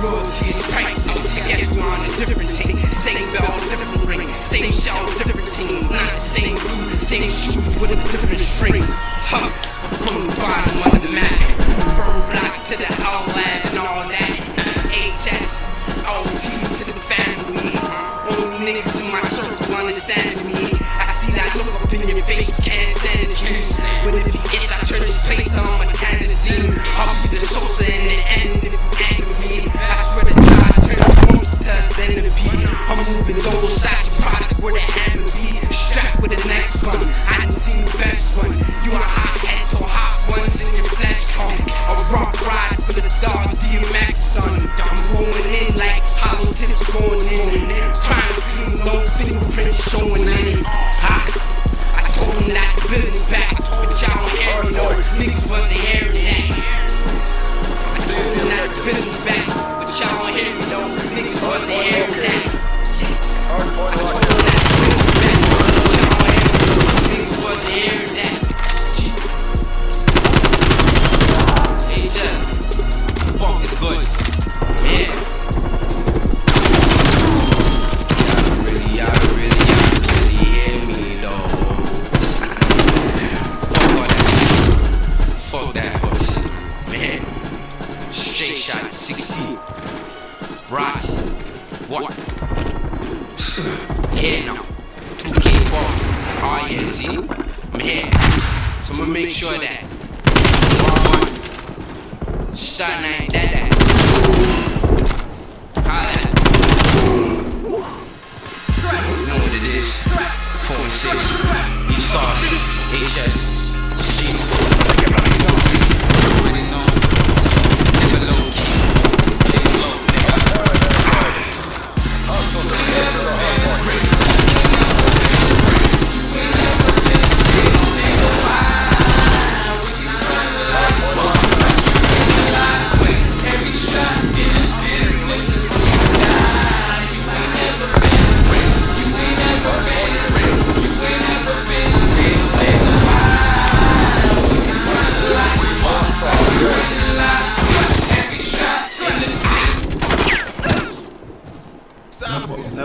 Loyalty is priceless. I guess we're on a different team. Same bell, different ring. Same shell, different team. Not the same blue, same shoes with a different string. Huh, I'm from the bottom of the map. From block to the L lab and all that. HS, OT to the family. Only niggas in my circle understand me. I see that look up in your face, you can't stand the truth. But if you itch, I turn this place on my canvassine. I'll be the Sosa in the end if you anger me. I swear to God, I turn smoke to a centipede. I'm moving low, stash your product where the hammer be. Strapped with the next one, I didn't see the best one. You a hot head to hot ones in your flesh cone. A rock ride for the dog, DMX son. I'm going in like hollow tips going in. Trying to be no fingerprints showing in. I told him that the building's back, but y'all don't hear me, no. Niggas wasn't hearing that. I told him that the building's back, but y'all don't hear me, no. Niggas wasn't hearing that. I told him that the building's back, but y'all don't hear me, no. Niggas wasn't hearing that. Hey, Jeff, the funk is good. Yeah. Y'all really hear me, though. Fuck that bullshit. Man, straight shot, 16. Right. What? Yeah, now. 2K ball. Oh, yeah, see? Man. So I'ma make sure that. Starting ain't that. How that? You know what it is. 4 and 6. These stars. HS. G. Already know. Never low key. Nigga low,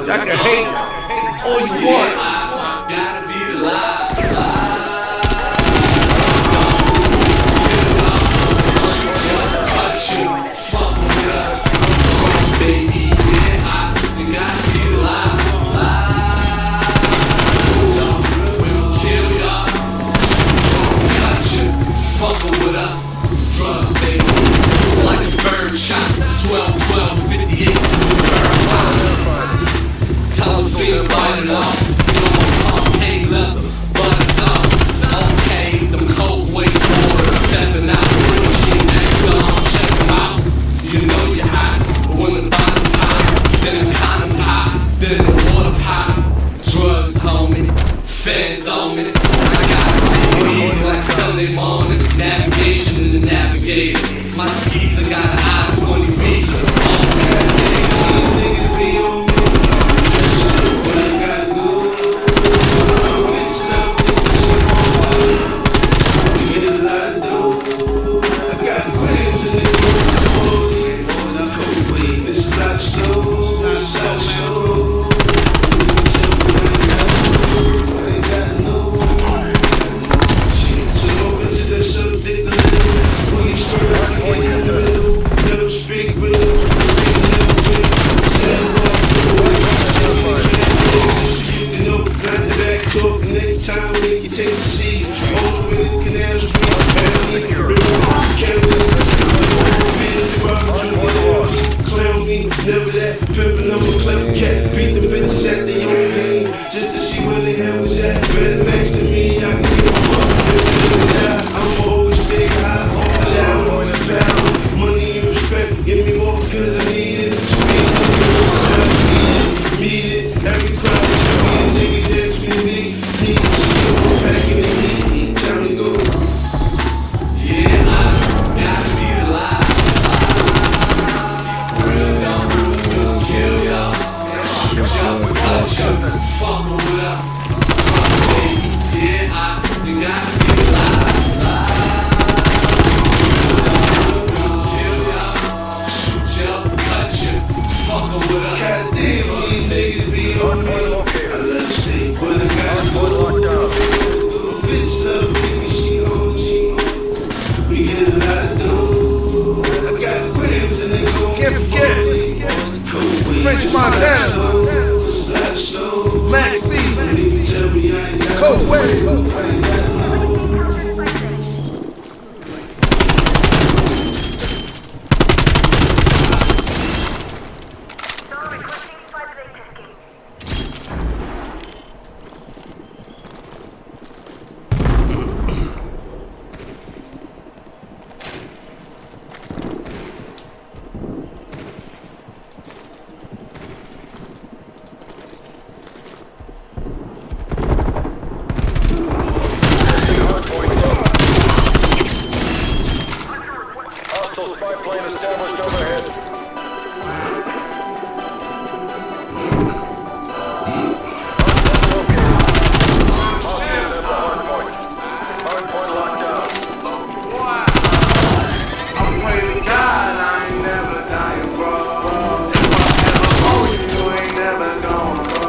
Y'all can hate all you want. Gotta be alive. Fuck with us, baby. Yeah, we gotta be alive. We'll kill ya. Cut you. Fucking with us, drugs, baby. Like a bird shot. 12, 58 smooth bird shots. Tell them things lighting up. You don't pump any leather, but it's up. Okay, them cold weight waters stepping out. Real shit, next time, check them out. You know you're hot, but when the bottle's hot, then the condom hot, then the water pop. Drugs, homie, feds on me. I gotta take it easy like Sunday morning. Navigation in the navigator. My skis, I got an I-20 visa. All the nigga to be on me. Shut fucking with us. Goddamn, these niggas be on me. I let her stay with a guy. Bitch, love me, she on me. We get a lot of dough. I got friends and they gon' get French Montana, Max B, Coast Wave. Spy plane established overhead. Hostiles at the hard point. Hard point locked down. I'm praying to God I ain't never dying, bro. If I ever owe you, you ain't never gonna go.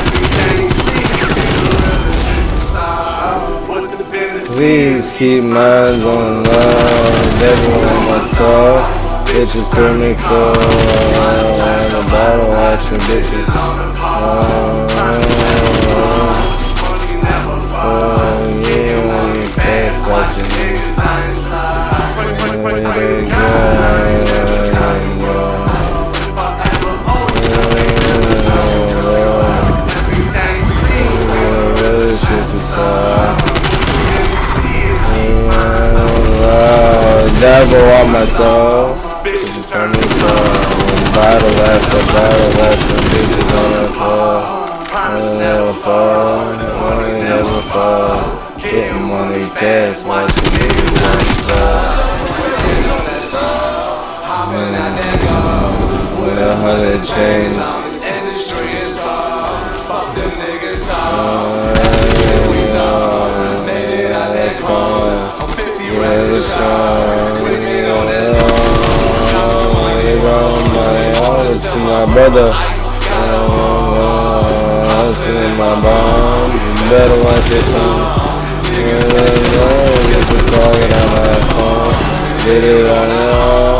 Everything you see, you really shit decide. What the business Please keep minds on love, devil on my soul. Bitches turn me cold, and the battle watching bitches. Yeah, when you fast watching niggas. Devil on my soul, bitches turn me cold. Battle after bitches on the floor. Never fall, never fall. Getting money fast, watching niggas on the floor. With 100 chains. Fuck them niggas talk. To my brother, I was feeling my bomb. You better watch your tongue. Get the target on my phone. Get it on your own.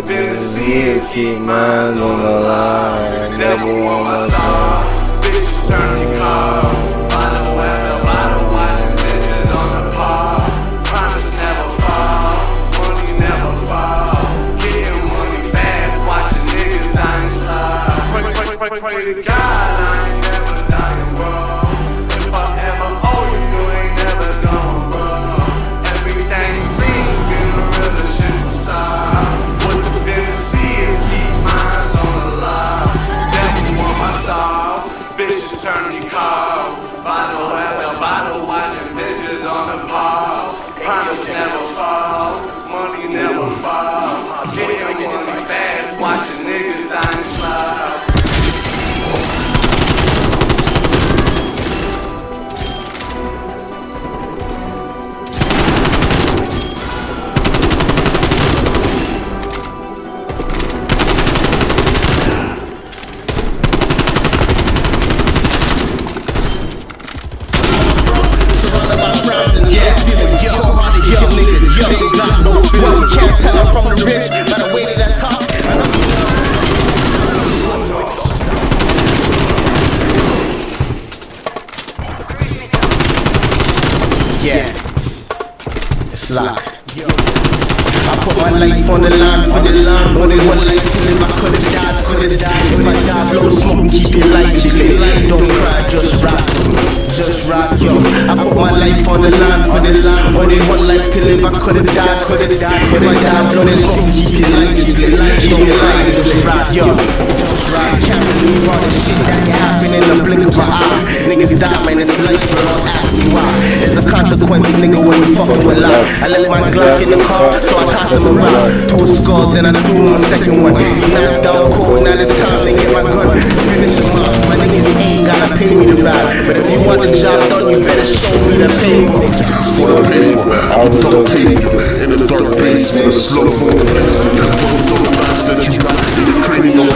Please keep minds on the line. Devil on my side. bitches turn me cold. Bottle weather, bottle watching bitches on the pole. Promise never fall, money never fall. Getting money fast, watching niggas dying slow. Pray to God I ain't never dying, bro. If I ever owe you, you ain't never gonna grow. Everything you see, been a real shit inside. What you didn't see is keep minds on the line. Devil want my soul, bitches turn me cold. Bottle after bottle, watching bitches on the pole. Promise never fall, money never fall. Getting money fast, watching niggas dying slow. Can't tell her from the rich, by the way that I talk. Yeah, it's locked. I put my life on the line for this. Only one life to live, I could've died for this. If I die, blow smoke and keep your lights lit. Don't cry, just rock. Just rock, yo. I put my life on the line for this. Only one life to live, I could've died for this. If I die, blow this smoke and keep your lights lit. Don't cry, just rock, yo. Just rock. Can't believe all the shit that can happen in the blink of an eye. Niggas die, man, it's life, but don't ask me why. There's a consequence, nigga, when you fucking with life. I left my Glock in the car, so I tossed him around. To a skull, then I threw him a second one. He knocked out cold, now it's time to get my gun. Finish him off, my niggas ain't gotta pay me to ride. But if you want the job done, you better show me the paper. For the paper, I was duct tape in a dark basement, a slow mo basement. Full of the lies that you got in the cranium.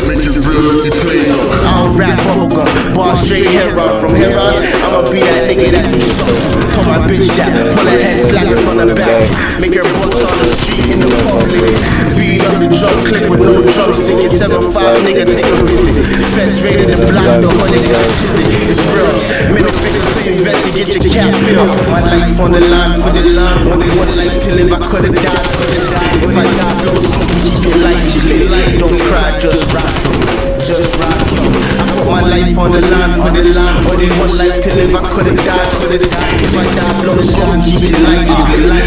Make it real if you play them. I don't rap bubblegum, bar straight heron. From here on, I'ma be that nigga that you stole. Pull my bitch down, pull her head, slap it from the back. Make her bust on the street in the public. Beat up the drum clip with no drumstick. 7-5 nigga take a visit. Feds raided the block, the hood got visit. It's real. Middle finger to your vet to get your cap peeled. My life on the line for this. Only one life to live, I could've died for this. If I die, blow smoke, keep your lights lit. Don't cry, just rock. Just rock, yo. I put my life on the line for this. Only one life to live, I could've died for this. If I die, blow the smoke, keep it light.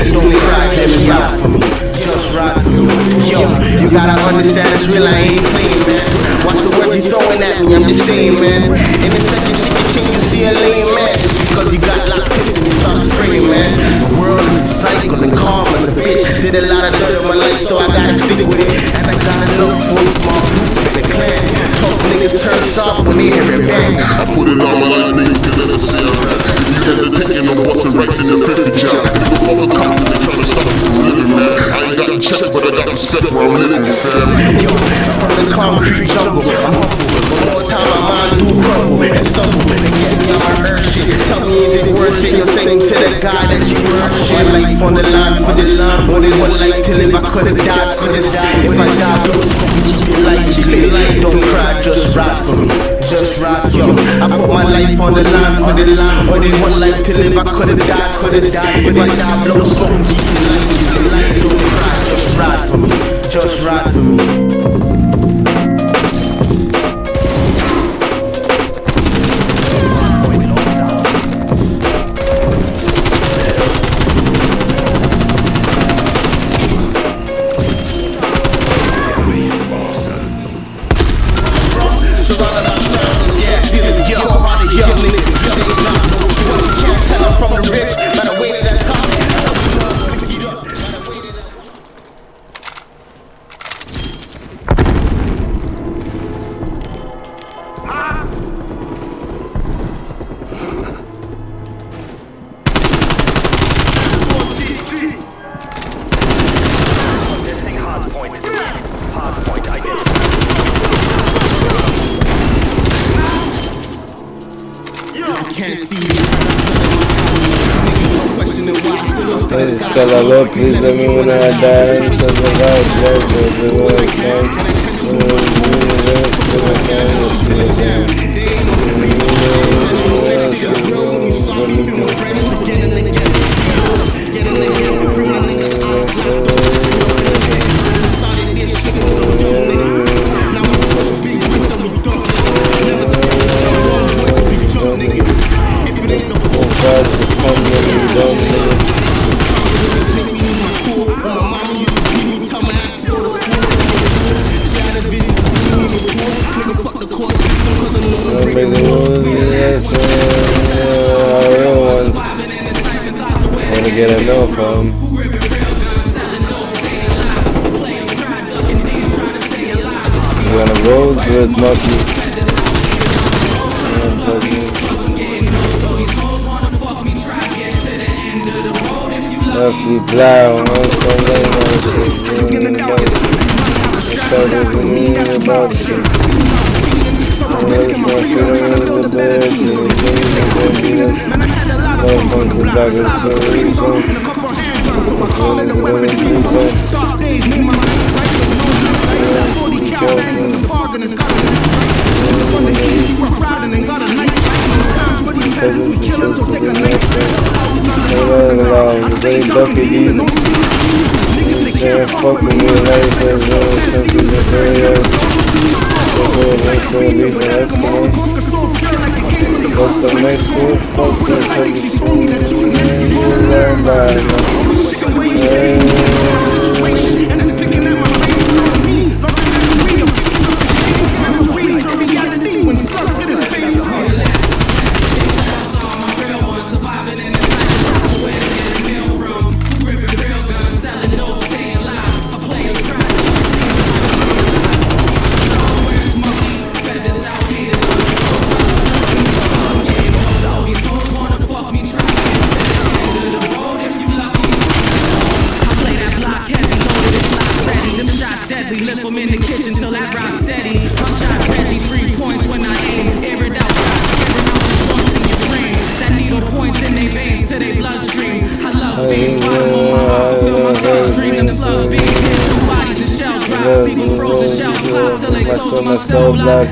Don't cry, just rock for me. Just rock for me. Yo, you gotta understand it's real, I ain't playing, man. Watch the words you throwing at me, I'm just saying, man. In a second, she can change, you see a lame man. Just because you got locked pissed and you start spraying, man. The world is a cycle and karma's a bitch. Did a lot of dirt in my life, so I gotta stick with it. And I gotta look for a small group in the clan. Tough niggas turn soft when they hear it bang. I put it on my life, niggas can never say I'm rap. You hesitating, I'm busting right in the 50 job. People call the cops, they tryna stop me from living, man. I ain't got the checks, but I got respect where I'm living, fam. Yo, from the concrete jungle, I'm humble. But more time, my mind do crumble and stumble. And get me on my earth shit. Tell me, is it worth it? You're saying to the guy that you were shit. Life on the line for this. Only one life to live, I could've died for this. If I die, blow smoke, keep your lights lit. Don't cry, just rock for me. Just rock, yo. I put my life on the line for this. Only one life to live, I could've died for this. If I die, blow smoke, keep your lights lit. Don't cry, just rock for me. Just rock for me. Please let me when I die. Because I got break the rules. That's real ones. Wanna get a no from. We're gonna roll with Monkey. If we plow, I'm so lame on shit. Fuck with me, like this, what's the next one? Fuck this, learn by my soul black.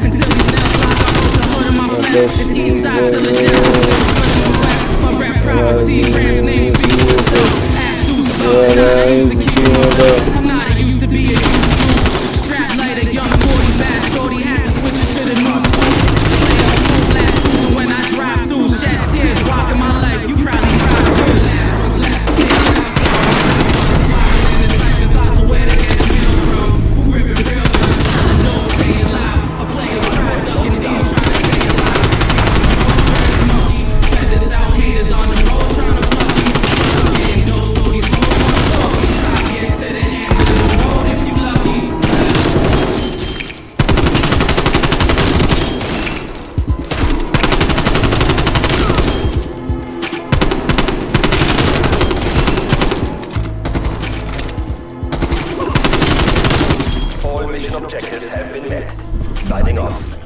Objectives have been met. Signing off.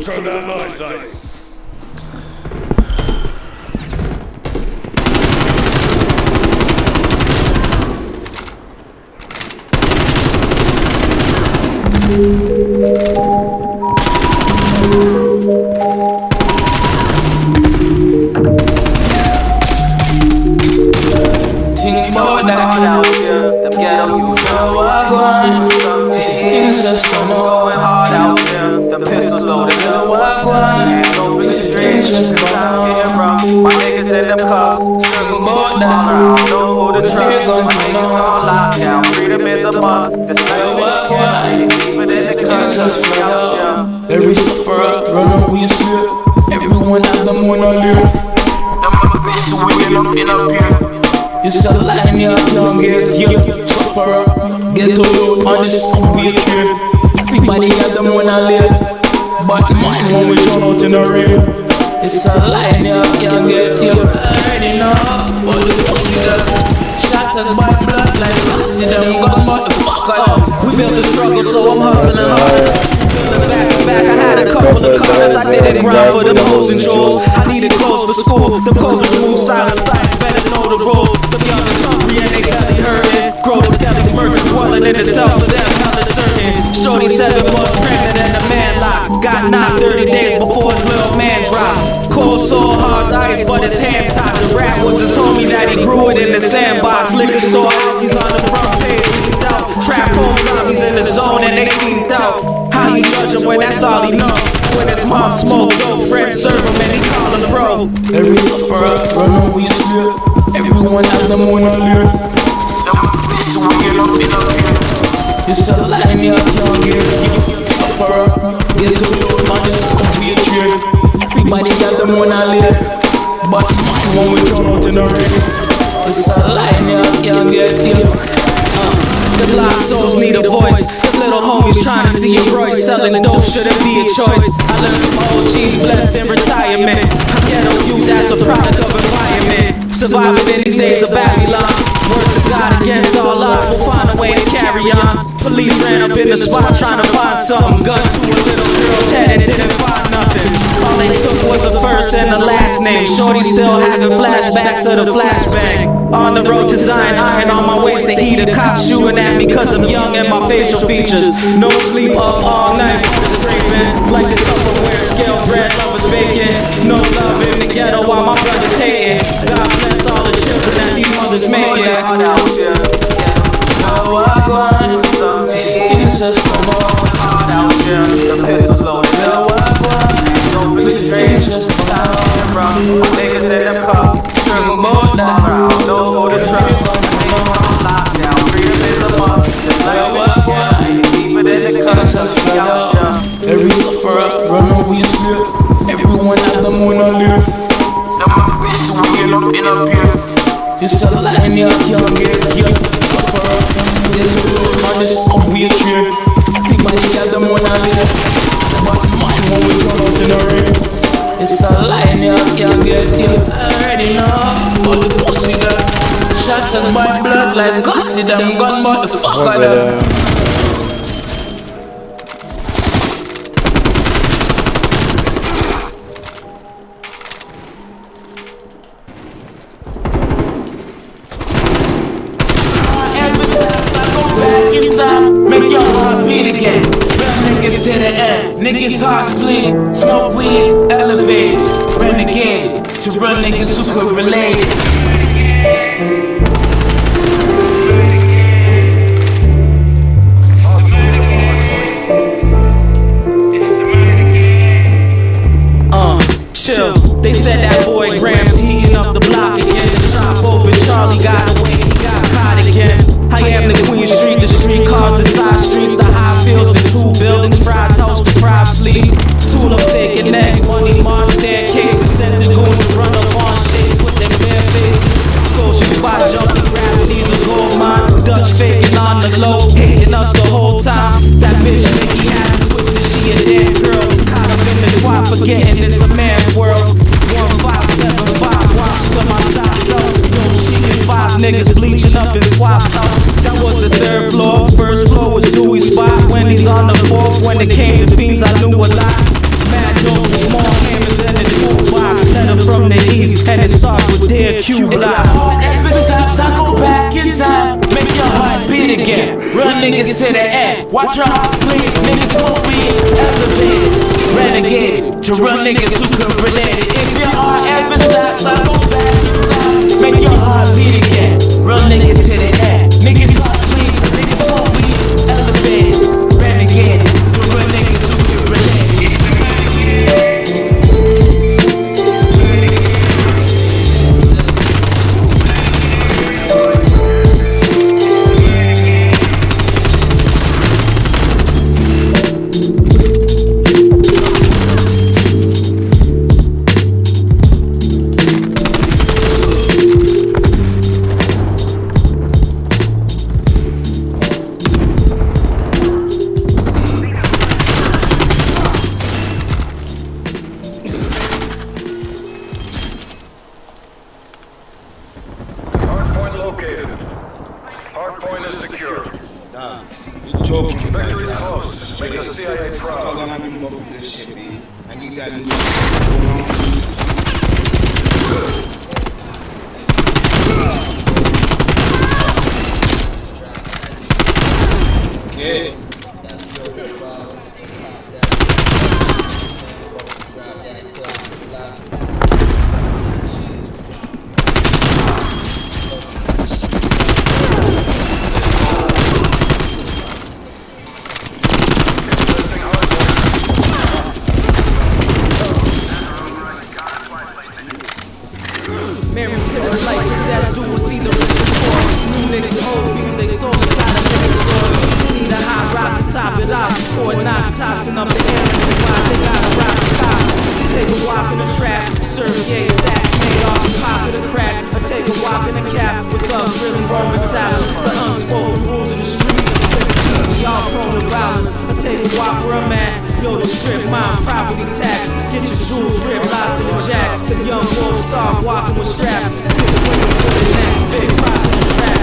Turn down my side. Think about that out here. Them ghetto youth know what I'm going. See things just don't know going hard out here. Them pistols loaded. Know what I'm going. See things just don't know. My niggas in them cuffs. Think about that. I don't know who to trust. My niggas on lockdown. Freedom is a must. This know what I'm going. See things just flood out. Every sufferer run away slip. Everyone have them wanna live. Them a best way up in up here. It's a line you can't get you. Sufferer, get to you on this way train. Everybody have them wanna live, but mine when we turn out in the rain. It's a line you can't get you. Already know, but you don't see that. Shot us by blood like I see them gun, motherfucker. We built a struggle, so I'm hustling hard. Back, I had a couple of colors, I didn't grind for the hoes and jewels. I needed clothes for school, the codes move silent science, better know the rules. The young is hungry and they belly hurting. Grow the skellies murder, dwelling in itself for them, hella certain. Shorty 7 months pregnant and the man locked. Got knocked 30 days before his little man dropped. Cold sore, hard ice, but his hands hot. The rap was his homie that he grew it in the sandbox. Liquor store alkies on the front page, leaked out. Trap home zombies in the zone and they leaked out. How you judge him when that's all he know? When his mom smoked dope, friends serve him and he call him bro. Every sufferer run away slip. Everyone have them wanna live. This way up in up here. It's a line you can't get you. Sufferer, get to you on this weird Everybody got them wanna live, but mine when we run out in the rain. It's a line you can't get till. The lost souls need a voice. The little homies trying to see a Roy selling dope shouldn't be a choice. I learned from OGs blessed in retirement. I'm ghetto youth, that's a product of environment. Surviving in these days of Babylon. Words of God against all odds. We'll find a way to carry on. Police ran up in the spot trying to find something. Gun to a little girl's head and didn't find nothing. All they took was a first and a last name. Shorty still having flashbacks of the flashbang. On the road to Zion, iron on my waist, the heat. A cop shooting at me cause I'm young and my facial features. No sleep up all night, scraping like the Tupperware scale bread, lovers baking. No love in the ghetto while my brothers hating. God bless all the children that these mothers making. Now I go on, things just don't know. The pistols loaded. Now I go on, things just don't know. Niggas in them cuffs. Think about that. Those who the truck. Lockdown. Freedom is a must. Just like deeper than the country. Every sufferer run away slip. Everyone at them wanna live. Them a rich wheel up in a pier. It's a line you can't get here. Sufferer, get to road on this upway train. Everybody got them wanna live, but mine when we run out in the rain. It's a line you can't get here. I already know, but the pussy them shot us by blood like Gussie them. Gun but the fuck of them. Make your heart beat again. Real niggas to the end. Niggas hearts bleed. Smoke weed, elevated. Renegade. To run niggas who could relate. Chill. They said that boy Grams heating up the block again. The shop open, Charlie got away, he got caught again. I am the Queen Street, the street cars, the side streets, the high fields, the two buildings, Fry's house, the pride sleep. Tool up steak and eggs, money march staircases. Sent the goons to run up on shakes with their bare faces. Scotia spot jumping, gravity's a gold mine. Dutch faking on the low, hating us the whole time. That bitch Mickey had him twisted, she a dead girl. Caught up in the twat, forgetting it's a man's world. 1575 watch till my stops up. Yo, cheating 5 niggas bleaching up in swaps up. That was the 3rd floor. 1st floor was Dewey's spot. Wendy's on the 4th. When it came to fiends, I knew a lot. Mad dope with more hammers than the toolbox. Letter from the east, and it starts with their Q block. If your heart ever stops, I go back in time. Make your heart beat again. Run niggas to the end. Watch your hearts bleed. Niggas won't be elevated. Renegade. To run niggas who could relate it. If your heart ever stops, I go back in time. Make your heart beat again. Run niggas to the end. Niggas hearts bleed. Niggas won't be elevated. Renegade. To run niggas who could relate it. Hardpoint is secure. Nah, you joking. Victory is close. Make the CIA proud. I need that new okay. Married to the light, just as do see the rich and poor. New niggas, old views, they sold inside a nigga's store. Need a hot rock lock in the trap, serve gay stacks made off the pop of the crack. I take a walk in the cap with thugs really rolling silence. The unspoken rules of the street, we all prone to violence. I take a walk where I'm at, yo, the strip, mine, property tax. Get your jewels ripped, lost in the jack. The young wolf star walking with straps. Big swinging for the next big cross in the trap.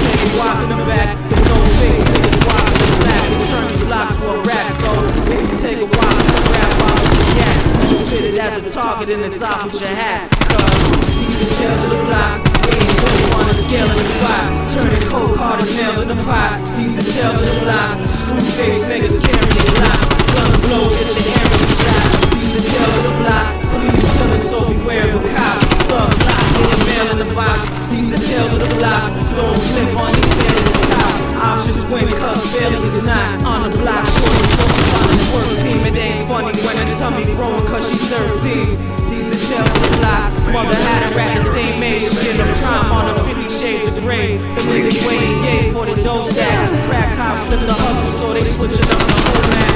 Take a walk in the back, with no face, niggas walking in black. And turn these blocks to a rap, so if you take a walk in the rap, I'll be yak. You fit it as a target and it's off with your hat. Cause these the tales of the block. We ain't really on the scale in the spot. Turning cold hard as nails in the pot. These the tales of the block. Screw face niggas carrying block. Guns blow, get your area shot. These the tales of the block. Police killing, so beware of a cop. Thugs lock, getting mail in the box. These the tales of the block. Don't slip on these stand at the top. Options win, cause failure is not on the block. Short focus on the work team. It ain't funny when a tummy growing cause she's 13. These the tales of the block. Mother had her at the same age. She in the prime on the 50 shades of gray. The niggas waiting gay for the dough stack. Crack cops flip the hustle so they switching up the whole man.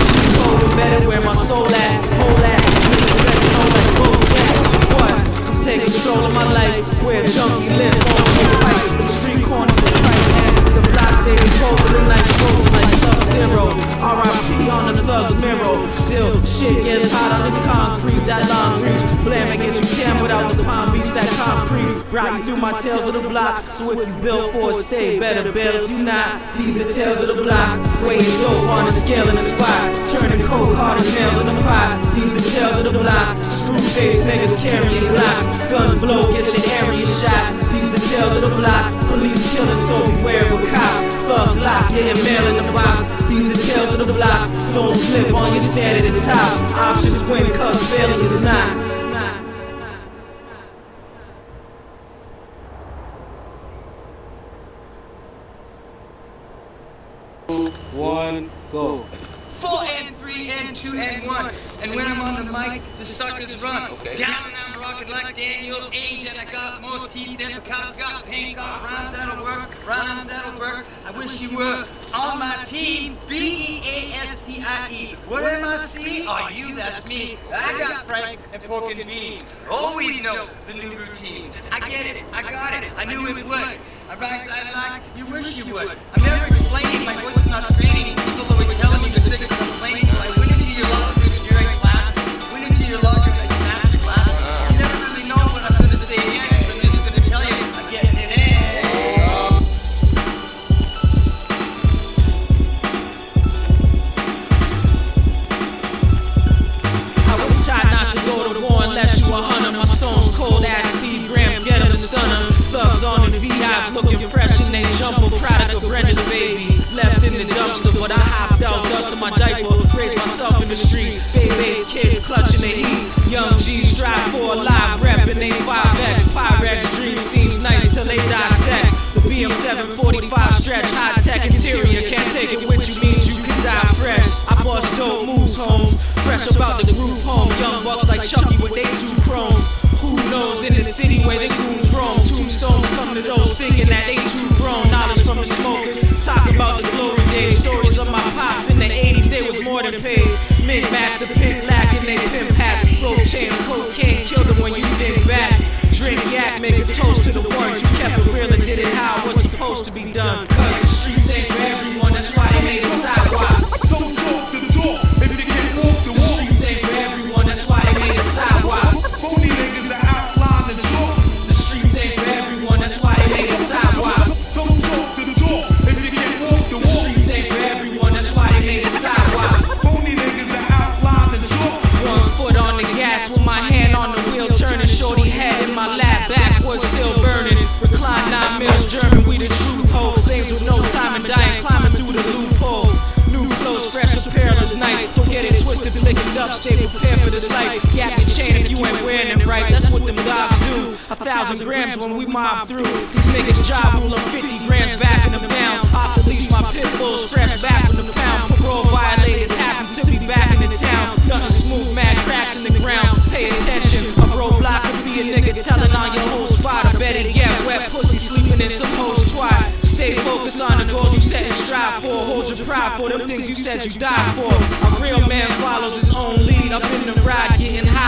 She told me better where my soul at. Hold that. Niggas better know like both that. What? I'm taking stroll of my life. Where junkie live. Won't take a fight. The street corners is right hand. The block stay cold of the night. Frozen like Sub-Zero. R.I.P. on the thug's mirror. Still, shit gets hot on this concrete. That long reach. Blam and get you jammed without the Palm Beach. That concrete brought you through my tales of the block. So if you built for it, stay better bail. If you not, these the tales of the block. Weighing dope on the scale in the spot. Turning cold hard as nails in the pot. These the tales of the block. Screw face niggas carrying glocks. Guns blow, get your area shot. These the tales of the block. Police killing, so beware of a cop. Thugs lock, getting mail in the box. These the tales of the block. Don't slip on your stand at the top. Options win, cause failure is not. One, go. 4 and 3 and 2 and 1. And when I'm on the mic, the suckers run. Okay. Down and I'm rocking like Daniel's age, and I got more teeth than the cops got paint. Got rhymes that'll work, rhymes that'll work. I wish you were on my team. B-E-A-S-T-I-E. What am I seeing? Oh, you, that's me. I got franks and pork and beans. Always know the new routines. I get it, I got it, I knew it would. I rhymes I like, you wish you would. I'm never explaining, my voice is not straining. People always telling me they're sick of complaining. So I went into your locker during class. Went into your locker and I snapped the glass. You never really know what I'm gonna say next. I'm just gonna tell you, I'm getting it in. I was taught not to go to war unless you a hunter. My stones cold ass Steve Grams, get him the stunner. Thugs on the VIs looking fresh and they jumbo. Product of Brenda's baby. Left in the dumpster, but I hopped out, dusted my diaper, raised myself in the street. Baby's kids clutching the heat. Young G strive for a live rep and they 5X. Pyrex dream seems nice till they dissect. The BM 745 stretch, high tech interior. Can't take it with you, means you can die fresh. I bust dope moves, homes. Fresh about the groove home. Young bucks like Chucky with they 2 chromes. Who knows in the city where they goons roam. Tombstones come to those thinking that they too grown. Knowledge from the smokers. Talk about the glory days. Stories of my pops in the 80s, they was more than paid. Mid-match the pimp lacking they pimp hats. Rope chain, cocaine, killed them when you think back. Drink yak, make a toast to the words. You kept it real and did it how it was supposed to be done. Cause the streets ain't for everyone, that's why they made a sidewalk. Don't talk the talk if you can't walk the walk. The streets ain't for everyone, that's why they made a sidewalk. Phony niggas that outline the talk. The streets ain't for everyone, that's why they made a sidewalk. Don't talk the talk if you can't walk the walk. The streets ain't for everyone, that's why they made a sidewalk. Phony niggas that outline the talk. 1 foot on the gas with my hand on the wheel, turning shorty head in my lap, backwards still burning. Recline 9 mils, German, we the truth hold. Things with no time and dying, climbing through the loophole. New clothes, fresh apparel is nice. Don't get it twisted, lick it up, stay prepared for this life. Gap your chain if you ain't wearing it right. That's what them dogs do. 1,000 grams when we mob through. These niggas job rule them 50 grams, backing them down. Off the leash, my pit bulls fresh back from the pound. Parole violators happen to be back in the town. Nothing smooth, mad cracks in the ground. Pay attention, a roadblock could be a nigga telling on your whole spot. I bet it get wet pussy sleeping in some hoes twat. Stay focused on the goals you set and strive for. Hold your pride for them things you said you died for. A real man follows his own lead. Up in the ride, getting high.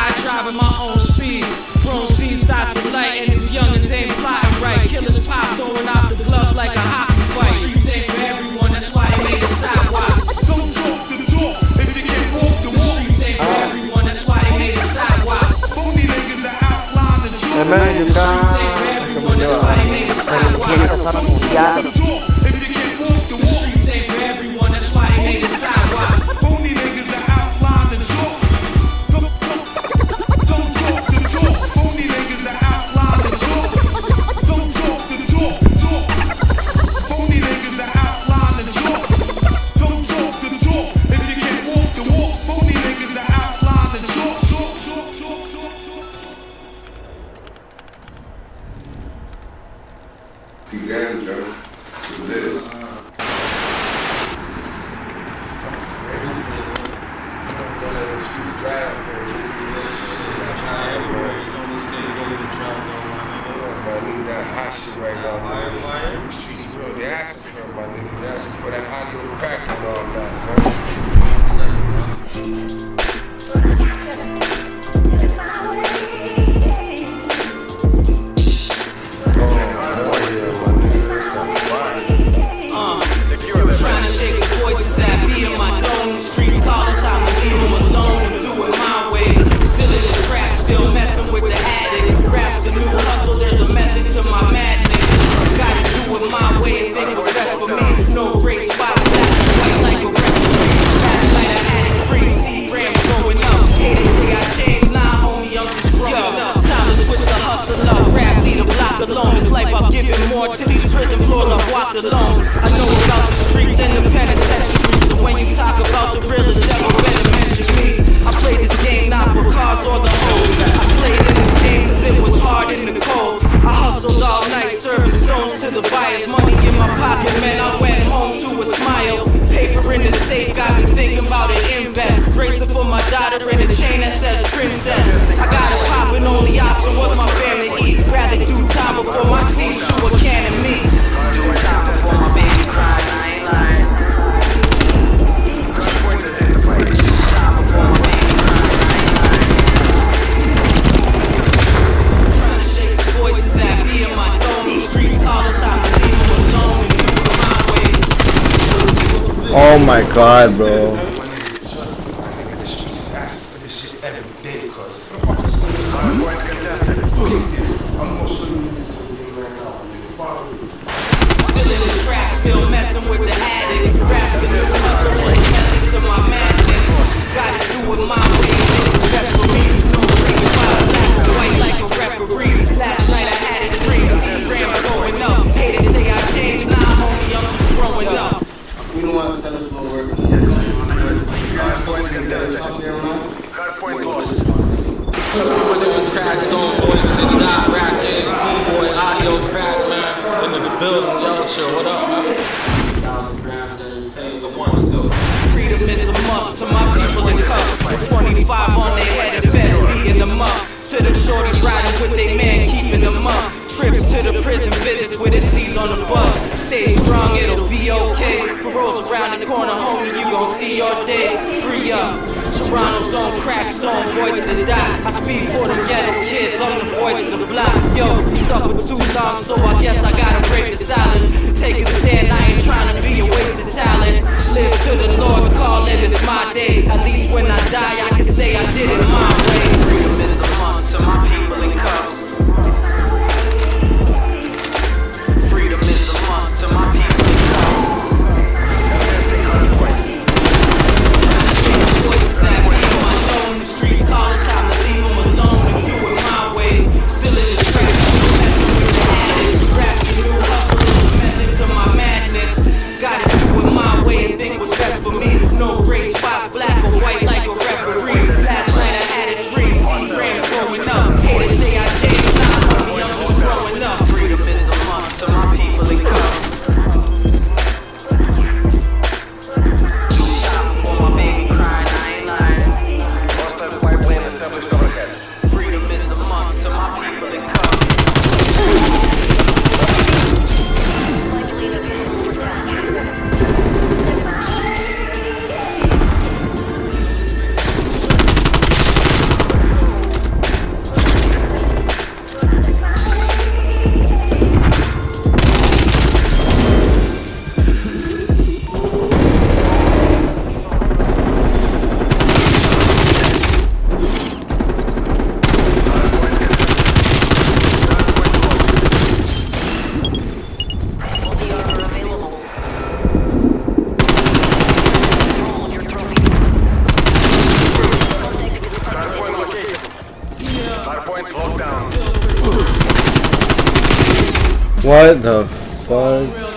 Two games, Joe. See what it is. I need that hot shit right now, nigga. The streets real, they asking for it, my nigga. They asking for that audio crack and all that, Trying to shake the voices that be in my dome. The streets calling, time to leave them alone and do it my way. Still in the trap, still messing with the addicts. Rap's the new hustle, there's a method to my madness. Gotta do it my way and think what's best for me. No great spots, black and white like a referee. Last night I had a dream, T-grams going up. Haters say I changed, nah homie, I'm just growing up. Time to switch the hustle up, rap lead a block alone. This life I've given more to these prison floors I've walked alone. I know about the streets and the penitentiary, so when you talk about the realest ever, better mention me. I played this game not for cars or the hoes. I played in this game cause it was hard in the cold. I hustled all night serving stones to the buyers. Money in my pocket, man, I went home to a smile. Paper in the safe got me thinking about an invest. Bracelet for my daughter and a chain that says princess. I got it poppin', only option was my family eat. Rather do time before my seat to a can of meat. Do time before my baby cries, I ain't lying. Time before my baby cries, I ain't lying. Trying to shake the voices that be in my dome. The streets calling, time to leave them alone and do it my way. Oh my god, bro. The streets is asking for this shit every day, cuz. I'm going to contest it. I'm gonna show you this right now, nigga. Follow me. Still in the trap, still messing with the addicts. Rap's the new hustle, there's a method to my madness. Gotta do it my way, it's best for me. No green spot, black and white like a referee. Last night I had a dream, T-grams going up. Haters say I changed, nah homie, I'm just growing up. We don't want to sell us no work. Hard point contested. Hard point lost. Crack Stone Boys, City Dot, Rap Games, Boy, Audio Crack, man. Into the building, yo, chill, what up, man? 1,000 grams and taste the one still. Freedom is a must to my people in cuffs. With 25 on their head and fed beating them up. To them shorties riding with they man, keeping them up. Trips to the prison visits with his seats on the bus. Stay strong, it'll be okay. Parole's around the corner, homie, you gon' see your day. Free up. Toronto's on Crack Stone, voice to die. I speak for them ghetto kids, I'm the voice of the block. Yo, we suffered too long, so I guess I gotta break the silence. Take a stand, I ain't trying to be a waste of talent. Live to the Lord calling, it's my day. At least when I die, I can say I did it my way. Freedom is a must to my people in cuffs. Freedom is a must to my people in cuffs. Voices that be on my own, the streets calling, time to leave them alone and do it my way. Still in the trap, still messing with the addicts. Rap's the new hustle, there's a method to my madness. Gotta do it my way and think what's best for me. No gray spots, black or white like a rep. What the fuck?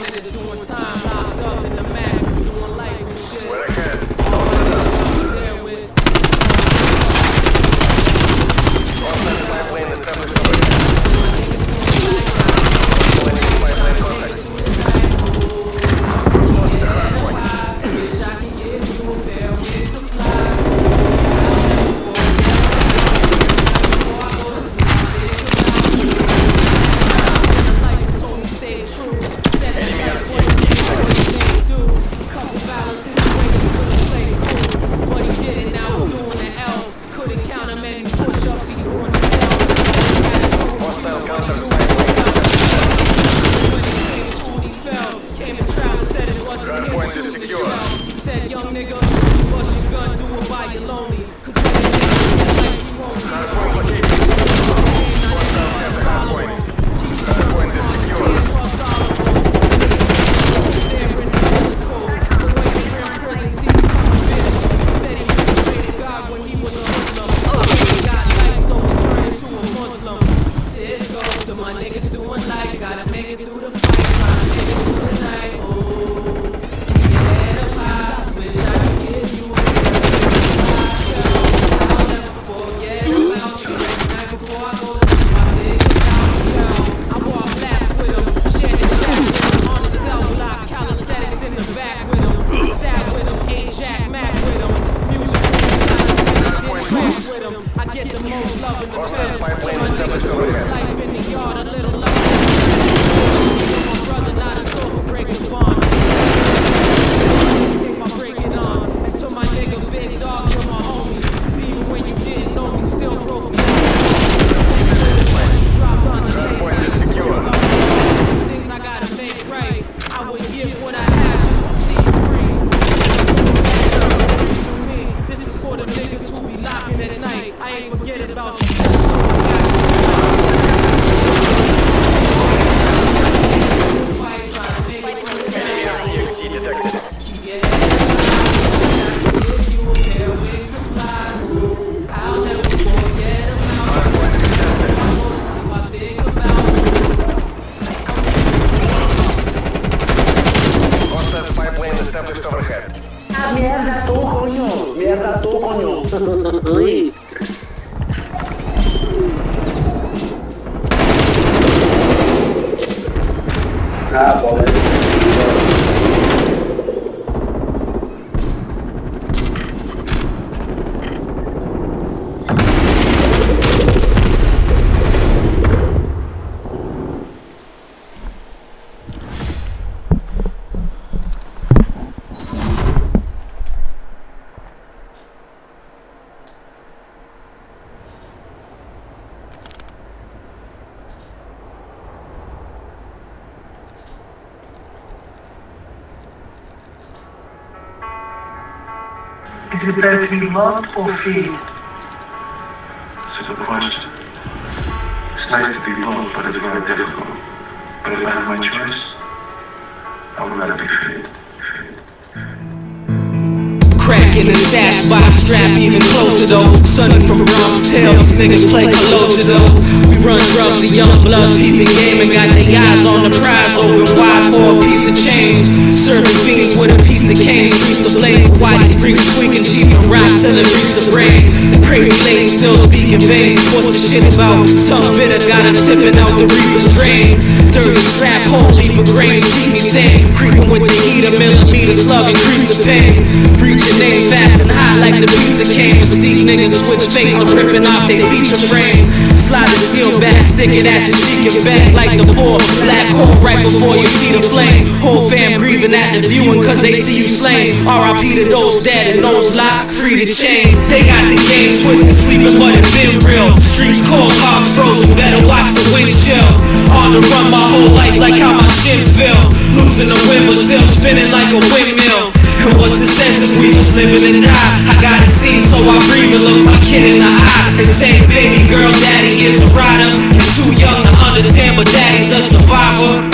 Is it better to be loved or feared? It's a good question. It's nice to be loved, but it's very difficult. But if I have my choice, I would rather be feared. Crack in the stash box, strap even closer though. Sonny from Bronx Tale, these niggas play Caloja though. We run drugs, the young bloods peeping game and got their eyes on the prize, open wide for a piece of change. Serving fiends with a piece of cane, streets to blame for why these freaks tweaking cheap and rock till it reach the brain. The crazy lady still speaking vain. What's the shit about? Tongue bitter, got us sipping out the reaper's drain. Dirty strap, whole leap of grains, keep me sane. Creeping with the heat, a millimeter slug, increase the pain. Reach your name fast and hot like the pizza came. Mystique niggas switch face, I'm ripping off they feature frame. Slide the steel back, stick it at your cheek and back like the four. Black hole right before you see the flame. Whole fam grieving at the viewing cause they see you slain. R.I.P. to those dead and those locked, free to change. They got the game twisted, sleeping but it been real. Streets cold, hearts frozen, better watch the wind chill. On the run my whole life like how my shins feel. Losing the wind but still spinning like a windmill. And what's the sense if we just living and die? I got it seen so I breathe and look my kid in the eye and say, baby girl, daddy is a rider. You're too young to understand but daddy's a survivor.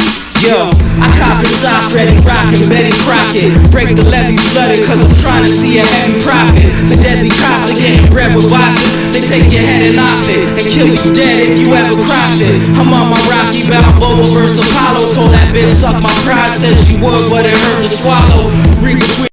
Yo, I cop inside Freddie Rockin', Betty Crockett. Break the levee flooded cause I'm trying to see a heavy profit. The deadly cops are getting bread with bosses. They take your head and off it, and kill you dead if you ever cross it. I'm on my Rocky Balboa versus Apollo. Told that bitch suck my pride, said she would, but it hurt to swallow. Read between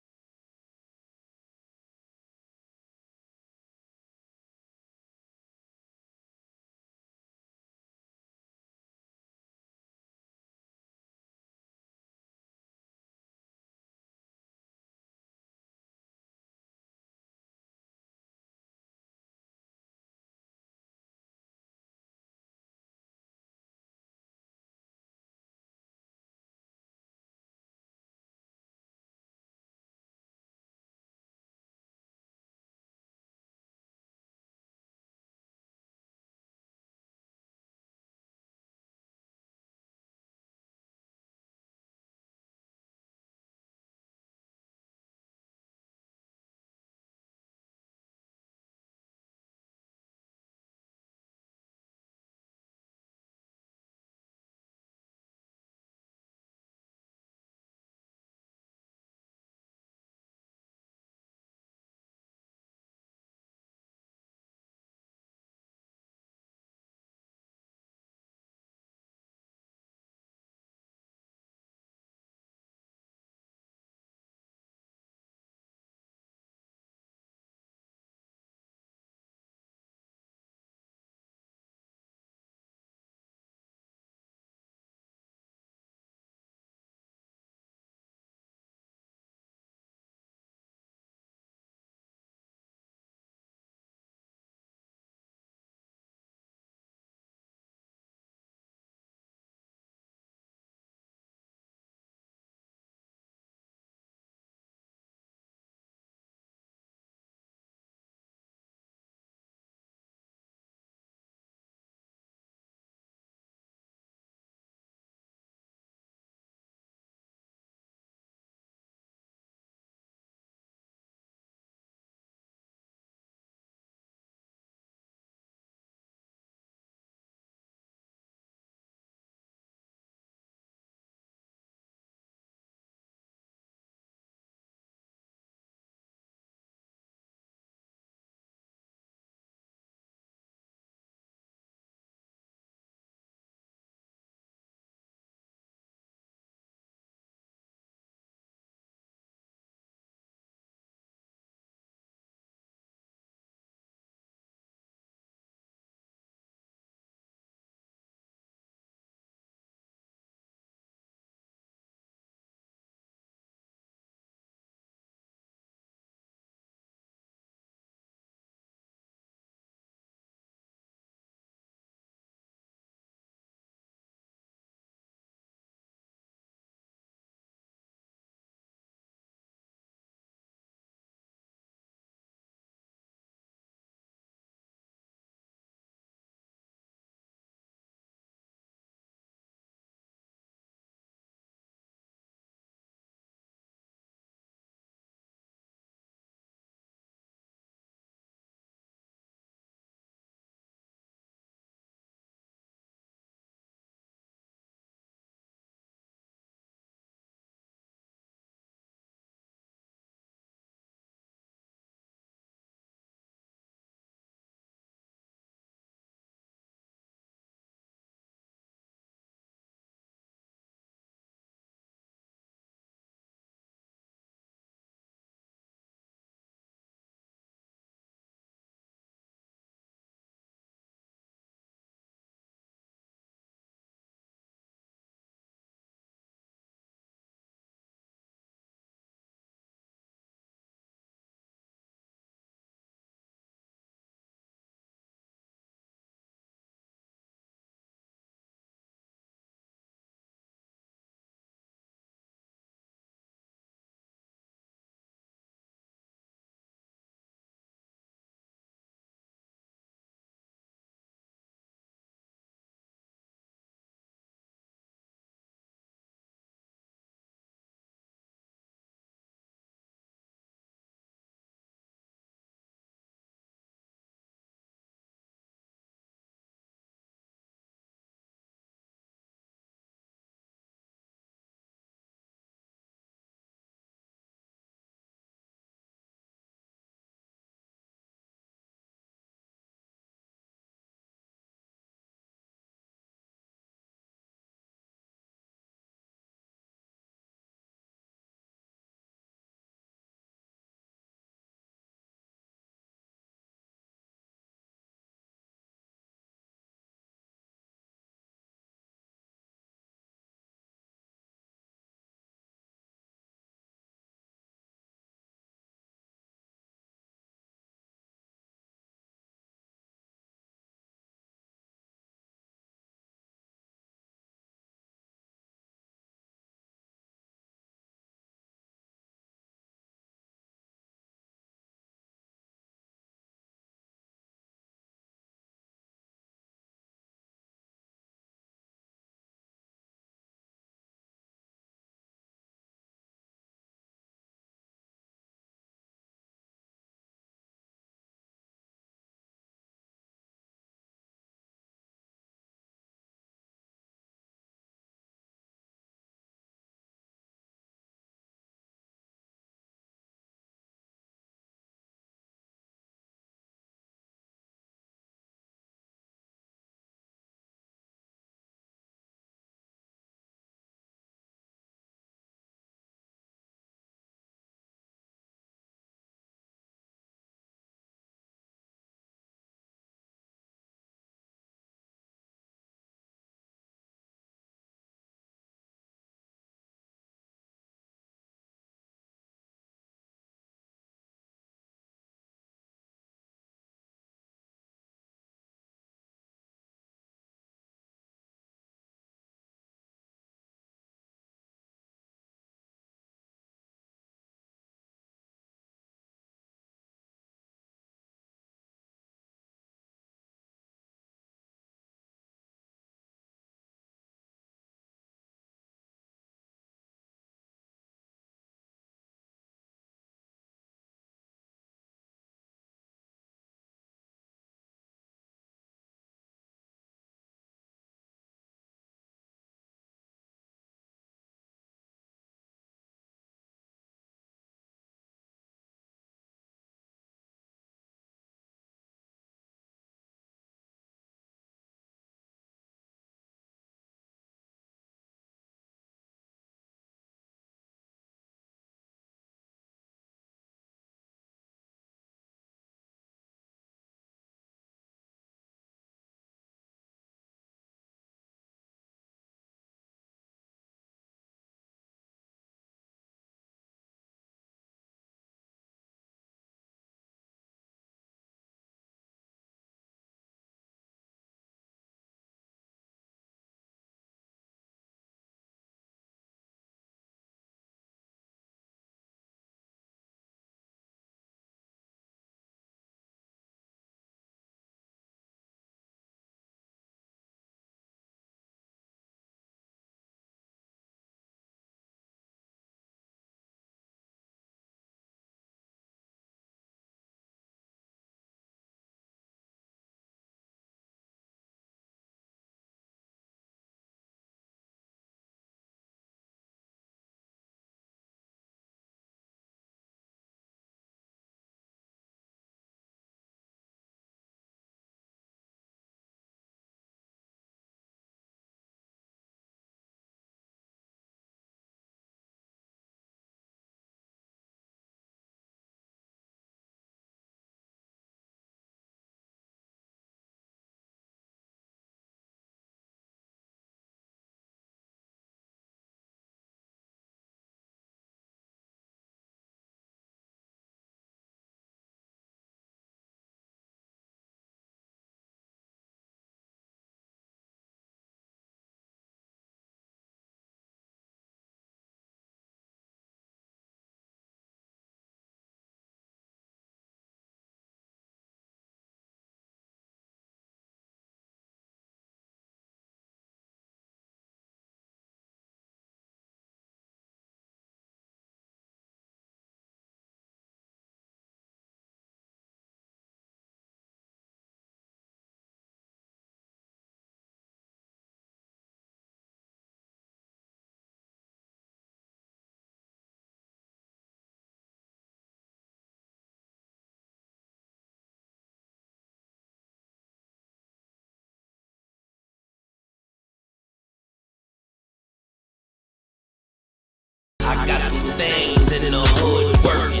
been in the hood working.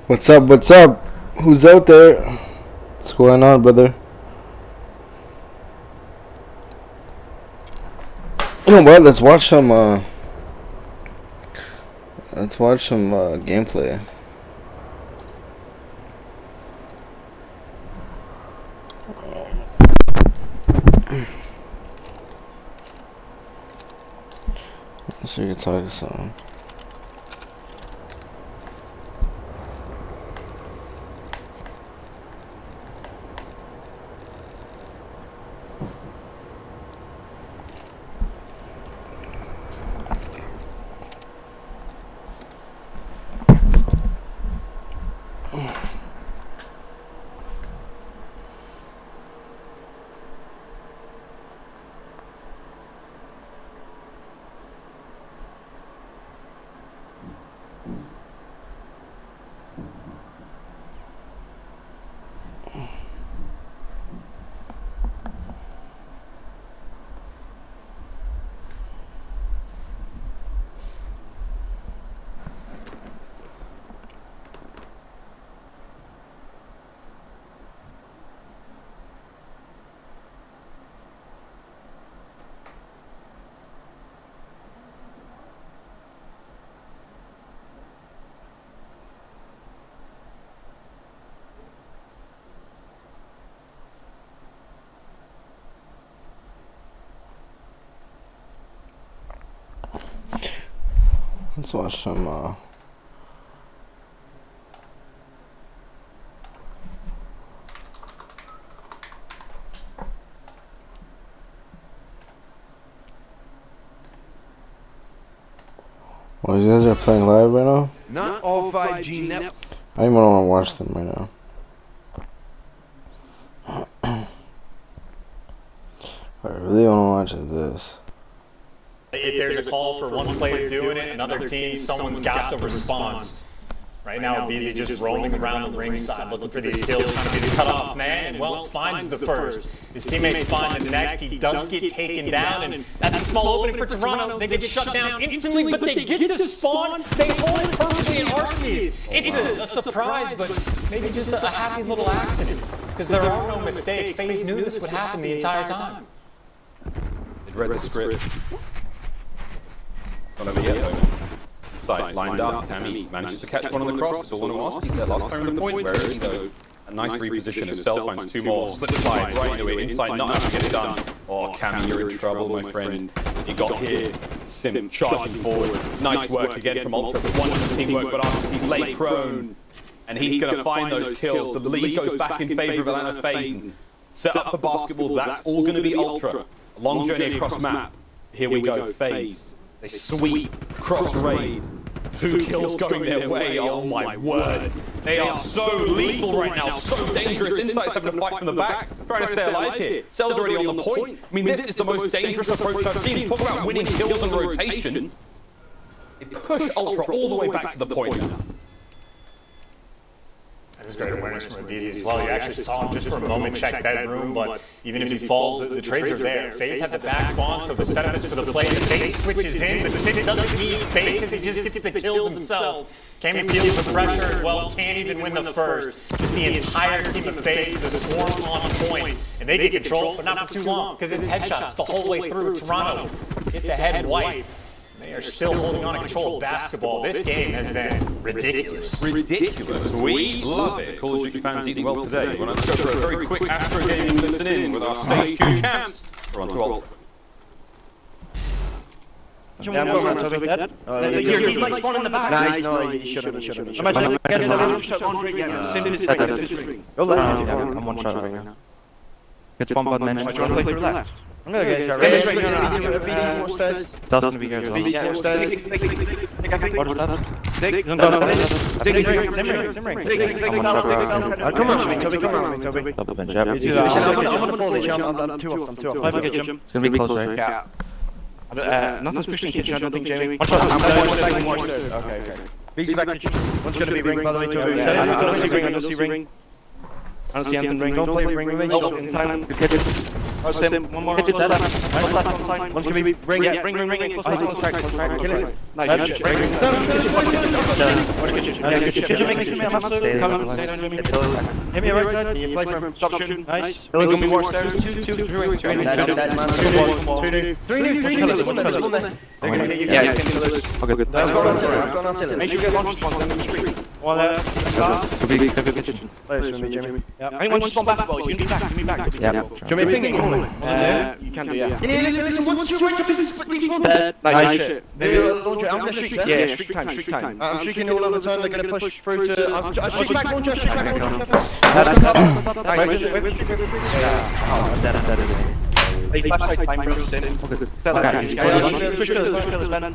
What's up? What's up? Who's out there? What's going on, brother? You know what? Let's watch some gameplay. So you can talk to someone. Let's watch some well, you guys are playing live right now? Not all 5G network. I don't even want to watch them right now. What I really want to watch is this. If there's a call for one player doing it, another team, someone's got the response. Right now, BZ just roaming around the ringside, looking for these kills, trying to be the cutoff man, and well, finds the first. His teammates find the next. He does get taken down, and that's a small opening for Toronto. They get shut down instantly, but they get the spawn. They hold it perfectly in Arsenes. It's a surprise, but maybe just a happy little accident, because there are no mistakes. FaZe knew this would happen the entire time. They'd read the script. Not over yet though. Side lined up, Cammy manages to catch one on the cross. It's all on Wasp. He's their last player on the point. Where is he though? A nice reposition of cell phones. Two more. Slip slide right into it. Inside, not enough to get it done. Oh, Cammy, you're in trouble, my friend. You got here. Sim charging forward. Nice work again from Ultra. But wonderful teamwork, but after he's late prone. And he's going to find those kills. The lead goes back in favor of Atlanta FaZe. Set up for basketball. That's all going to be Ultra. A long journey across map. Here we go, FaZe. They sweep, cross-raid. 2 kills going their way, oh my word. They are so lethal right now, so dangerous. Insight's having to fight from the back, trying to stay alive here. Cell's already on the point. I mean, this is the most dangerous approach I've seen. Talk about winning kills on rotation. They push Ultra all the way back to the point now. That's great awareness from Abizi as well. You actually saw him just for a moment check bedroom, but even if he falls, the trades are there. FaZe have the back spawn, so the setup is for the play. Fate switches in, but Sid doesn't need Fate because he just gets the kills himself. Cammy feels the pressure, well, can't even win the first. Just the entire team of FaZe, the swarm on point, and they get control, but not for too long because it's headshots the whole way through. Toronto hit the head white. They are still holding on to control of basketball. This game has been ridiculous. Ridiculous. We love it. Call of Duty fans eating well today. We're going to go for a very quick Astro Gaming listen in with our Stage 2 champs. We're on to Ultra. Yeah, he's like spawn in the back. Nice, no, he shouldn't. Imagine getting a little shot on Drake, I'm one shot right now. Get spawn button, man. I'm trying to play through left. I'm gonna get shot right more stairs. Doesn't be good. More stairs. What that? Stick. Come on me, Toby. Double bench, I'm gonna fall this, I'm two off. It's gonna be close, right? Yeah. Nothing's pushing kitchen, I don't think, Jamie. I'm one stairs. Okay. Beezy back kitchen. One's gonna be ring, by the way, Toby. I don't see ring. I don't see anything ring. Don't play ring. In time. One more. One's gonna be ring. Yeah, ring. Close track. Kill it. Nice. Kitchen, make it. I'm absolutely. Come on, stay down, Jimmy. Hit me right side. You play for him. Stop shooting. Nice. Gonna be more stairs. 2, 3. 3 They're gonna hit you. Yeah, okay, good. I've gone on till it. Make sure you get launch response in the street. One there. Kitchen. Play this with me, Jimmy. Anyone just spawn basketball, you can be back. Yeah. Do you want me ping it? You can do, yeah. Listen, once you right up in this nice shit. I'm gonna streak, yeah? Streak time. I'm streaking all of the time, they're gonna push through to... I'm streak back, launcher. Oh, dead. He's backside time, Bruce, in. Okay, push pillars, Ben.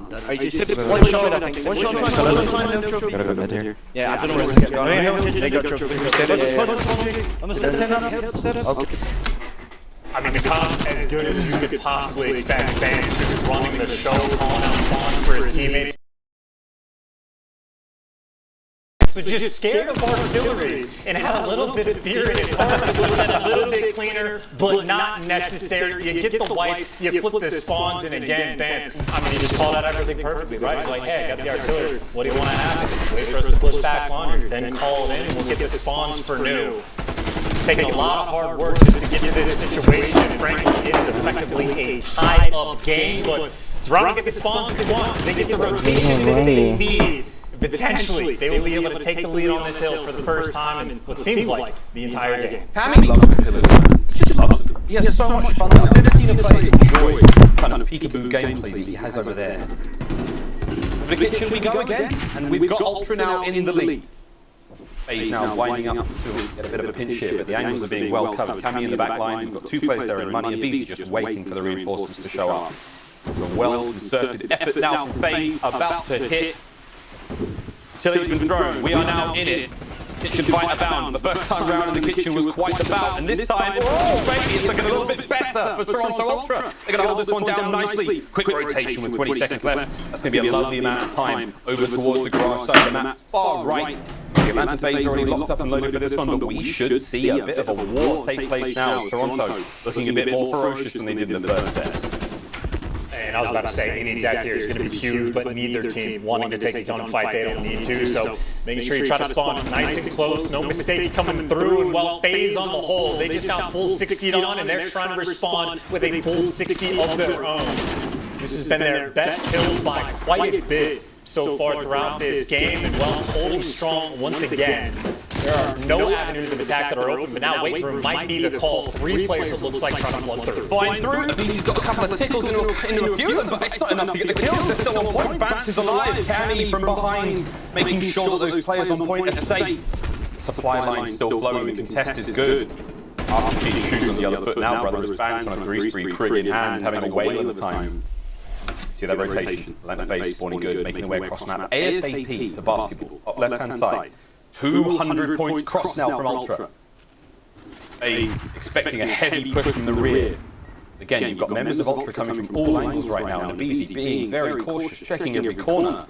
One shot, I think. One shot, gotta go mid here. Yeah, I don't know where to get going. They got trophy. I'm gonna step 10 up. I mean, the comp as good as you could possibly expect. Banks just running the show, calling out spawns for his teammates. Was just scared of artillery and had a little bit of fear in his heart. It would have been a little bit cleaner, but not necessary. You get the wipe, you flip the spawns, and again, Vance, I mean, he just called out everything perfectly, right? He's like, hey, I got the artillery. What do you want to happen? Wait for us to push back on, then call it in, and we'll get the spawns for new. It's taken a lot of hard work just to get to this situation, and frankly, it is effectively a tied-up game, but Toronto get the spawns if they want. They get the rotation that they need. Potentially, they will be able to take the lead on this hill for the first time in what seems like the entire game. Cammy loves the pillars, man. He just loves them. He has so much fun. I've never seen a player enjoy kind of peekaboo gameplay that he has over there. Over the kitchen we go again, and we've got Ultra now in the lead. He's now winding up to get a bit of a pinch here, but the angles are being well covered. Cammy in the back line, we've got two players there in money, and BZ just waiting for the reinforcements to show up. It's a well-concerted effort now from FaZe, about to hit. Artillery's been thrown. We are now in it. Kitchen fight abound. The first time round in the kitchen was quite the bout, and this time, oh baby, it's looking a little bit better for Toronto Ultra. They're going to hold this one down nicely. Quick rotation with 20 seconds left. That's going to be a lovely amount of time over towards the garage side of the map, far right. The Atlanta FaZe already locked up and loaded for this one, but we should see a bit of a war take place now as Toronto looking a bit more ferocious than they did in the first set. And I was about to say, any deck here is going to be huge, but neither team wanting to take a gunfight, they don't need to. So making sure you try to spawn nice and close, no mistakes coming through. And while FaZe on the whole, they just got full 60 on, and they're trying to respond with a full 60 of their own. This has been their best kill by quite a bit so far throughout this game, and well, holding strong once again. There are no avenues of attack that are open, but now weight room might be the call. 3 players, it looks like, trying to flood through. Flying through, BZ's got a couple of tickles into a few of them, but it's not enough to get the kills. They're still on point. Bance is alive. Cammy from behind, making sure that those players on point are safe. Supply line still flowing. The contest is good. After being shooting on the other foot now, brother, is Bance on a 3-3 crig in hand, having a whale of the time. See that rotation. Atlanta FaZe spawning good, making their way across map. ASAP to basketball, up left-hand side. 200 points crossed now from Ultra. FaZe expecting a heavy push from the rear. Again, you've got members of Ultra coming from all angles right now, and BZ being very cautious, checking every corner.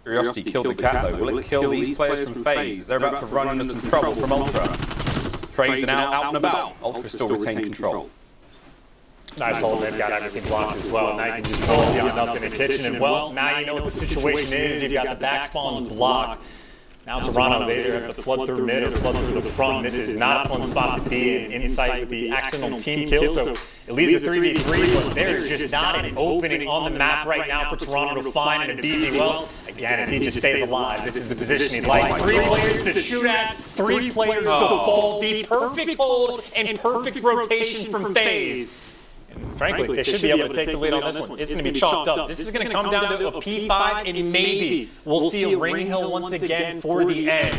Curiosity killed the cat though. Will it kill these players from FaZe? They're about to run into some trouble from Ultra. Trades are now out and about. Ultra still retain control. Nice hold, they've got everything blocked as well. Now you can just pull the up in the kitchen, and well, now you know what the situation is. You've got the back spawns blocked. Now Toronto, they either have to flood through mid or flood through the front. This is not a fun spot to be in. Insight with the accidental team kill, so it leaves a 3v3, but there's just not an opening on the map right now for Toronto to find, and BZ, well, again, if he just stays alive, this is the position he'd like. 3 players to shoot at, 3 players to fall. The perfect hold and perfect rotation from FaZe. Frankly, they should be able to take the lead on this one. It's going to be chalked up. This is going to come down to a P5, and maybe we'll see a ring hill once again for the end.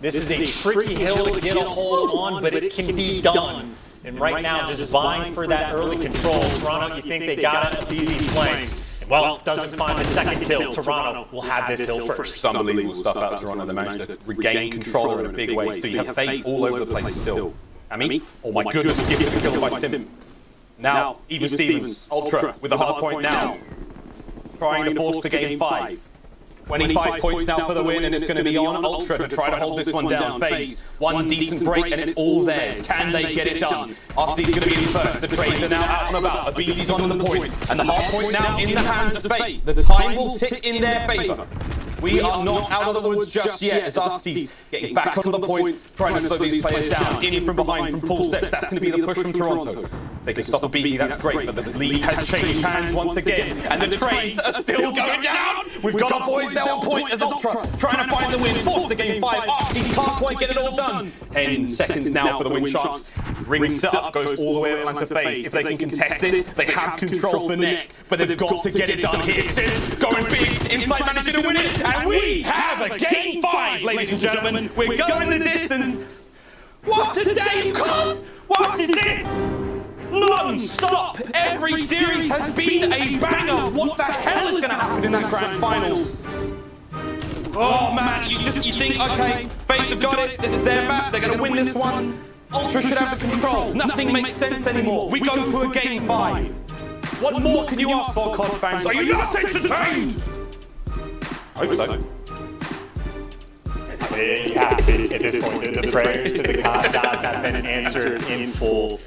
This is a tricky hill to get a hold on, but it can be done. And right now, just vying for that early control. Toronto, you think they got it? BZ flanks. Well, doesn't find the second kill. Toronto will have this hill first. It's unbelievable stuff out of Toronto. They managed to regain control in a big way. So you have FaZe all over the place still. I mean, oh my goodness, gifted a kill by Sim. Now, even Stevens, Ultra, with a hard point now. Trying to force the game 5. 25 points now for the win, and it's going to be on Ultra to try to hold this one down. FaZe, one decent break, and it's all theirs. Can they get it done? RC's going to be in first. The trades are now out and about. Abizi's on the point, and the hard point now in the hands of FaZe. The time will tick in their favor. We are not out of the woods just yet as RC's getting back on the point, trying to slow these players down. In from behind from pull steps, that's going to be the push from Toronto. If they can stop a BZ, that's great, but the lead has changed hands once again, and the trades are still going down. We've got our boys now on point as Ultra trying to find the win, force the game 5. RC can't quite get it all done. 10 seconds now for the win shots. Ring setup goes all the way up to FaZe. If they can contest this, they have control for next, but they've got to get it done here. Sim going big, Insight managing to win it, and we have a game 5, ladies and gentlemen. We're going the distance. What a day, God! What is this? Non-stop! Every series has been a banger! What the hell is going to happen in that grand finals? Oh man, you think, okay, FaZe have got it, this is their map, they're going to win this one. Ultra should have the control. Nothing makes sense anymore. We go to a game 5. What more can you ask for, COD fans? Are you not entertained? I hope so. Yeah, at this point, the prayers to the gods have been answered in full.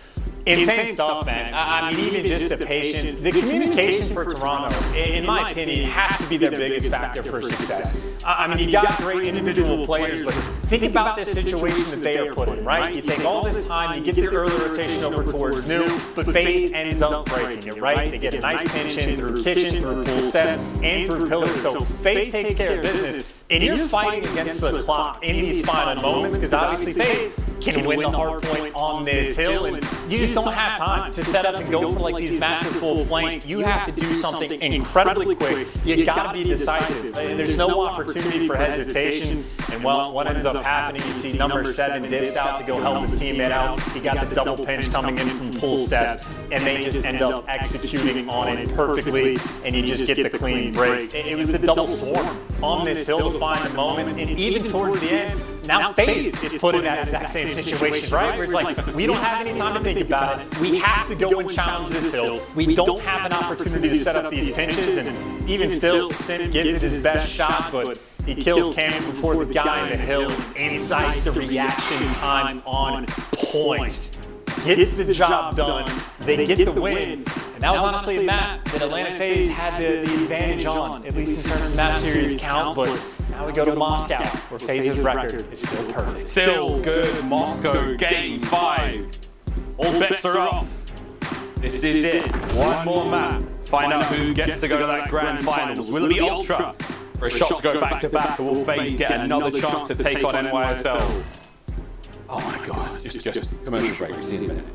Insane stuff, man. I mean, even just the patience, the communication for Toronto, in my opinion, has to be their biggest factor for success. I mean, you got great individual players, but think about this situation that they are put in, right? You take all this time, you get the early rotation over towards new, but FaZe ends up breaking it, right? They get a nice pinch in through kitchen, through pool steps, and through pillars. So FaZe takes care of business, and you're fighting against the clock in these final moments, because obviously FaZe can win the hard point on this hill, and you just don't have time to set up and go for like these massive full flanks. You have to do something incredibly quick. You gotta be decisive. There's no opportunity for hesitation. And well, what ends up happening, you see number 7 dips out to go help his teammate out. He got the double pinch coming in from pull steps, and they just end up executing on it perfectly, and you just get the clean breaks. It was the double swarm on this hill to find the moments, and even towards the end, now FaZe is put in that exact same situation, right? Where it's like, we don't have any time to think about it. We have to go and challenge this hill. We don't have an opportunity to set up these pinches, and even still, Sim gives it his best shot, but he kills Cannon before the guy in the hill. Inside, the reaction time on point. Gets the job done. They get the win. And that was honestly a map that Atlanta FaZe had the advantage on, at least in terms of map series count, but now we go to Moscow, where FaZe's record is still perfect. Still good, Moscow, game 5. All bets are off. This is it. One more map. Find out who gets to go to that grand finals. Will it be Ultra? For a shot to go back to back, or will FaZe get another chance to take on NYSL? Oh my god, just commercial break, we'll see you in a minute.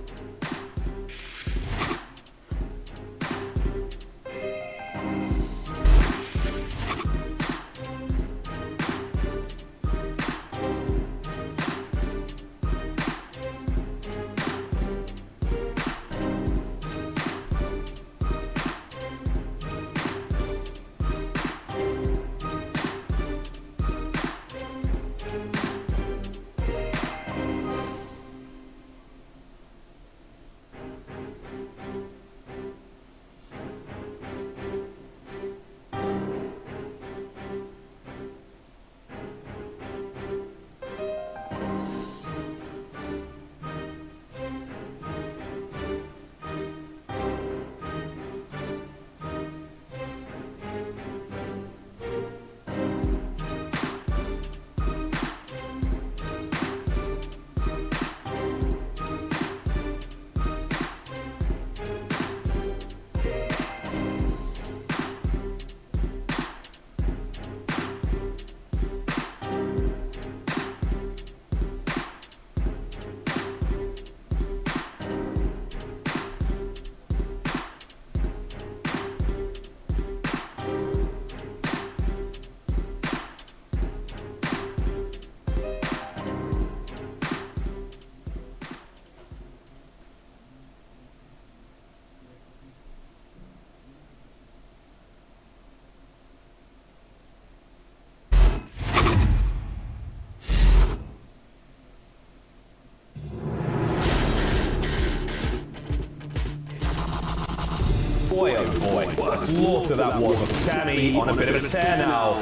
boy, oh boy, what a slaughter that was of Cammy on a bit of a tear now.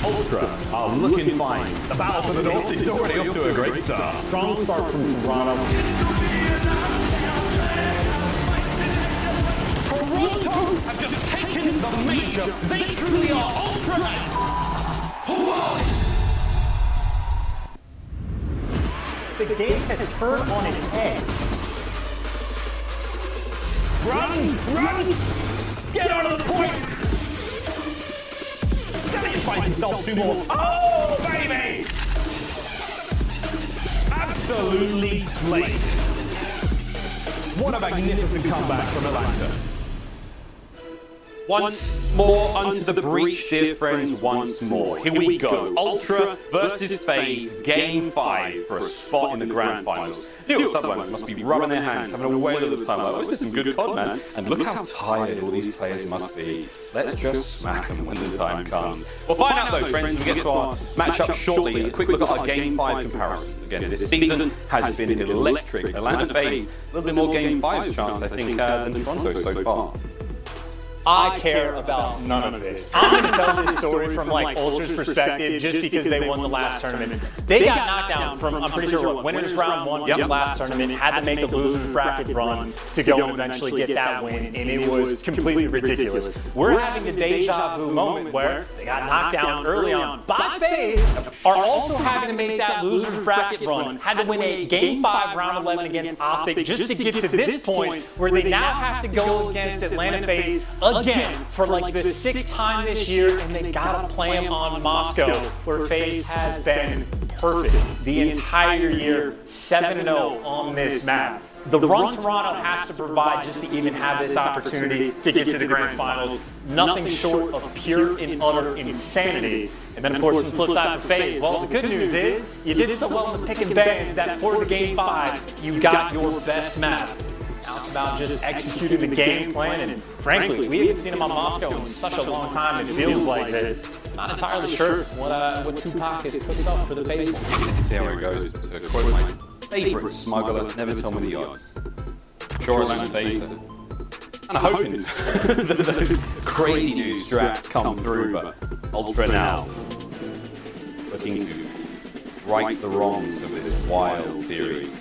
Ultra are looking fine. The battle for the North is already off to a great start. Strong start from Toronto. Toronto have just taken the major. They truly are Ultra. The game has turned on its head. Run! Get out of the point! Sammy finds himself 2 more. Oh, baby! Absolutely slayed. What a magnificent comeback from Atlanta. Once more unto the breach, dear friends, once more. Here we go. Ultra versus FaZe, Game 5 for a spot in the Grand Finals. New York Sublines must be rubbing their hands, having a whale of the time. Like, this is some good COD, man. And look how tired all these players must be. Let's just smack them when the time comes. We'll find out though, friends, when we get to our matchup shortly. A quick look at our Game 5 comparison. Again, this season has been electric. Atlanta FaZe, a little bit more Game 5's chance, I think, than Toronto so far. I care about none of this. I'm going to tell this story from like Ultra's perspective just because they won the last tournament. They got knocked down from, I'm pretty sure, what, winners round 1 of the last tournament, had to make a losers bracket run to go and eventually get that win, and it was completely ridiculous. We're having the deja vu moment where they got knocked down early on by FaZe, are also having to make that losers bracket run, had to win a Game 5 round 11 against Optic just to get to this point where they now have to go against Atlanta FaZe again for like the 6th time this year, and they gotta play them on Moscow, where FaZe has been perfect the entire year, 7-0 on this map. The run Toronto has to provide just to even have this opportunity to get to the Grand Finals. Nothing short of pure and utter insanity. And then, of course, on the flip side for FaZe, well, the good news is you did so well in the pick and bans that for the Game 5, you got your best map. Now it's about just executing the game plan, and frankly, we haven't seen him on Moscow in such a long time, it feels like that. Not entirely sure what Tupac has cooked up for the FaZe. See how it goes. To quote my favourite smuggler, never tell me the odds. Sure, Atlanta FaZe. And I'm hoping that those crazy new strats come through, but Ultra now looking to right the wrongs of this wild series.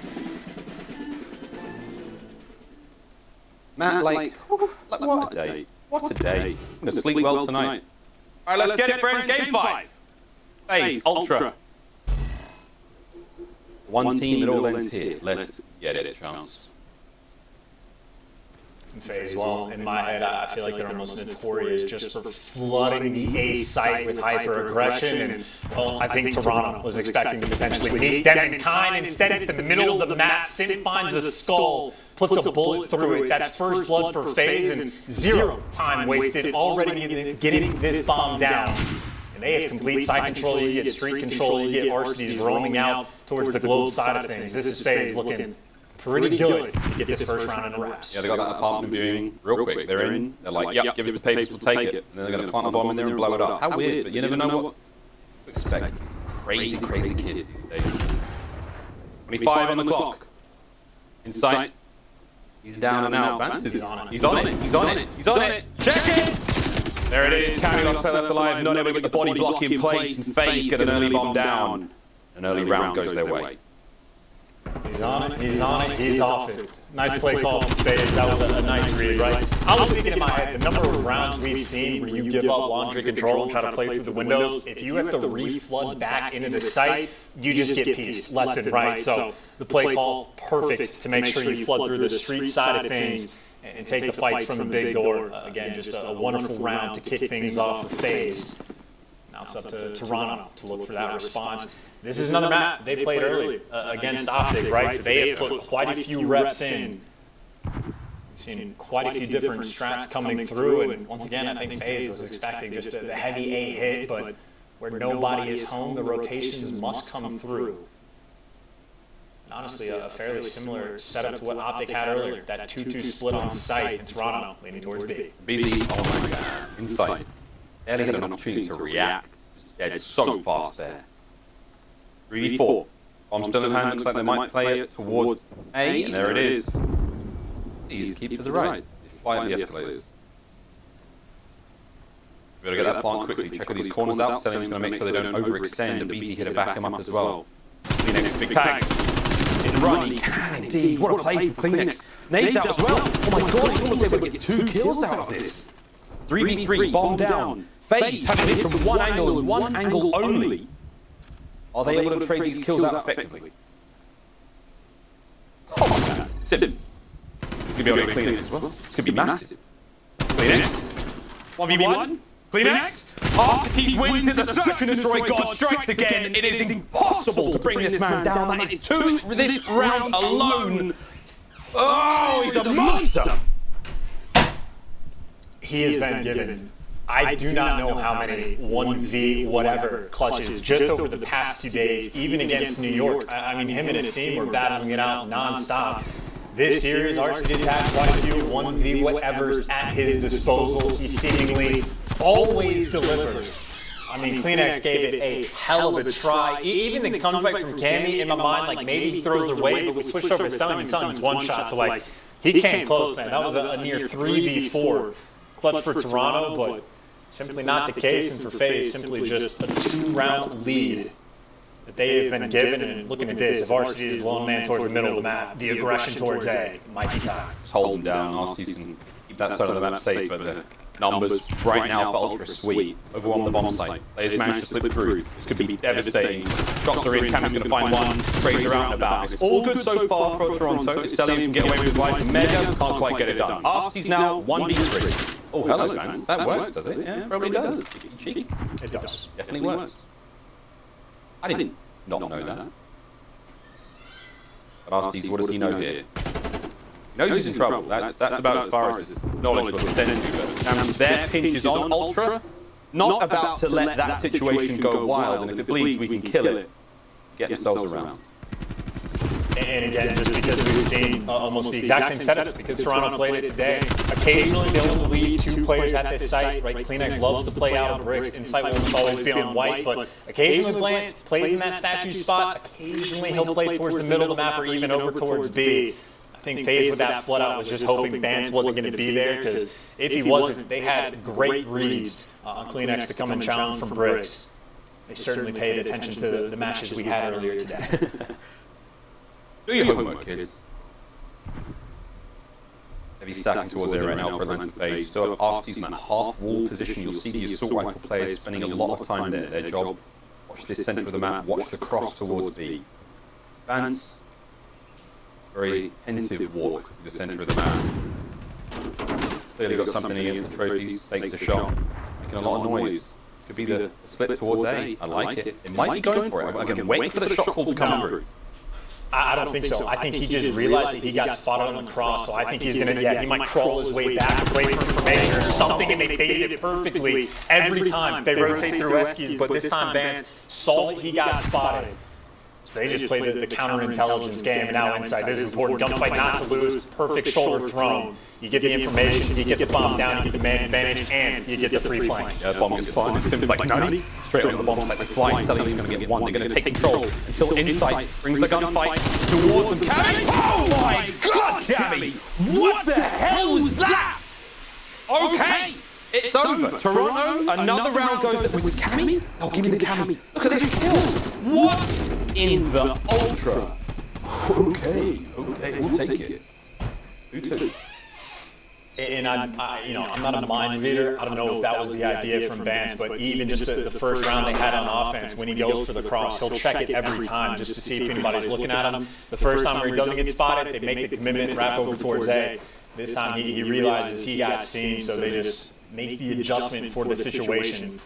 Matt, like what a day. What a day. I'm going to sleep well tonight. All right, let's get it, friends. Game 5. FaZe, Ultra. One team that all ends here. Let's get it, chance. FaZe, well, in my head, I feel like they're almost notorious just for flooding the A site with hyper-aggression, and, well, I think Toronto was expecting to potentially meet them in kind. Instead, it's the middle of the map. Sin finds a skull, puts a bullet through it. That's first blood for FaZe, and 0 time wasted already getting this bomb down. And they have complete side control, you get street control, you get RCDs roaming out towards the globe side of things. This is FaZe looking pretty good to get this first round in the wraps. Yeah, they got that apartment viewing real quick. They're in. They're like, yep, give us the papers, we'll take it. And then they're going to plant a bomb in there and blow it up. How weird, but you never know what to expect. Crazy, crazy kids these days. 25 on the clock. In sight. He's down and out. Vance is on it. He's on it. He's on it. He's on it. Check it! There it is. Cammy lost play left alive. Not able to get the body block in place. And FaZe get an early bomb down. An early round goes their way. He's on it, he's on it, he's off it. Nice play call from FaZe. That was a nice read, right? I was thinking in my head, the number of rounds we've seen where you give up laundry control and try to play through the windows, if you have to re-flood back into the site, you just get pieced left and right. So the play call, perfect to make sure you flood through the street side of things and take the fights from the big door. Again, just a wonderful round to kick things off for FaZe. Now it's up to Toronto to look for that response. This is another map they played early against Optic, right? So they have put quite a few reps in. We've seen quite a few different strats coming through, and once again, I think FaZe was expecting just the heavy A hit, but where nobody is home, the rotations must come through. And honestly, a fairly similar setup to what Optic had earlier, that 2-2 split on site in Toronto, leaning towards B. BZ, oh my god, inside. Barely had an opportunity to react. Dead so fast there. 3v4. Bomb still in hand, looks like they might play it towards A, and there it is. Please keep to the right. fly up the escalators. We gotta get that plant quickly. Check all these corners out. Selim's gonna make sure they don't overextend. And BZ here to back him up as well. Kleenex, big tags. In run, he can indeed. What a play from Kleenex. Nades out as well. Oh my god, he's almost able to get 2 kills out of this. 3v3, bomb down. FaZe having hit from one angle and one angle only. Are they able to trade these kills out effectively? Oh my god. Sim. It's gonna be able to get Kleenex as well. It's gonna be massive. Kleenex. 1v1. Kleenex. Arctic wins it. The search and destroy god strikes again. It is impossible to bring this man down. That is 2 this round alone. Oh, he's a monster. He has been given, I do not know how many 1v whatever clutches just over the past 2 days, even against New York. I mean, him and Asim were battling it out non-stop. This series, RCD's had quite a few 1v whatevers at his disposal. He seemingly always delivers. I mean, Kleenex gave it a hell of a try. Even the gunfight from Cammy, in my mind, like maybe he throws away, but we switched over to Selim and Selim's one shot, so like, he came close, man. That was a near 3v4 clutch for Toronto, but simply not the case, and for FaZe, simply just a 2-round lead that they have been given. And looking at this, if RCD is the lone man towards the middle of the map, the aggression towards A might be time. Just hold them down. RCD's can keep that side of the map safe, but the numbers right now for Ultra sweet. Overwhelm the bomb site. Players managed to slip through. This could be devastating. Shots are in. Cammy's going to find one. Fraser out and about. It's all good so far for Toronto. Selim can get away with his life. Mega can't quite get it done. RCD's now 1v3. Oh, hello, Vance. That works, does it? Yeah, probably does. Cheeky. It does. Definitely works. I didn't not know that. But RCD, what does he know here? He knows he's in trouble. That's about as far as his knowledge will extend to. But their pinch is on Ultra. Not about to let that situation go wild, and if it bleeds, we can kill it. Get themselves around. And again, just because we've seen almost the exact same setups, because Toronto played it today, occasionally they'll leave 2 players at this site, right? Kleenex loves to play out of bricks. Insight will always be on white, but occasionally Blance plays in that statue spot. Occasionally he'll play towards the middle of the map or even over towards B. I think FaZe with that flood out was just hoping Vance wasn't going to be there, because if he wasn't, they had great reads on Kleenex to come and challenge from bricks. They certainly paid attention to the matches we had earlier today. Do your homework, kids. Heavy stacking towards there right now for Atlantic FaZe. You still have RCD's in that half-wall position. You'll see the assault rifle players spending a lot of time there. Their job, watch this centre of the map, watch the cross towards B. Vance, very pensive walk through the centre of the map. Clearly got something against the trophies, takes a shot, making a lot of noise. Could be the slip towards A. I like it. It might be going for it. Again, wait for the shot call to come through. I don't think so. I think he just realized that he got spotted on the cross, so I think he's going to, he might crawl his way back, wait for information or something, and they baited it perfectly every time. They rotate through Eskies, but this time Vance saw that he got spotted. So they just played the counterintelligence game, and now Inside, this is important. Gunfight not to lose, perfect shoulder thrown. You get the information, you get the bomb down, you get the man advantage, and you get the free flank. Yeah, the bomb gets planted, Sim's like, nutty. Straight onto the bomb site, they fly, Selim's going to get one, they're going to take control until Insight brings the gunfight towards them. Cammy! Oh my god, Cammy! What the hell was that? Okay, it's over. Toronto, another round goes, was this Cammy? Oh, give me the Cammy. Look at this kill. What in the Ultra? Okay, we'll take it. 2-2. And I'm not a mind reader. I don't know if that was the idea from Vance, but even just the first round they had on offense, when he goes for the cross, he'll check it every time just to see if anybody's looking at him. The first time where he doesn't get spotted, they make the commitment, wrap over towards A. This time he realizes he got seen, so they just make the adjustment for the situation.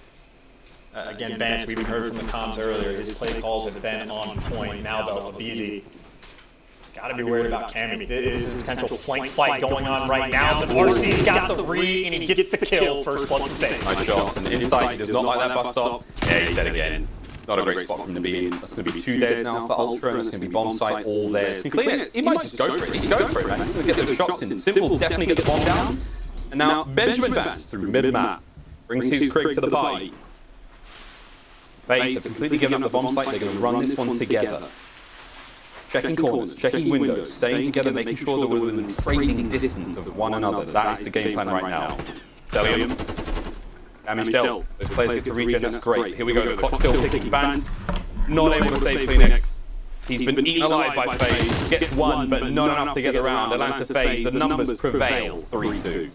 Again, Vance, we even heard from the comms earlier, his play calls have been on point. Now though, Abizi, gotta be worried about Cammy. This is a potential flank fight going on right now. The RC's got the read, and he gets the kill. First blood for FaZe. Nice shots, and Insight, he does not like that bus stop. Yeah, he's dead again. Not a great spot for him to be in. That's going to be 2 dead now for Ultra, and that's going to be bomb site all theirs. Can Kleenex, he might just go for it. He's going for it, man. He's going to get those shots in. Simple, definitely get the bomb down. And now Benjamin Vance through mid-map brings his Krig to the party. FaZe have completely given up the bomb site. They're going to run this one together. checking corners, checking windows, staying together, making sure that we're within trading distance of one another. That is the game plan right now. Celium. Damage dealt. Those players get to regen, that's great. Here we go, the clock's still ticking. Bans, not able to save Kleenex. He's been eaten alive by FaZe. Gets one, but not enough to get the round. Atlanta FaZe, the numbers prevail. 3-2.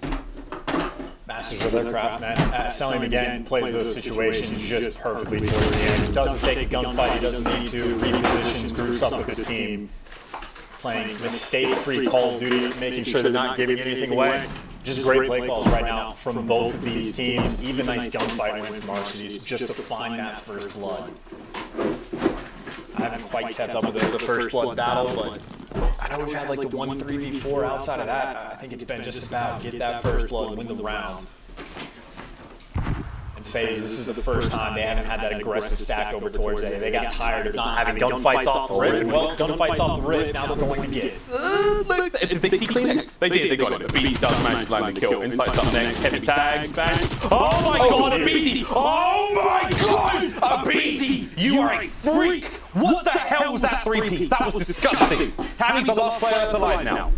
Masters of their craft, man. Celium again plays those situations just perfectly towards the end. Doesn't take a gunfight, he doesn't need to. Repositions, groups up with his team. Playing mistake-free Call of Duty, making sure they're not giving anything away. Just great play calls right now from both of these teams. Even nice gunfight win from RCDs just to find that first blood. I haven't quite kept up with the first blood battle, but I know we've had like the 1-3v4 outside of that. I think it's been just about get that first blood, win the round. And FaZe, this is the first time they haven't had that aggressive stack over towards A. They got tired of not having gunfights off the rip, and well, gunfights off the rip, now they're going to get it. Did they see Kleenex? They did, they got it. Beast does manage to land the kill. Insight's up next, heavy tags, bang. Oh my god, Abizi! Oh my god, Abizi! You are a freak! What the hell was that three-piece? That was disgusting. Cammy's the last player left alive now.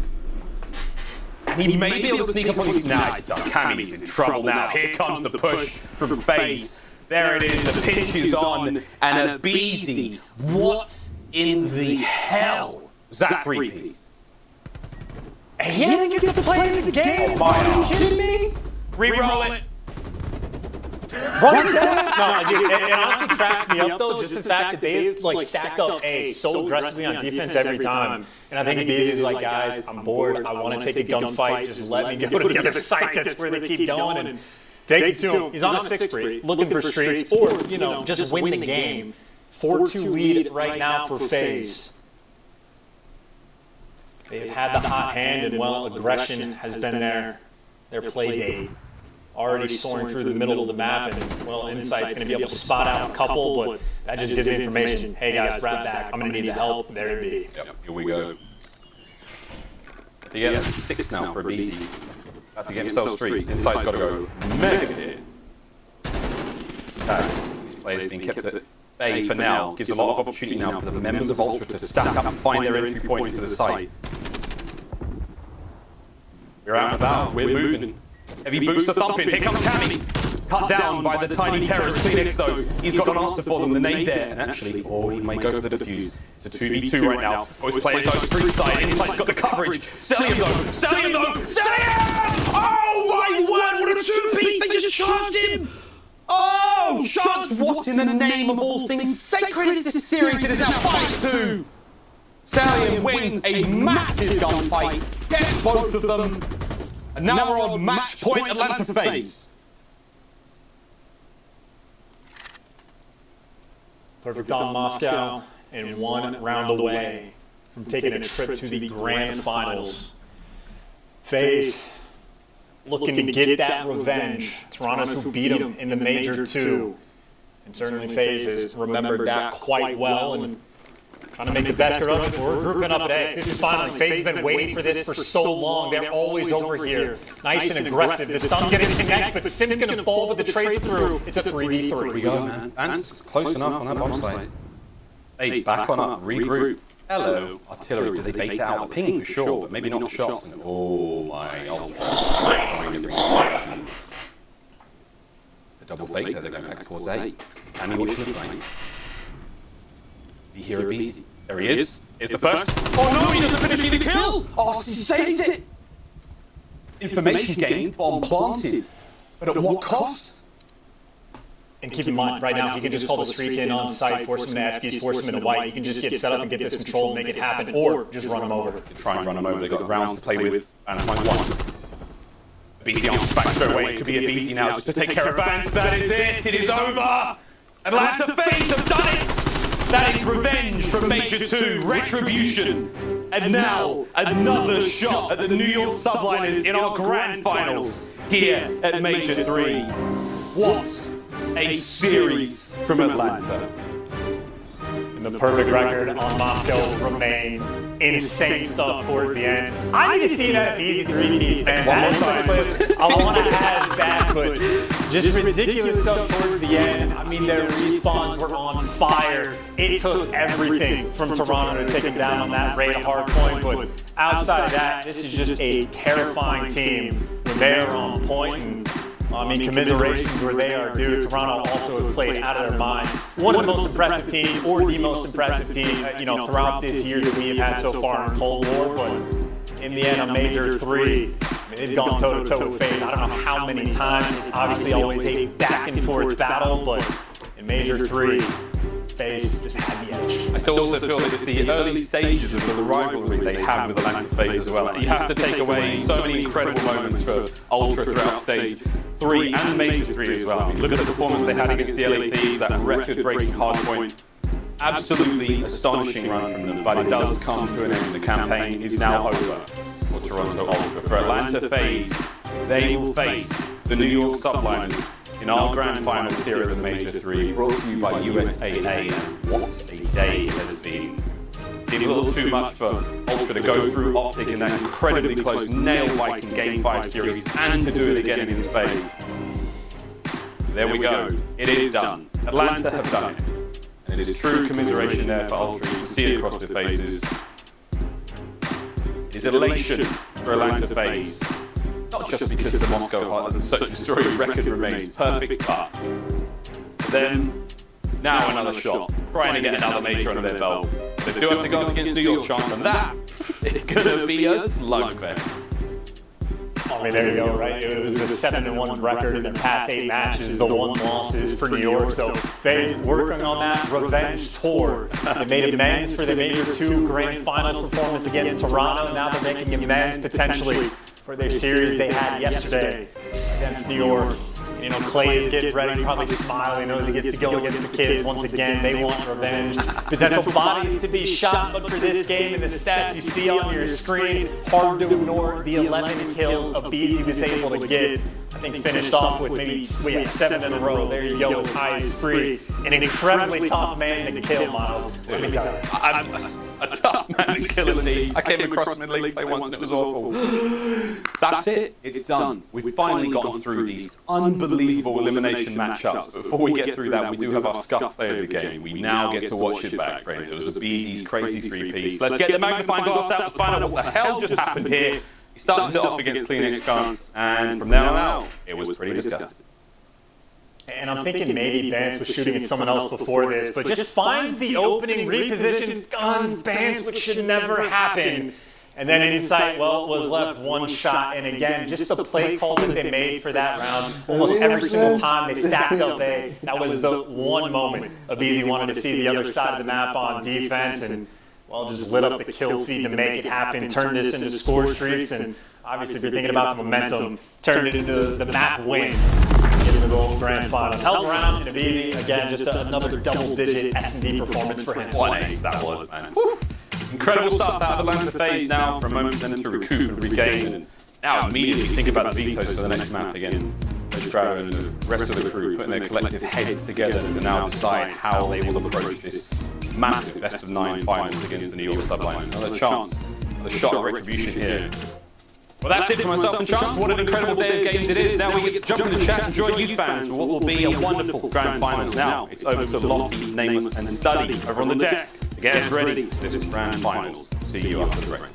He may be able to sneak up on his... Nah, it's done. Cammy's in trouble now. Here comes the push from FaZe. There it is, the pinch is on, and Abizi. What in the hell was that three-piece? He doesn't get to play in the game? Are you kidding me? Reroll it. Run that? No, dude, it honestly cracks me up though, just the fact that they've like stacked up A so aggressively on defense every time. And I think Abizi's like, guys, I'm bored, I want to take a gunfight, just let me go to the other site, that's where they keep going, and takes it to him. He's on a 6-3, looking for streaks, or, you know, just win the game. 4-2 lead right now for FaZe. They've had the hot hand, and well, aggression has been their play date. Already soaring through the middle of the map, and well, Insight's going to be able to spot out a couple, but that just gives information. Hey guys, wrap back. I'm going to need the help. There it be. Yep, here we go. Yeah, that's 6 now for Abizi. About to get himself streaks. Insight's got to go mega hit. These players being kept at bay for now. Gives a lot of opportunity now for the members of Ultra to stack up and find their entry point into the site. We're out and about. We're moving. Heavy boots are thumping. Here comes Cammy. Cut down by the tiny terrorist Kleenex though. He's got an answer for them. The nade there. And actually, oh, he may go for the defuse. It's a 2v2 right now. Both players on street side. Insight's got the coverage. Celium though. Celium though. Celium! Oh my word! What a two-piece! They just charged him! Oh! Chance! What in the name of all things sacred is this series? It is now 5-2. Celium wins a massive gunfight. Gets both of them. And now we're on match point Atlanta FaZe. Perfect on Moscow, and 1 round away from taking a trip to the grand finals. FaZe looking to get that revenge. Toronto's who beat them in the Major 2. And certainly FaZe has remembered that quite well, and trying to make the best of it. We're grouping up at A. This is finally, FaZe has been waiting for this for so long. They're always over here. Nice and aggressive. The stun getting connect, but Sim's going to fall, but the trades through. It's a 3v3. Here we go, man. Vance close enough on that bomb site. FaZe back on up, regroup. Hello. Artillery, did they bait it out? A ping for sure, but maybe not the shots. And, oh my Ultra. The double fake there, they're going back towards A. Cammy watching the flank. You hear Abizi. There he is. Here's the first. Oh no, he doesn't finish the kill! Oh, he saves it! Information gained, bomb planted. But at what cost? And keep in mind, right now, he can just call the streak in on site, force him to Eskies, force him into white. You can just get set up and get this control and make it happen, or just run him over. Try and run him over. They've got rounds to play with. And find one. Abizi answers back straight away. It could be Abizi now just to take care of Vance. That is it. It is over. Atlanta FaZe have done it. That is revenge from Major 2, retribution. And now, another shot at the New York Subliners in our grand finals here at Major 3. What a series from Atlanta. And the perfect record on Moscow remains. Insane stuff towards the end. I need to see that easy three-piece, man. That is my clip. I want to have that, but just ridiculous stuff towards the end. I mean, their respawns were on fire. It took everything from Toronto to take them down on that raid hard point, but outside of that, this is just a terrifying team when they are on point. And I mean, commiserations where they are due. Toronto also has played out of their mind. One of the most impressive teams, or the most impressive team, throughout this year that we have had so far in Cold War. But in the end, on Major 3, they've gone toe-to-toe with FaZe. I don't know how many times. It's obviously always a back-and-forth battle, but in Major 3, FaZe just had the edge. I still also feel that it's the early stages of the rivalry they have with Atlantic FaZe as well. You have to take away so many incredible moments for Ultra throughout stage 3 and Major 3 as well. I mean, look at the performance they had against the LA Thieves, that record-breaking hardpoint. Absolutely astonishing run from them, but it does come to an end. The campaign is now over for Toronto Ultra. For Atlanta FaZe, they will face the New York Subliners in our grand finals here at the Major 3, brought to you by USAA, and what a day it has been. Seemed a little too much for Ultra to go through Optic in that incredibly close, nail-biting Game 5 series, and to do it again in his face. There we go. It is done. Atlanta have done it. And it is true commiseration there for Ultra. You can see it across their faces. It is elation for Atlanta FaZe. Not just because the Moscow Search and Destroy record remains perfect, but then, now another shot, trying to get another major under their belt. They do have to go up against New York Chance, and that is going to be a slugfest. I mean, there you go, right? It was the 7-1 record in their past 8 matches, the 1 losses for New York. So FaZe working on that revenge tour. They made amends for their Major 2 Grand Finals performance against Toronto. Now they're making amends potentially for their series they had yesterday against New York. Clay is getting ready, probably smiling, knows he gets to go against the kids once again. They want revenge. Potential bodies to be shot, but for this game and the stats you see on your screen, hard to ignore the 11 kills Abizi was able to get. I think finished off with maybe 7 in a row. There you go, his highest spree. An incredibly tough man to kill, Miles. Let me tell you. A tough man to kill indeed. I came across mid-league play once and it was awful. That's it. It's done. We've finally gotten through these unbelievable elimination matchups. But before we get through that, we do have our scuff play of the game. We now get to watch it back, friends. It was Abizi's crazy 3-piece. Let's get the magnifying glass out. Let's find out what the hell just happened here. He started it off against Clean X Chance, and from there on out, it was pretty disgusting. And I'm thinking maybe Bance was shooting at someone else before this, but just finds the opening, repositioned guns, Bance, which should never happen. And then Insight, was left 1 shot. And again, just the play call that they made for that round, almost every single time they stacked up A, that was the one moment Abizi wanted to see the other side of the map on defense, and just lit up the kill feed to make it happen, turned this into score streaks, and obviously if you're thinking about the momentum, turned it into the map win. Get into the grand finals. Held around in Abizi, again, just another double-digit S&D performance for him. What an ace that was, man. Woo. Incredible stuff out of Atlanta FaZe now for a moment then to recoup and regain. And now immediately think about the vetoes for the next map again. Estrada and the rest of the crew putting their collective heads together to now decide how they will approach this massive best-of-9 finals against the New York Subliners. Another chance, another shot at retribution here. Well, that's it for myself and Chance. What an incredible day of games it is. Now we get to jump in the chat and join you fans for what will be a wonderful grand finals. Now it's over to Lottie, Nameless, and Study over on the desk to get us ready for this grand finals. See you after the break.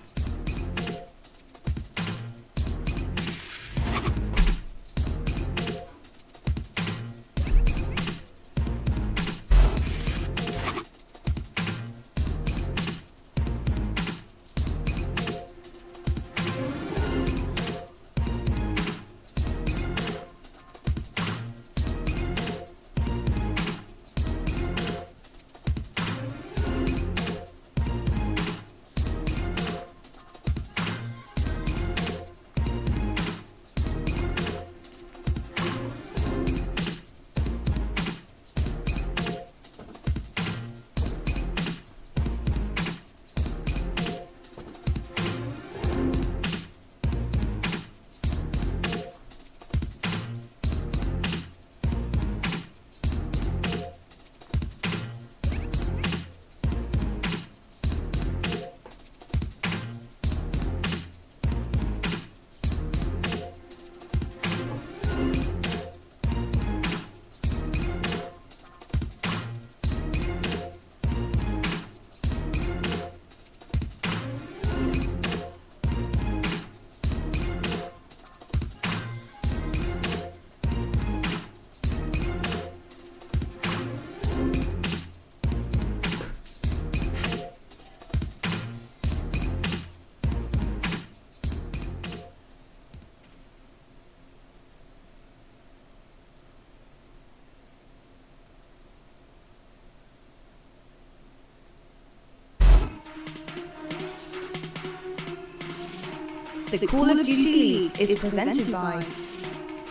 The Call of Duty League is presented by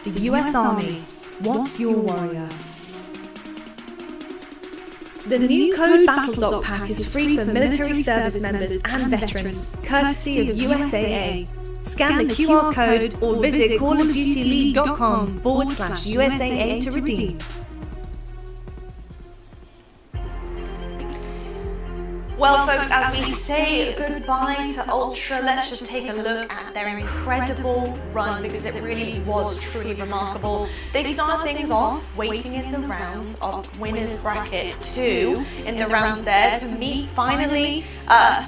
the US Army. What's your warrior? The new Code Battle Dog Pack is free for military service members and veterans, courtesy of USAA. Scan the QR code or visit callofdutyleague.com/USAA to redeem. Well, folks, as we say goodbye to Ultra, let's just take a look at their incredible run, because it really was truly remarkable. They started things off waiting in the rounds of Winners Bracket 2 in the rounds there to meet finally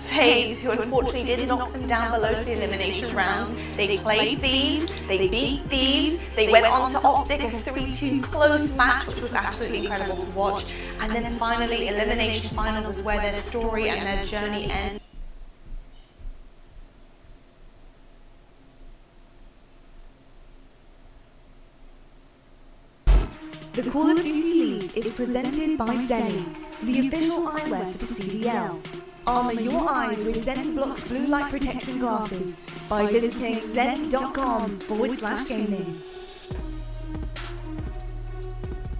FaZe, who unfortunately did knock them down below to the elimination rounds. They played Thieves, they beat Thieves, they went on to Optic, a 3-2 close match, which was absolutely incredible to watch. And then finally, elimination finals is where their story and their journey ends. The Call of Duty League is presented by Zenny, the official eyewear for the CDL. Armour your eyes with Zenny Blocks blue light protection glasses by visiting zenny.com/gaming.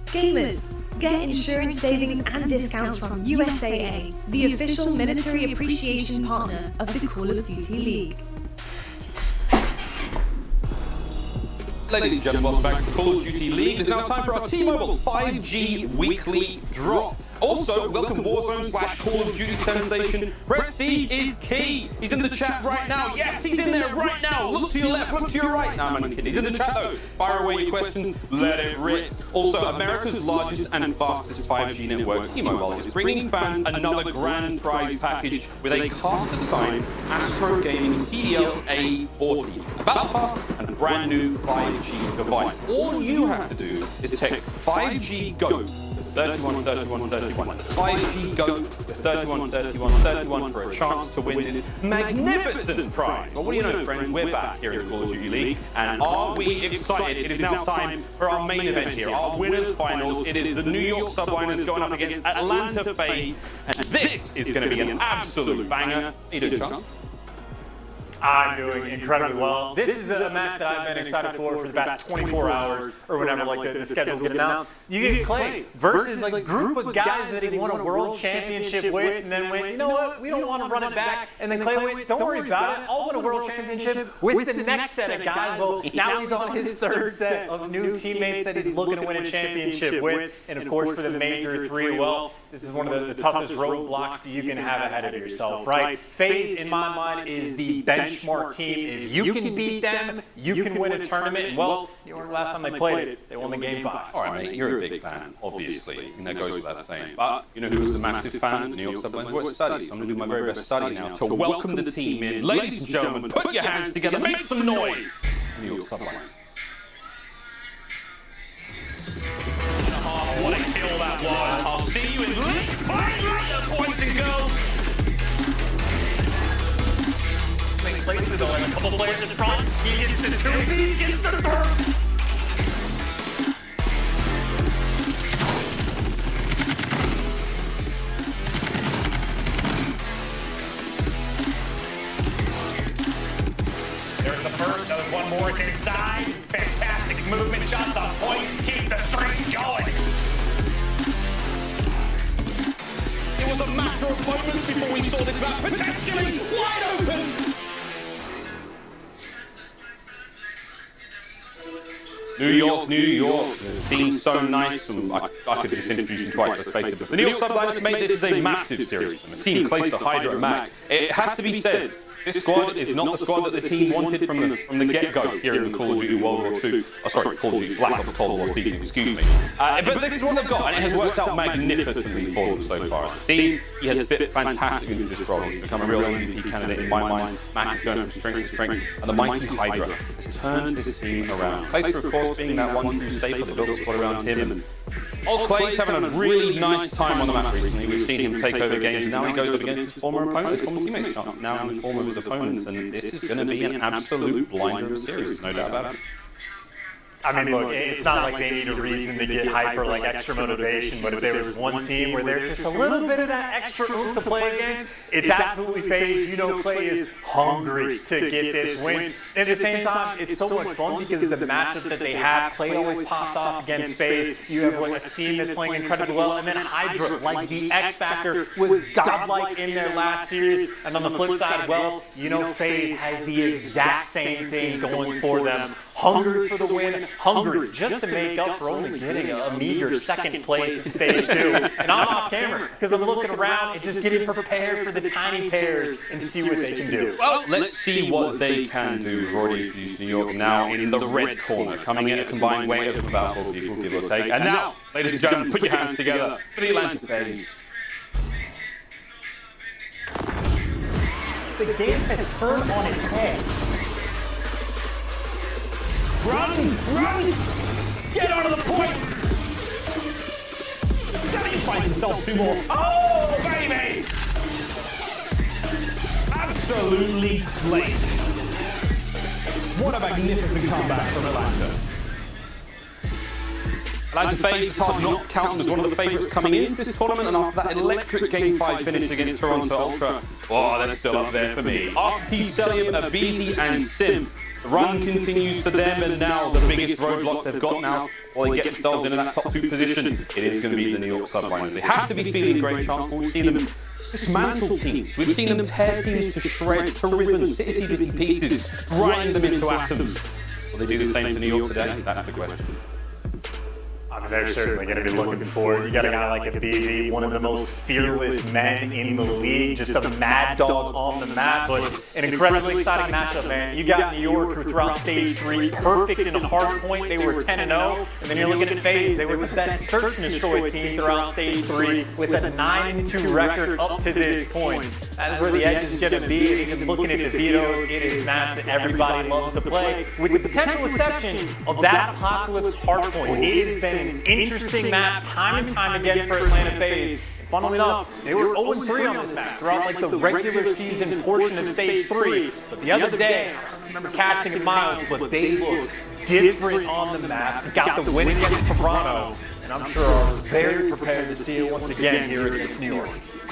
Gamers, get insurance savings and discounts from USAA, the official military appreciation partner of the Call of Duty League. Ladies and gentlemen, welcome back to the Call of Duty League. It is now time for our T-Mobile 5G weekly drop. Also, welcome Warzone/Call of Duty sensation. Prestige is key. He's in the chat right now. Yes, he's in there right now. Look to your left, look to your right. No, I'm only kidding. He's in the chat though. Fire away your questions. Let it rip. Also, America's largest and fastest 5G network, T-Mobile, is bringing fans another grand prize package with a cast-assigned Astro Gaming CDL A40. A battle pass and a brand new 5G device. All you have to do is text 5G GO. 31 31 31. 5G GO. 31 31 31 for a chance to win this magnificent prize. Well, what do you know, friends? We're back here in the Call of Duty League, and are we excited? It is now time for our main event here, our winners finals. It is the New York Subliners going up against Atlanta FaZe, and this is going to be an absolute banger. How you doing, Charles? I'm doing incredibly well. This is a match that I've been excited for the past 24 hours or whenever the schedule get announced. You get Clay versus a group of guys that he won a world championship with, and then went, you know what, we don't want to run it back. And then Clay went, don't worry about it, I'll win a world championship with the next set of guys. Well, now he's on his third set of new teammates that he's looking to win a championship with. And of course, for the Major 3, well, this is one of the toughest roadblocks that you can have ahead of yourself, right? FaZe, in my mind, is the benchmark team. If you can beat them, you can win a tournament. And well, you remember last time they played it, they won the game 5. All right, mate, you're a big fan, obviously, and that goes without saying. But you know who was a massive fan of the New York Subliners? Well, it's study. So I'm going to do my very best study now to welcome the team in. Ladies and gentlemen, put your hands together, make some noise. New York Subliners. What a kill that was. I'll see you in League Fight later, boys and girls. Make places though, and a couple players in front. He gets the 2, he gets the 3rd. There's the first, that was one more inside. Fantastic movement, shots on point. Keep the streak going. It was a matter of moments before we saw this map potentially wide open. New York, New York. The team's so nice. I could just introduce them twice, let's face it. But the New York Subliners, mate, this is a massive series. Masim, Clayster, Hydra, and Mac. It has to be said, this squad is not the squad that the team wanted from the get-go here in the Call of Duty World War II. Oh, sorry, Call of Duty Black Ops Cold War season, excuse me. But this is what they've got, and it has worked out magnificently for them so far. As a team, he has fit fantastic into this role. He's become a real MVP candidate in my mind. Mac is going from strength to strength, and the mighty Hydra has turned this team around. Clayster, of course, being that one true staple, they built the squad around him, and old Clay's having a really nice time on the map recently. We've seen him take over games, and now he goes up against his former opponents, former teammates, now in the form of his opponents, and this is going to be an absolute blinder of series, no doubt about it. I mean, look, it's not like they need a reason to get hyper, like extra motivation, but if there was one team where there's just a little bit of that extra oomph to play against, it's absolutely FaZe. You know, Clay is hungry to get this win. At the same time, it's so much fun because the matchup that they have, Clay always pops off against FaZe. You have a Seam that's playing incredibly well, and then Hydra, like the X Factor, was godlike in their last series. And on the flip side, well, you know, FaZe has the exact same thing going for them. Hungry for the win, hungry just to make up for only getting a meager second place in stage 2. And I'm off camera because I'm looking around and just getting prepared for the tiny tears and see what they can do. Well, let's see what they can do. We've already introduced New York now in the red corner, coming in a combined weight of about 4 people, give or take. And now, ladies and gentlemen, put your hands together for the Atlantic FaZe. The game has turned on its head. Run! Run! Get onto the point! Daddy finds himself 2 more. Oh, baby! Absolutely slayed. What a magnificent comeback from Atlanta. Atlanta FaZe is hard not to count them as one of the favourites coming into this tournament, and after that electric Game 5 finish against Toronto Ultra, oh, they're still up there for me. RCT, Celium, Abizi, and Sim. The run continues for them, and now the biggest roadblock they've got now, while they get themselves into that top 2 position, it is going to be the New York Subliners. They have to be feeling a great chance. We've seen them dismantle teams. We've seen them tear teams to shreds, to ribbons, to itty-bitty pieces, grind them into atoms. Will they do the same for New York today? That's the question. I mean, they're certainly going to be looking for it. You got a guy like Abizi, one of the most fearless men in the league, just a mad dog on the map, but an incredibly exciting matchup, man. You got New York, who throughout stage 3, perfect in a hard point, they were 10-0, and then you're looking at FaZe, they were the best search and destroy team throughout stage 3 with a 9-2 record up to this point. That is where the edge is going to be, and even looking at the vetoes, it is maps that everybody loves to play, with the potential exception of that Apocalypse hardpoint. It has been an interesting map time and time again for Atlanta FaZe. And funnily enough, they were 0-3 on this map throughout like the regular season portion of stage 3. But the other day, I don't remember casting at Miles, but they looked different on the map. Got the win against Toronto, and I'm sure are very prepared to see it once again here against New York.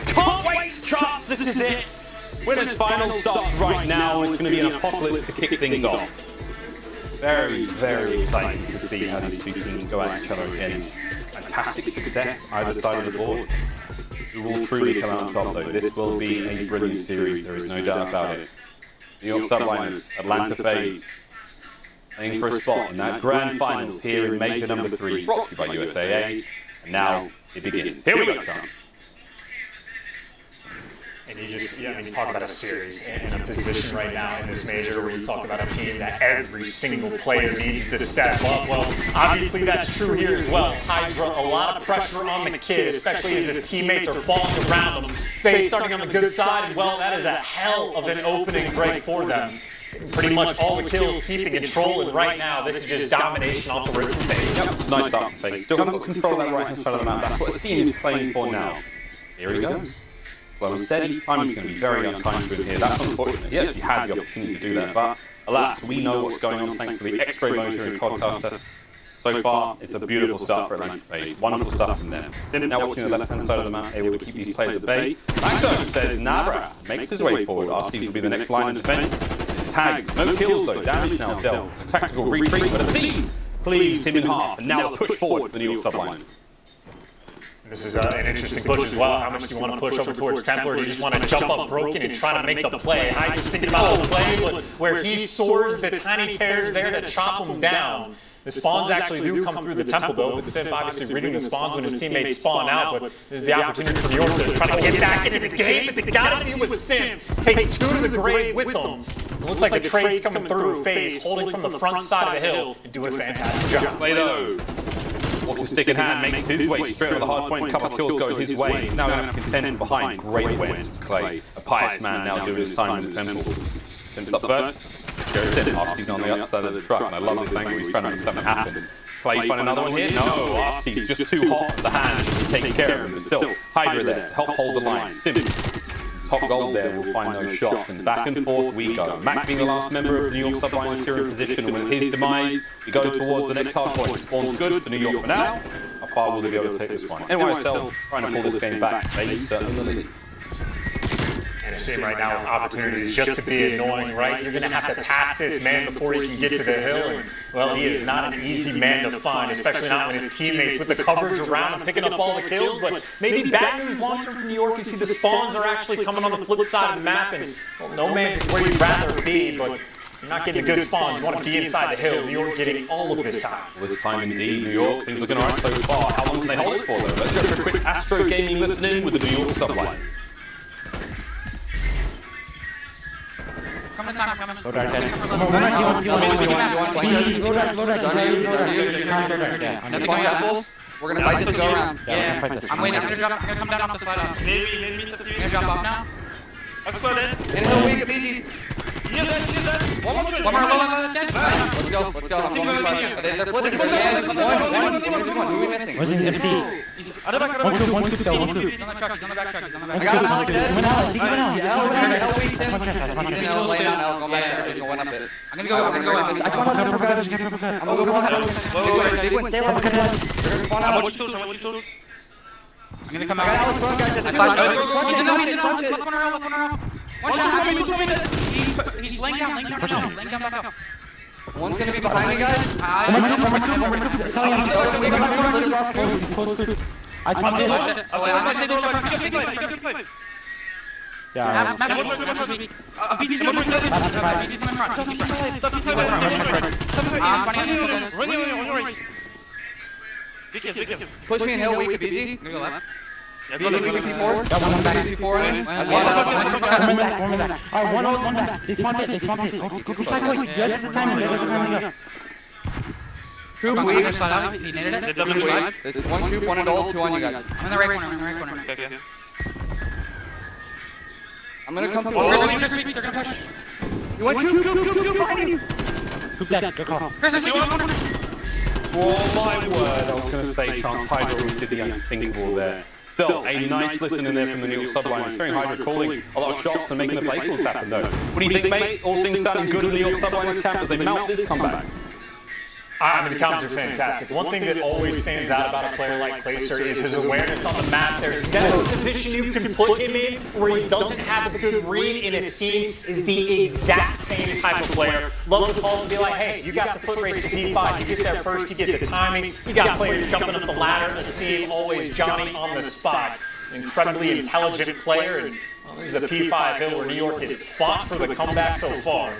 Can't wait, Charts, this is it! Winners final starts right now, and it's going to be an apocalypse to kick things off. Very, very exciting to see how these 2 teams go at each other again. Fantastic success either side of the board. Who will truly come out on top though? This will be a brilliant series, there is no doubt about it. New York Subliners, Atlanta FaZe, playing for a spot in that grand finals here in Major number 3, brought to you by USAA. And now it begins. Here we go, Chance. And you just, I mean, you talk about a series and a position right now in this major where you talk about a team that every single player needs to step up. Well, obviously that's true here as well. Hydra, a lot of pressure on the kid, especially as his teammates are falling around him. FaZe starting on the good side, and well, that is a hell of an opening break for them. Pretty much all the kills keeping control, and right now this is just domination off the rip from FaZe. Yep, nice start from FaZe. Still haven't got control of that right-hand side of the map. That's what Seam is playing for now. Here he goes. Slow and steady, timing's going to be very unkind to him here. That's unfortunate. Yes, you had the opportunity to do that, but alas, we know what's going on thanks to the X-ray motor and Quadcaster. So far, it's a beautiful start for Atlantic FaZe. Wonderful stuff from them. Now watching the left-hand side of the map, able to keep these players at bay. Backzone says Nabra, makes his way forward. RCT will be the next line of defense. His tags, no kills though, damage now dealt. A tactical retreat, but a Seam cleaves him in half, and now a push forward for the New York Subliners. This is an interesting push as well. How much do you want to push over towards Templar? Or do you just want to jump up broken and try to make the play? I just thinking about the play, but where he soars, the tiny tears there to chop him down. The spawns actually do come through the temple though, but Sim obviously reading the spawns when his teammates spawn out, but this is the opportunity for New York to try to get back into the game, but they got to deal with Sim. Takes 2 to the grave with him. It looks like the trade's coming through FaZe, holding from the front side of the hill and doing a fantastic job. Play though. Walking stick in hand makes his way straight on the hard point, a couple of kills going his way. He's now going to have to contend from behind. Great awareness from Clay. A pious man now doing his time in the temple. Sim's up first. Let's go Sim. Arsty's on the other side of the truck, and I love this angle. He's trying to make something happen. Clay find another one here? No, Arsty's just too hot for the hand. Takes care of him, but still, Hydra there to help hold the line. Sim top gold there will find those shots, and back and forth we go. Mac being the last member of the New York Subliners here in position, and with his demise, we go towards the next hard point. Spawn's good for New York for now. How far will they be able to take this one? NYSL trying to pull this game back. They certainly in the lead. And I see him right now with opportunities just to be annoying, right? You're going to have to pass this man before he can get to the hill. And, well, he is not an easy man to find, especially not when his teammates with the coverage around him picking up all the kills. But maybe bad news long-term for New York. You see the spawns are actually coming on the flip side of the map. And, well, no man's is where you'd rather be, but if you're not getting the good spawns, you want to be inside the hill. New York getting all of this time. Well, this time indeed, New York. Things looking alright so far. How long can they hold it for, though? Let's go for a quick Astro Gaming listening with the New York Subliners. Come on, come on. Go dark, dead. Come on, go dark. We're gonna fight this to go around. Yeah, I'm waiting. I'm gonna come down off the slide off. Maybe I'm gonna drop off now. Let's go then. In a week, easy. One more, dead. Let's go. They're flipping. Yeah, one. Who are we missing? Where's his MC? One coup, He's on the truck. I got him, Alex dead. He's laying down L, going back there. He's going up it. I'm gonna go. I'm gonna come out. He's in the corner. One shot, he's laying down back up. One's gonna be behind me, guys. I spawned in. Push me in hill, weak to BG. I'm gonna go left. Got one back. Alright, one back. They spawned it. Go fly quick. You have the time. Coop, weak. There's one coop, one adult, two on you guys. I'm in the right corner. Okay. I'm gonna come forward. They're gonna push. You want coop behind you. Coop dead. Go call. Oh my word, I was going to say Chance Hydro did the unthinkable there. Still, a nice listen in there from the New York Subliners. Hearing Hydro calling a lot of shots and making the play calls happen though. What do you think, mate? All things sounding good in the New York Subliners camp as they mount this comeback? I mean, the comments are fantastic. One thing that always stands out about a player like Placer is his awareness on the map. There's never a position you can put him in where he doesn't have a good read, and his team is the exact same type of player. Love to call and be like, hey, you got the foot race to P5. You get there first, you get the timing. You got players jumping up the ladder. Asim always Johnny on the spot. An incredibly intelligent player, and well, this is a P5 hill where New York has fought for the comeback so far.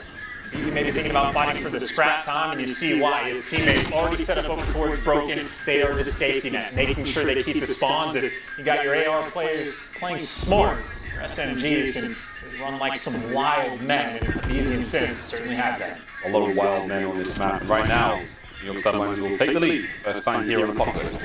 Easy maybe thinking about fighting for the scrap time, and you see why. His teammates already set up over towards Broken. They are the safety net, making sure they keep the spawns. If you got your AR players playing smart, your SMGs can run like some wild men, and Easy and Sim certainly have that. A lot of wild men on this map. Right now, New York Subliners will take the lead. First time here on Apocalypse.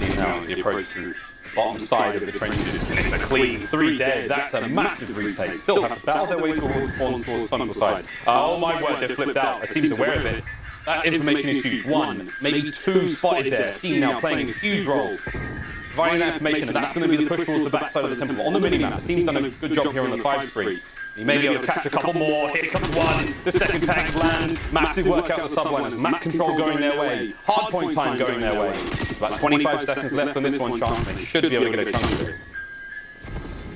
Lead now the approach through bottom side of the trenches, and it's a clean 3 dead. That's a massive retake. Still have to battle their way towards spawns towards tunnel side. Oh my word, they've flipped out. Asim's aware of it. That information is huge. 1, maybe 2 spotted there. Asim now playing a huge role. Providing that information, and that's going to be the push towards the backside of the temple. On the minimap, Asim's done a good job here on the 5 spree. He may be able to catch a couple more. Here comes one. The second tag land. Massive work out the Subliners. Map control going their way. Hardpoint time going their way. There's about 25 seconds left on this one, Chance. They should be able to get a chunk of it.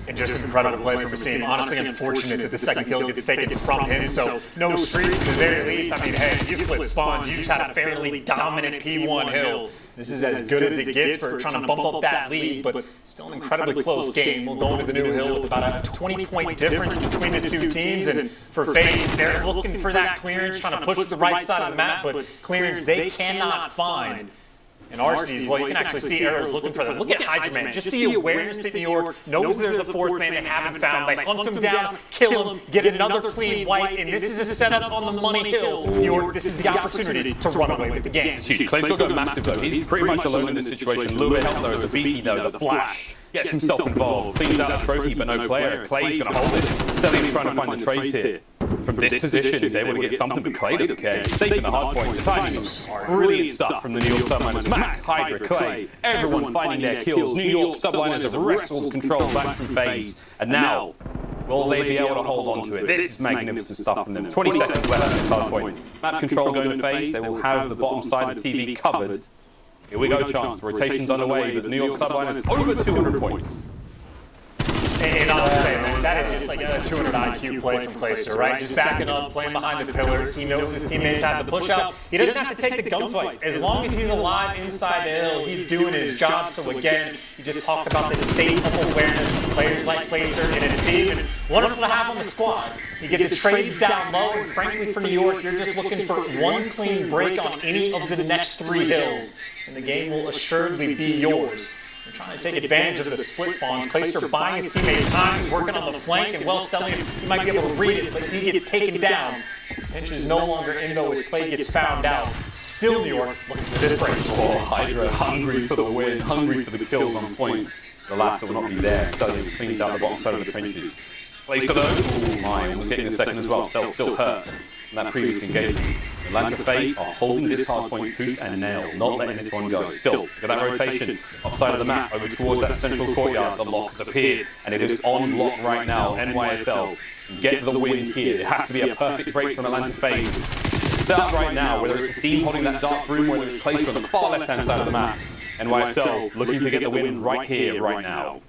And just an incredible play from Asim. Honestly, unfortunate that the second kill gets taken from him, so no streaks at the very least. I mean, hey, you flip spawns, you just had a fairly dominant P1 hill. This is as good as it gets for trying to bump up that lead, but still an incredibly close game. We'll go into the new hill with about a 20-point difference between the two teams, and for FaZe, they're looking for that clearance, trying to push the right side of the map, but clearance they cannot find. And RCs, well, you can actually see arrows looking for them. Look at Hydra Man, just the awareness that New York knows there's a fourth man they haven't found. They hunt him down, kill him, get another clean wipe, and this is a setup on the money hill. New York, this is the opportunity to run away with the game. It's huge. Clay's got massive though. He's pretty much alone in this situation. A little bit help though as a BT though, the flash. Gets himself involved, cleans out a trophy but no player. Clay's going to hold it. Selling trying to find the trades here. from this position, is able to get something, but Clay doesn't care. He's safe in the hard point. The timing's brilliant stuff from the New York Subliners. Mac, Hydra, Clay, everyone finding their kills. New York Subliners have wrestled control back from FaZe, and now, will they be able to hold on to it? This is magnificent stuff from them. 20 seconds left at this hard point. Map control going to FaZe. They will have the bottom side of the TV covered. Here we go, Chance. Rotation's underway, but the New York Subliners over 200 points. And I'll just say, man, that is just like a 200 IQ play from Clayster, right? Just backing up, playing behind the pillar. He knows his teammates have the push out. He doesn't have to take the gunfights. As long as he's alive inside the hill, he's doing his job. So again, you just talked about the state of awareness of players like Clayster and his team. And wonderful to have on the squad. You get the trades down low, and frankly for New York, you're just looking for one clean break on any of the next 3 hills. And the game will assuredly be yours. They're trying to take advantage of the split spawns. Clayster buying his teammates time. He's working on the flank and well selling him. He might be able to read it, but he gets taken down. Pinch is no longer in though as Clay gets found out. Still New York looking for this break. Oh, Hydra hungry for the win, hungry for the kills on point. The last will not be there. Sully cleans out the bottom side of the trenches. Clayster though, oh my, almost getting the second as well. Cell still hurt from that previous engagement. Atlanta FaZe are holding this hard point tooth and nail, not letting this one go. Still, look at that rotation, upside of the map, over towards that central courtyard. The lock has appeared, and it is on lock right now. NYSL get the win here. It has to be a perfect break from Atlanta FaZe. Set up right now, whether it's a team holding that dark room, whether it's Clayster on the far left-hand side of the map. NYSL looking to get the win right here, right now.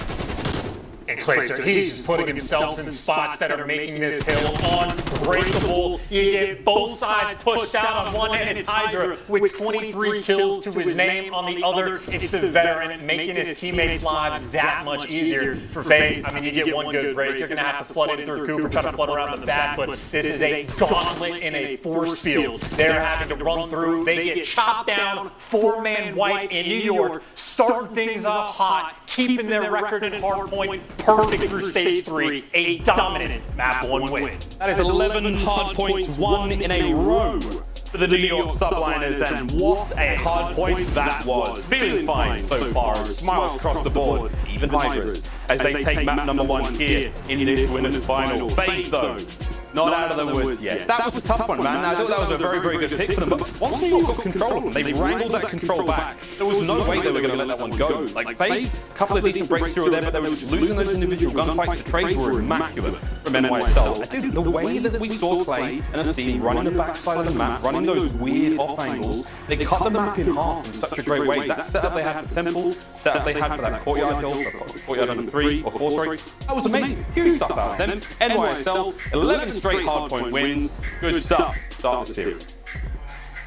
And Clayster, he's just putting himself in spots that are making this hill unbreakable. You get both sides pushed out. On one end, it's Hydra with 23 kills to his name. On the other, it's the veteran making his teammates' lives that much easier for FaZe. I mean, you get one good break. You're going to have to flood in through Cooper, try to flood around the back, but this is a gauntlet in a force field. They're having to run through. They get chopped down, 4-man white in New York, starting things off hot, keeping their record in hardpoint perfect through stage 3, a dominant map 1 win. That is 11 hard points won in a row for the New York Subliners, and what a hard point that was. Feeling fine so far, smiles across the board, even Hydras, as they take map number 1 here in this winners final. FaZe though, not out of the woods yet. That was a tough one, man. I thought that was a very, very good pick for them. But once New York got control of them, they wrangled that control back. There was no way they were going to let that one go. Like, FaZe, a couple of decent breaks through there, but they were just losing those individual gunfights. The trades were immaculate from NYSL. Dude, the way that we saw Clay and Asim running the backside of the map, running those weird off angles, they cut the map in half in such a great way. That setup they had for Temple, setup they had for that courtyard hill, for courtyard number 3 or 4, sorry, that was amazing. Huge stuff out of them. NYSL, 11 straight hardpoint wins. Good stuff. Start the series.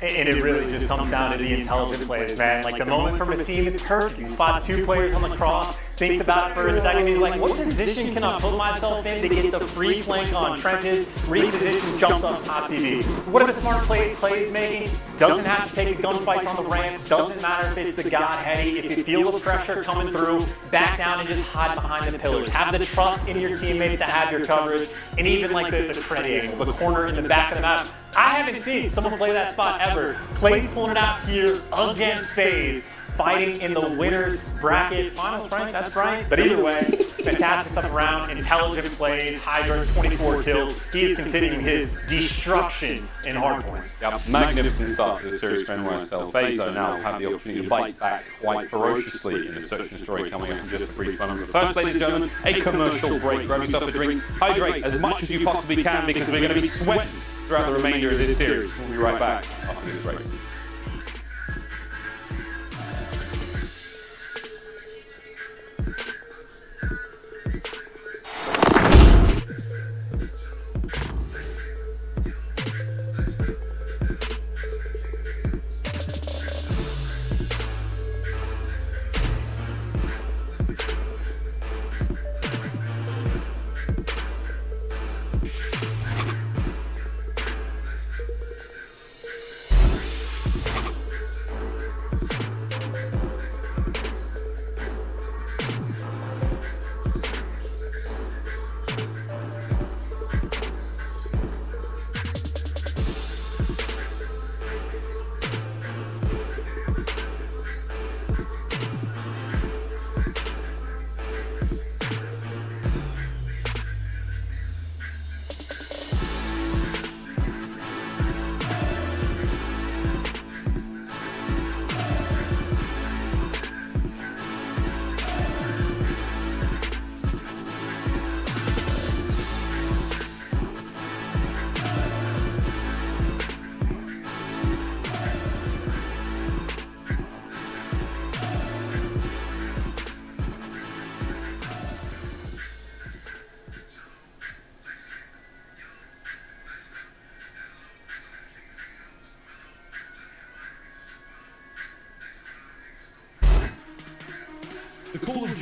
And it really just comes down to the intelligent plays, man. Like the moment from Asim, it's perfect. He spots 2 players on the cross, thinks about it for a second. He's like, what position can I put myself in to get the free flank on trenches, reposition, jumps up top TV. What are the smart plays Clay's making? Doesn't have to take the gunfights on the ramp. Doesn't matter if it's the God Heady. If you feel the pressure coming through, back down and just hide behind the pillars. Have the trust in your teammates to have your coverage. And even like the credit angle, the corner in the back of the map. I haven't seen someone play that spot ever. Clay's pulling it out here against FaZe, fighting in the winner's bracket finals, right? That's right. But either way, fantastic stuff around, intelligent plays, Hydra, 24 kills. He is continuing his destruction in hardpoint. Yep, magnificent start to the series for NYSL. FaZe though now have the opportunity to bite back quite ferociously in the search and destroy coming up in just a brief moment. But first, ladies and gentlemen, a commercial break. Grab yourself a drink, hydrate as much as you possibly can because we're going to be sweating throughout the remainder of this series. We'll be right back after this break.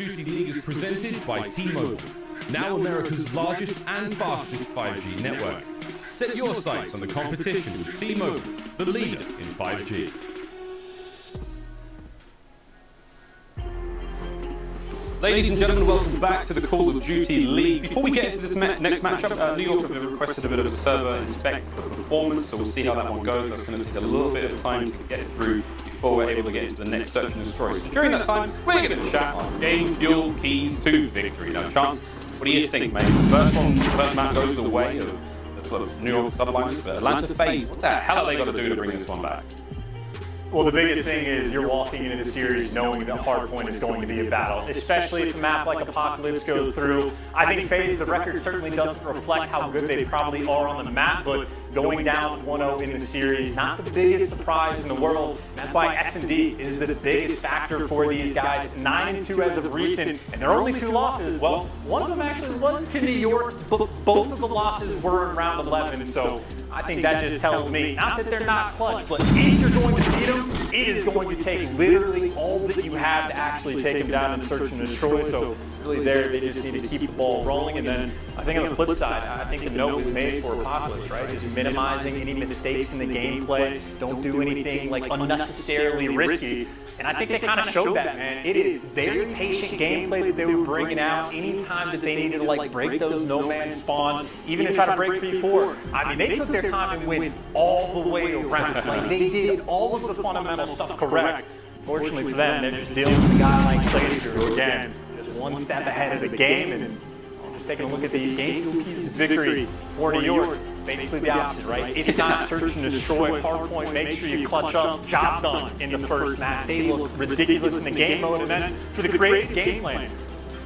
Duty League is presented by T-Mobile, now America's largest and fastest 5G network. Set your sights on the competition with T-Mobile, the leader in 5G. Ladies and gentlemen, welcome back to the Call of Duty League. Before we get into this next matchup, New York have requested a bit of a server inspect for performance, so we'll see how that one goes. That's going to take a little bit of time to get through before we're able to get into the next search and destroy. So during that time, we're going to chat on game fuel keys to victory. Now, Chance, what do you think, mate? First map goes the way of the sort of New York subliners, but Atlanta FaZe, what the hell are they got to do to bring this one back? Well, the biggest thing is you're walking into the series knowing that Hardpoint is going to be a battle, especially if a map like Apocalypse goes through. I think FaZe, the record certainly doesn't reflect how good they probably are on the map, but going down 1-0 in the series, not the biggest surprise in the world. That's why S&D is the biggest factor for these guys. 9-2 as of recent, and their only 2 losses, well, one of them actually was to New York, but both of the losses were in round 11, so I think that just tells me, not that they're not clutch, but if you're going to beat them, it is going to take literally all that you have to actually take them down and search and destroy. So really there, they just need to keep the ball rolling. And then I think on the flip side, I think the note was made for Apocalypse, right? Just minimizing any mistakes in the gameplay. Don't do anything like unnecessarily risky. And I think they kind of showed that, man. It is very patient gameplay that they were bringing out anytime that they needed to like break those no-man spawns, even to try to break P4. I mean, they took their time and went all the way around. Like, they did all of the fundamental stuff correct. Fortunately for them, they're just dealing with a guy like Glacier, who again, just one step ahead of the game. And just taking a look at the game keys to victory for New York. It's basically the opposite, right? If not search and destroy, hardpoint, make sure you clutch up, job done in the first map. They look ridiculous in the game mode, and then for the great game plan.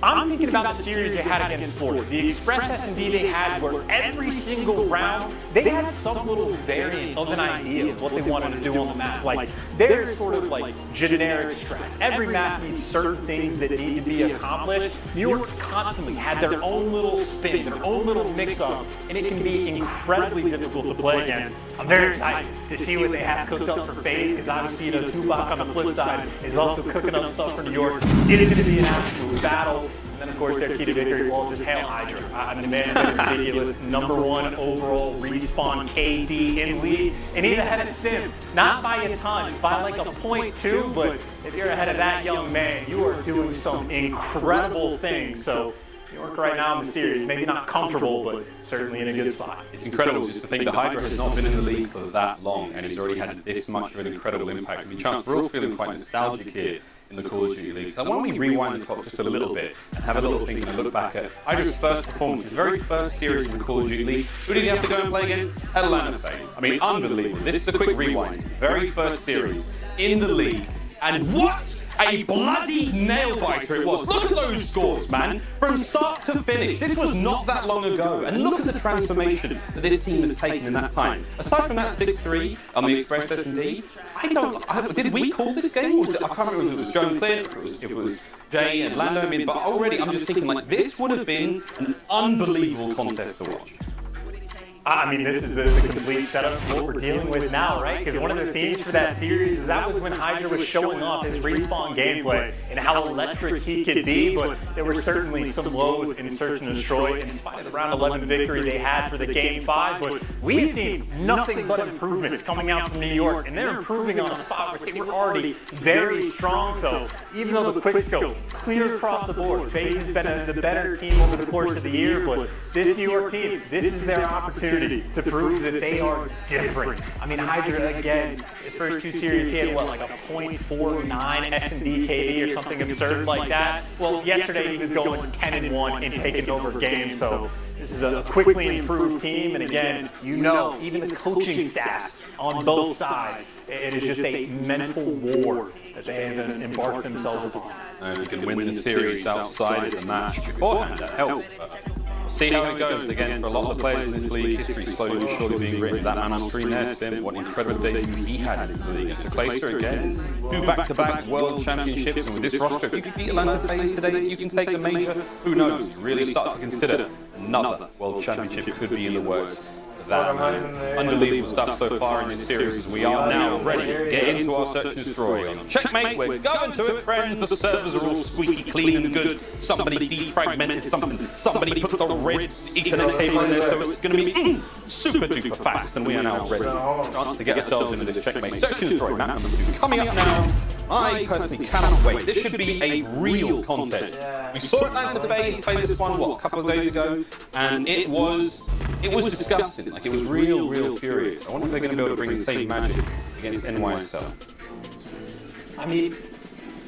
I'm thinking about the series they had against Florida. The Express S&D they had where every single round, they had some little variant of an idea of what they wanted to do on the map. Like, they're sort of like generic strats. Every map needs certain things that need to be accomplished. New York constantly had their own little spin, their own little mix-up, and it can be incredibly difficult to play against. I'm very excited to see what they have cooked up for FaZe, because obviously, Tupac on the flip side is also cooking up stuff for New York. It is going to be an absolute battle. And then, of course, their key to victory, well, just hail Hydra. I mean, man, ridiculous. #1 overall respawn KD in league. And he's ahead of Sim. Not by a ton, by like a 0.2. But if you're ahead of that young man, you are doing some incredible things. So New York right now in the series, maybe not comfortable, but certainly in a good spot. It's incredible just to think that Hydra has not been in the league for that long, and he's already had this much of an incredible impact. I mean, Chance, we're all feeling quite nostalgic here in the Call of Duty League. So why don't we rewind the clock just a little bit and have a little think and look back at Hydra's first performance, his very first series in the Call of Duty League. Who did he have to go and play against? Atlanta FaZe. I mean, unbelievable. This is a quick rewind. His very first series in the league. And what a bloody nail-biter it was. Look at those scores, man. From start to finish. This was not that long ago. And look at the transformation that this team has taken in that time. Aside from that 6-3 on the Express S&D, did we call this game? Or was it, I can't remember if it was Joan Clear, if it was Jay and Lando. I mean, but already I'm just thinking, like, this would have been an unbelievable contest to watch. I mean, this is the complete setup for what we're dealing with now, right? Because one of the themes for that series is that was when Hydra was showing off his respawn gameplay and how electric he could be, but there were certainly some lows in Search and Destroy in spite of the round 11 victory they had for the Game 5, but we've seen nothing but improvements coming out from New York, and they're improving on a spot where they were already very strong, so even though the quickscope clear across the board, FaZe has been the better team over the course of the year, but this New York team, this is their opportunity to prove that they are different. I mean, Hydra, again, his first 2 series, he had, what, like a 0.49 S&D KD or something absurd like that? Well, yesterday he was going 10-1 and taking over games, so this is a quickly improved team, and again, you know, even the coaching staffs on both sides, it is just a mental war that they have embarked themselves upon. If you can win the series outside of the match beforehand, that helps. We'll see how it goes. Again, for a lot of the players in this league, history slowly but surely being written. That man on screen there, Sim, what an incredible debut he had in the league. And for Clayster, again, 2 back-to-back world championships, and with this roster, if you can beat Atlanta FaZe today, you can take the major. Who knows? You really start to consider another world championship could be in the works that, man. Unbelievable stuff so far in this series as we are now ready to get into our search and destroy. On Checkmate, we're going to it, friends. The servers are all squeaky clean and good. Somebody defragmented something. Somebody put the red Ethernet cable in there, so it's going to be super duper fast. And we are now ready. Chance to get ourselves into this Checkmate search and destroy map number 2. Coming up now. I personally cannot wait. This should be a real contest. We saw Atlanta FaZe play this one, what, a couple of days ago, and it was disgusting. Like, it was real furious. I wonder if they're going to be able to bring the same magic against NYSL. I mean,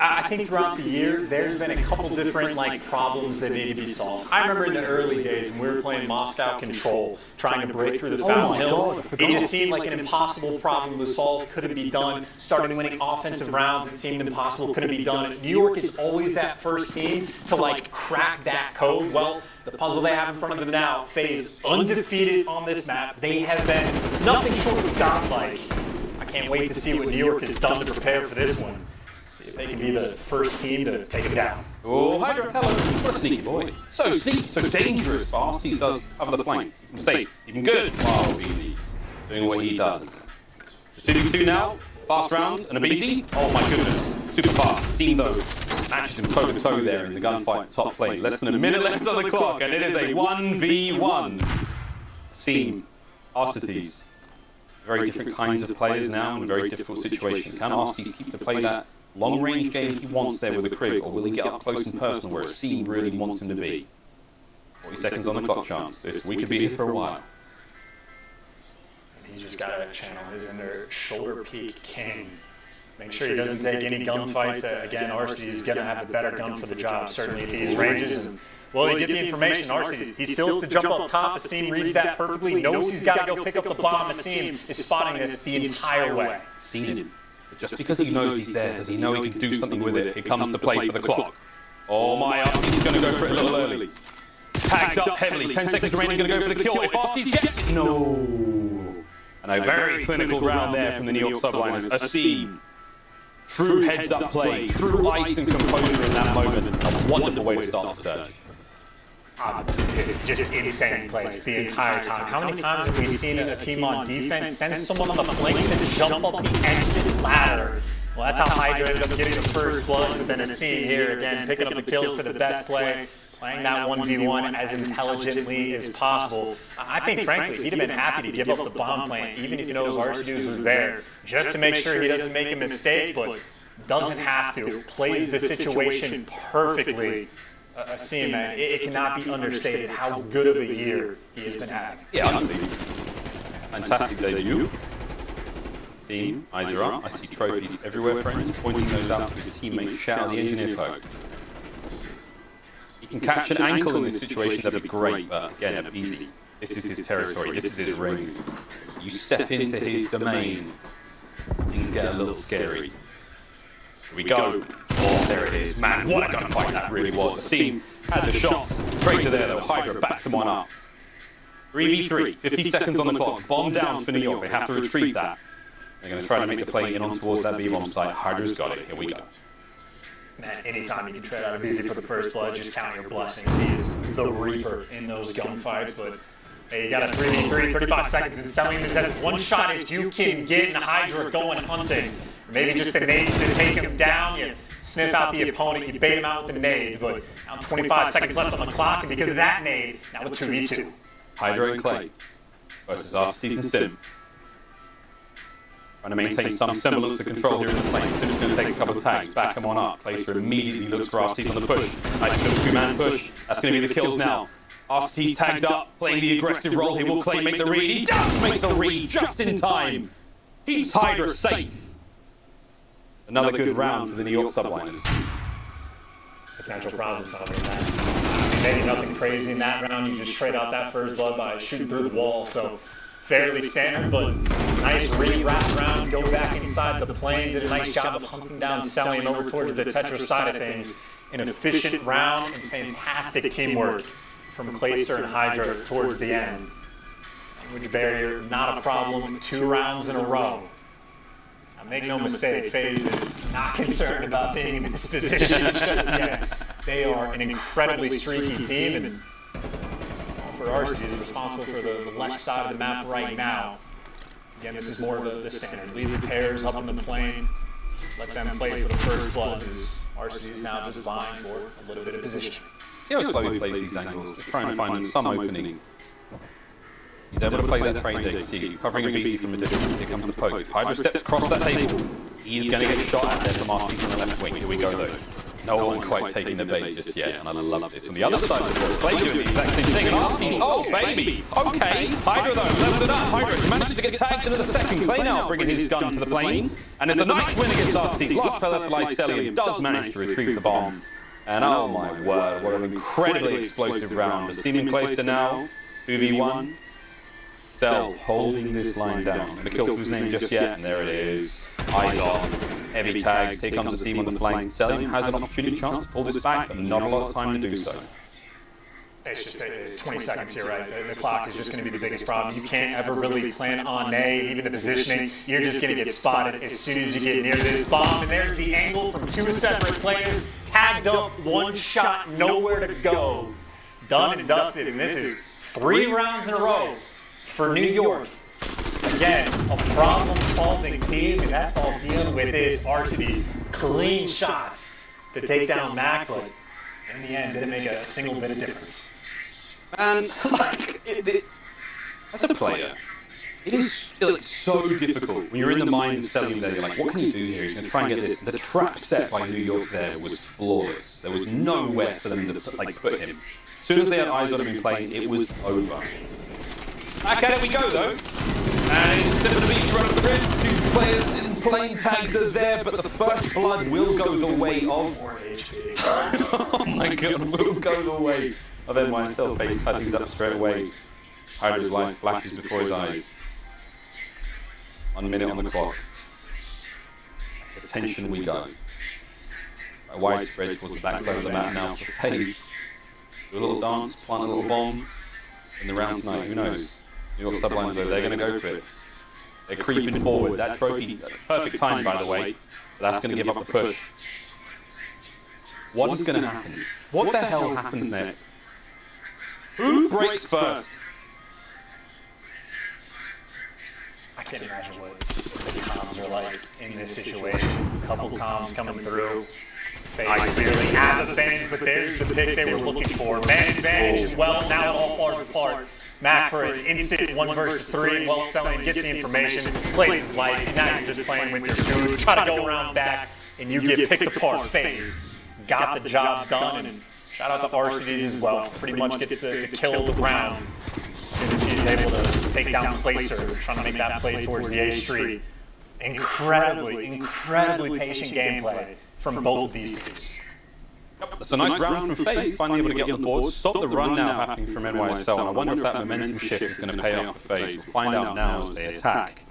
I think throughout the year, there's been a couple different problems that need to be solved. I remember in the early days when we were playing Moscow Control, trying to break through the Fountain Hill, it just seemed like an impossible problem to solve. Couldn't be done. Started winning offensive rounds, it seemed impossible. Couldn't be done. New York is always that first team to crack that code. Well, the puzzle they have in front of them now, FaZe undefeated on this map. They have been nothing short of godlike. I can't wait to see what New York has done to prepare for this one. See if they can be the first team to take him down. Oh, Hydra, hello. What a sneaky boy. So sneaky, so dangerous. But Arsteez does cover the flank. Even safe, even good. Wow, Beezy. Doing what he does. So 2v2 now. Fast round and a Beezy. Oh my goodness. Super fast. Seam though. Matches him toe to toe there in the gunfight at the top lane. Less than a minute left on the clock, and it is a 1v1. Seam. Arsteez. Very different kinds of players now in a very difficult situation. Can Arsteez keep to play that long-range game he wants there with the Krig, or will he get up close and personal where Seam really wants him to be? 40 seconds on the clock, chance. We could be here for a while. And he's just got to channel his inner shoulder peak king. Make sure he doesn't take any gunfights. Again, Arsteez is going to have the better gun for the job, certainly at these ranges. And well, you get the information. Arsteez, he still has to jump up top. Asim reads that perfectly, knows he's got to go pick up the bomb. Asim is spotting this the entire way. Seen him. Just because he knows he's there, does he know he can do something with it? It comes to play for the clock. Oh my, Arsteez is going to go for it a little early. Tagged up heavily, 10 seconds remaining, going to go for the kill. If Arsteez gets it, no. And a very clinical round there from the New York subliners. Asim. True heads-up play, true ice and composure in that moment. A wonderful way to start the search. Just insane plays the entire time. How many times have we seen a team on defense send someone on the flank to jump up the exit ladder? Well, that's how Hydra ended up getting the first blood, but then Asim here again picking up the kills for the best play, playing that 1v1 as intelligently as possible. I think, frankly, he'd have been happy to give up the bomb plant, even if he knows Arsteez was there, just to make sure he doesn't make a mistake, but doesn't have to. Plays the situation perfectly. Asim, man, it cannot be understated how good of a year he has been having. Yeah, fantastic debut. Team, eyes are up. I see trophies everywhere, friends, pointing those out to his teammate, Shao, the engineer cloak. He can catch an ankle in this situation, that'd be great, but again, easy. This is his territory, this is his ring. You step into his domain, things get a little scary. Here we go. Oh, there it is. Man, what a gunfight that really was. Asim had the shots. Traitor there, though. Hydra backs him one up. 3v3, 50 seconds on the clock. Bomb down for New York. They have to retrieve that. They're going to try to make the play in on towards that B-bomb site. Hydra's got it. Here we go. Man, anytime you can tread out of Beezy for the first blood, just count your blessings. He is the Reaper in those gunfights, but hey, you got a 3v3, 35 seconds, and selling this as one shot as you can get, and Hydra going hunting. Maybe just a nade to take him down, you sniff out the opponent, you bait him out with the nades, but now 25 seconds left on the clock, and because of that nade, now with 2v2. Hydra and Clay versus Arsteez and Sim. Trying to maintain some semblance of control here in the plane. Sim's going to take a couple of tags, back him on up. Placer immediately looks for Arsteez on the push. Nice little two-man push. That's going to be the kills now. Arsteez tagged up, playing the aggressive role. He will Clay make the read. He does make the read just in time. Keeps Hydra safe. Another good round for the New York subliners. Potential problem solving that. Maybe nothing crazy in that round. You just trade out that first blood by shooting through the wall. So fairly standard, but nice re-wrap round. Go back inside the plane. Did a nice job of hunting down Selling over towards the Tetra side of things. An efficient round and fantastic teamwork from Clayster and Hydra towards the end. Language barrier, not a problem. 2 rounds in a row. Now, make no mistake, FaZe is not concerned about being in this position just yet. They are an incredibly streaky team, and for Arcity is responsible for the left side of the map right now. Again, this is more of the standard. Leave the Terrors up in the plane. Let them play for the first blood. Arcity is now just vying for a little bit of position. See how slowly he plays these angles, just trying to find some opening. He's able to play that trade deck, see, covering a BC from a distance. Here comes the poke. If Hydra steps across that table, he's going to get shot at there from Arcity on the left wing. Here we go though. No one quite taking the bait just yet, and I love this. On the other side of the board, Clay doing the exact same thing, and Arcity, oh baby! Okay, Hydra though, levels it up. Hydra manages to get tagged into the second. Clay now bringing his gun to the plane, and it's a nice win against Arcity. Last player left alive, Celium does manage to retrieve the bomb. And oh my word, what an incredibly explosive round. Seeming closer now, 2v1. Cell holding this line down. Gonna kill whose name just yet, and there it is. Eyes on. Heavy tags. Here comes the team on the flank. Celium has an opportunity chance to pull this back, but not a lot of time to do so. It's just 20 seconds here, right? The clock is just going to be the biggest problem. You can't ever really plan on A, even the positioning. You're just going to get spotted as soon as you get near this bomb. And there's the angle from two separate players. Tagged up, one shot, nowhere to go. Done and dusted, and this is 3 rounds in a row for New York. Again, a problem-solving team, and that's all dealing with is Arcity's clean shots to take down Mac, but in the end, didn't make a single bit of difference. And like, as a player, it is like so difficult when you're in the mind of Celium there. You're like, what can he do here? He's going to try and get this. The trap set by New York there was flawless. There was nowhere for them to put him. As soon as they had eyes on him in play, it was over. Back at it we go though. And it's a simple beast run of the grid. 2 players in plane tags are there, but the first blood will go the way of... Oh my god, will go the way of NYSL. Face tied things up straight away. Hydra's life flashes before his eyes. 1 minute on the clock. Attention we go. A widespread towards the backside of the map now for FaZe. Do a little dance, plant a little bomb in the round tonight, who knows? New York Sublines though, they're going to go for it. They're creeping forward. That trophy, perfect time by the way, but that's going to give up the push. What is going to happen? What the hell happens next? Who breaks first? I can't imagine what the comms are like in this situation. A couple comms coming through. FaZe clearly have the fans, but there's the pick they were looking for. Man advantage, and well, now it all falls apart. Mac for an instant 1 versus 3, well, Celium gets the information, plays his life, and now you're just playing with your food. Try to go around back, and you get picked apart. FaZe got the job done, and shout out to Arcity as well. Pretty much gets the kill of the round as soon as he's able to take down Placer, trying to make that play towards the A Street. Incredibly patient gameplay from both of these teams. That's a nice round from FaZe, finally able to get on the board. Stop the run now happening from NYSL, and I wonder if that momentum shift is going to pay off for FaZe. We'll find out now as they attack.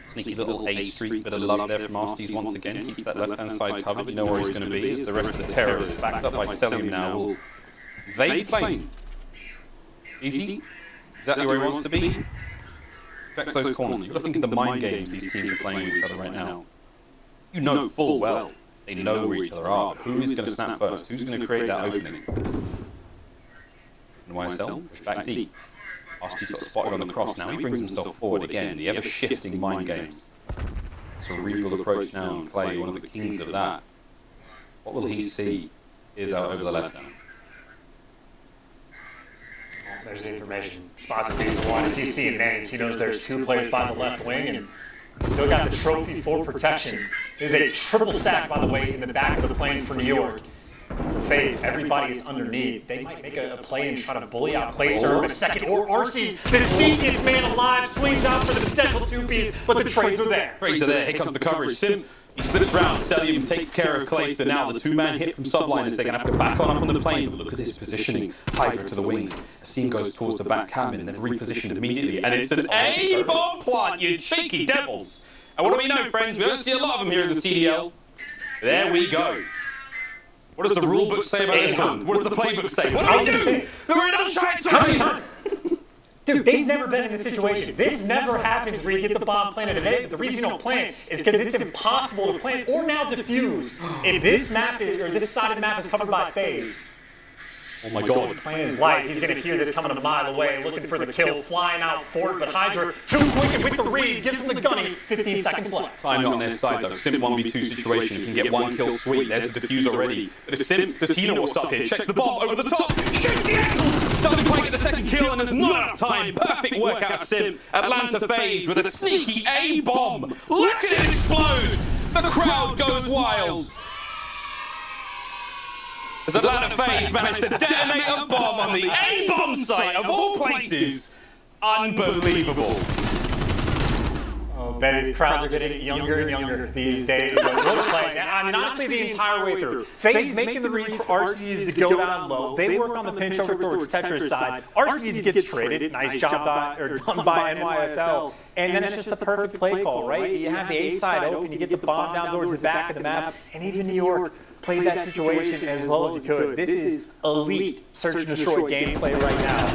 Sneaky little A Street, bit of love there from Arcity once again. Keeps that left-hand side covered. You know where he's going to be. As the rest of the Terrors, backed up by Celium now, will evade plane. Easy. Exactly where he wants to be. Checks those corners. You've got to think of the mind games these teams are playing with each other right now. You know full well they know where each other are, but who is going to snap first? Who's going to create that opening? NYSL, push back deep. Arcity's got spotted on the cross now. He brings himself forward again. The ever-shifting mind games. Cerebral approach now, and Clay, one of the kings of that. What will he see? Is out over the left now. There's the information. Spots at least 1. If he's seeing names, he knows there's 2 players by the left wing, and still got the trophy for protection. There's a triple stack, by the way, in the back of the plane for New York. For FaZe, everybody is underneath. They might make a play and try to bully out Placer in a second. Or Arcee's the sneakiest man alive, swings out for the potential 2-piece, but the trades are there. Trades are there. Here comes the coverage. Sim, he slips round. Celium takes care of Clayster. Now the 2-man hit from Subliners. They're going to have to back on up on the plane. But look at this positioning. Hydra to the wings. Sim goes towards the back cabin. Then repositioned immediately. And it's an A-bomb plant, you cheeky devils. And what do we know, friends? We don't see a lot of them here in the CDL. There we go. What does the rule book say about this one? What does the playbook say? What do we do? We're in untracked. Dude, they've never been in this situation. This never happens where you get the bomb planted. The reason you don't plant is because it's impossible to plant or now defuse. If this map is, or this side of the map is covered by FaZe, Oh my god. Playing his life, he's gonna hear this coming a mile away, looking for the kill, flying out for it, but Hydra, too quick and with the read, gives him the gunny, 15 seconds left. Time not on their side though. Simp 1v2 situation, can get one kill, sweet, there's the defuse already. But is Simp, does he know what's up here? Checks the bomb over the top, shoots the ankles, doesn't quite get the second kill, and there's not enough time. Perfect work out of Simp. Atlanta FaZe with a sneaky A-bomb. Look at it explode! The crowd goes wild. As Atlanta FaZe managed to detonate a bomb on the A-bomb site of all places. Unbelievable. Oh, baby, crowds are getting younger and younger these days. But what a play. I mean, honestly, the entire way through. FaZe making the reads for RCDs to go down low. They work on the pinch over towards Tetra's side. RCDs gets traded. Nice job done by NYSL. And then it's just the perfect play call, right? You have the A side open, you get the bomb down towards the back of the map, and even New York played that situation as well as you could. This is elite search and destroy gameplay right now.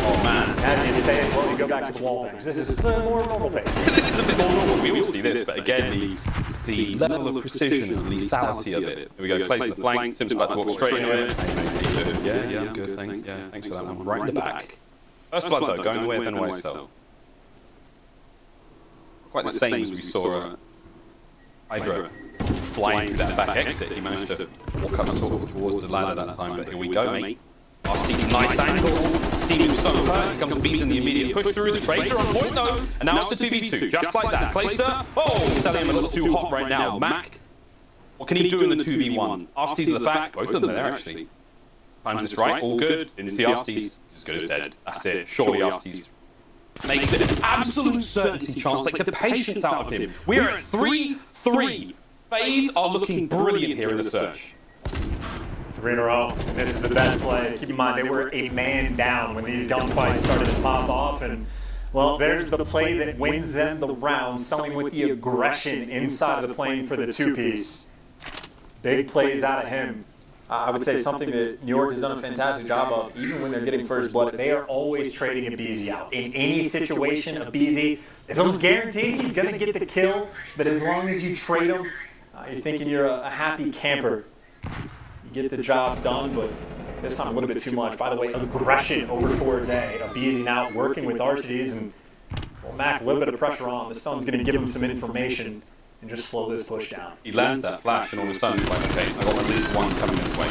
Oh man, as you say, well, you go back to the wall bangs. This is a more normal pace. This is a bit more normal. We all see this, but again, the level of precision and lethality of it. Here we go, plays the flank, Sim's about to walk straight into it. Yeah, I'm good, thanks. Yeah, thanks for that one. Right in the back. First blood though, going away with NYSL. Quite the same as we saw Hydra flying through that back exit. He managed to walk up sort of towards the ladder that time, but here we go, mate. RCT's nice angle. Seems so hurt. Here comes Bees in the immediate push through. The trades are on point though, and now it's a 2v2, just like that. Clayster, selling him a little too hot right now. Mac, what can he do in the 2v1? RCT's in the back, both of them are there actually. Times this right, all good. Didn't see RCT's, as good as dead. That's it, surely RCT's makes it an absolute certainty chance, like the patience out of him. We are at 3-3. FaZe are looking brilliant here in the search. 3 in a row, and this is the best play. Keep in mind, they were a man down when these gunfights started to pop off, and well, there's the play that wins them the round, selling with the aggression inside of the plane for the 2-piece. Big plays out of him. I would say something that New York has done a fantastic job of, even when they're getting first blood, they are always trading a BZ out. In any situation, a BZ is almost guaranteed he's going to get the kill, but as long as you trade him, you're thinking you're a happy camper. You get the job done, but this time a little bit too much. By the way, aggression over towards A. A BZ now working with RCDs, and well, Mac, a little bit of pressure on. The Sun's going to give him some information and just slow this push down. He lands that flash, and all of a sudden, he's like, okay, I got at least one coming this way.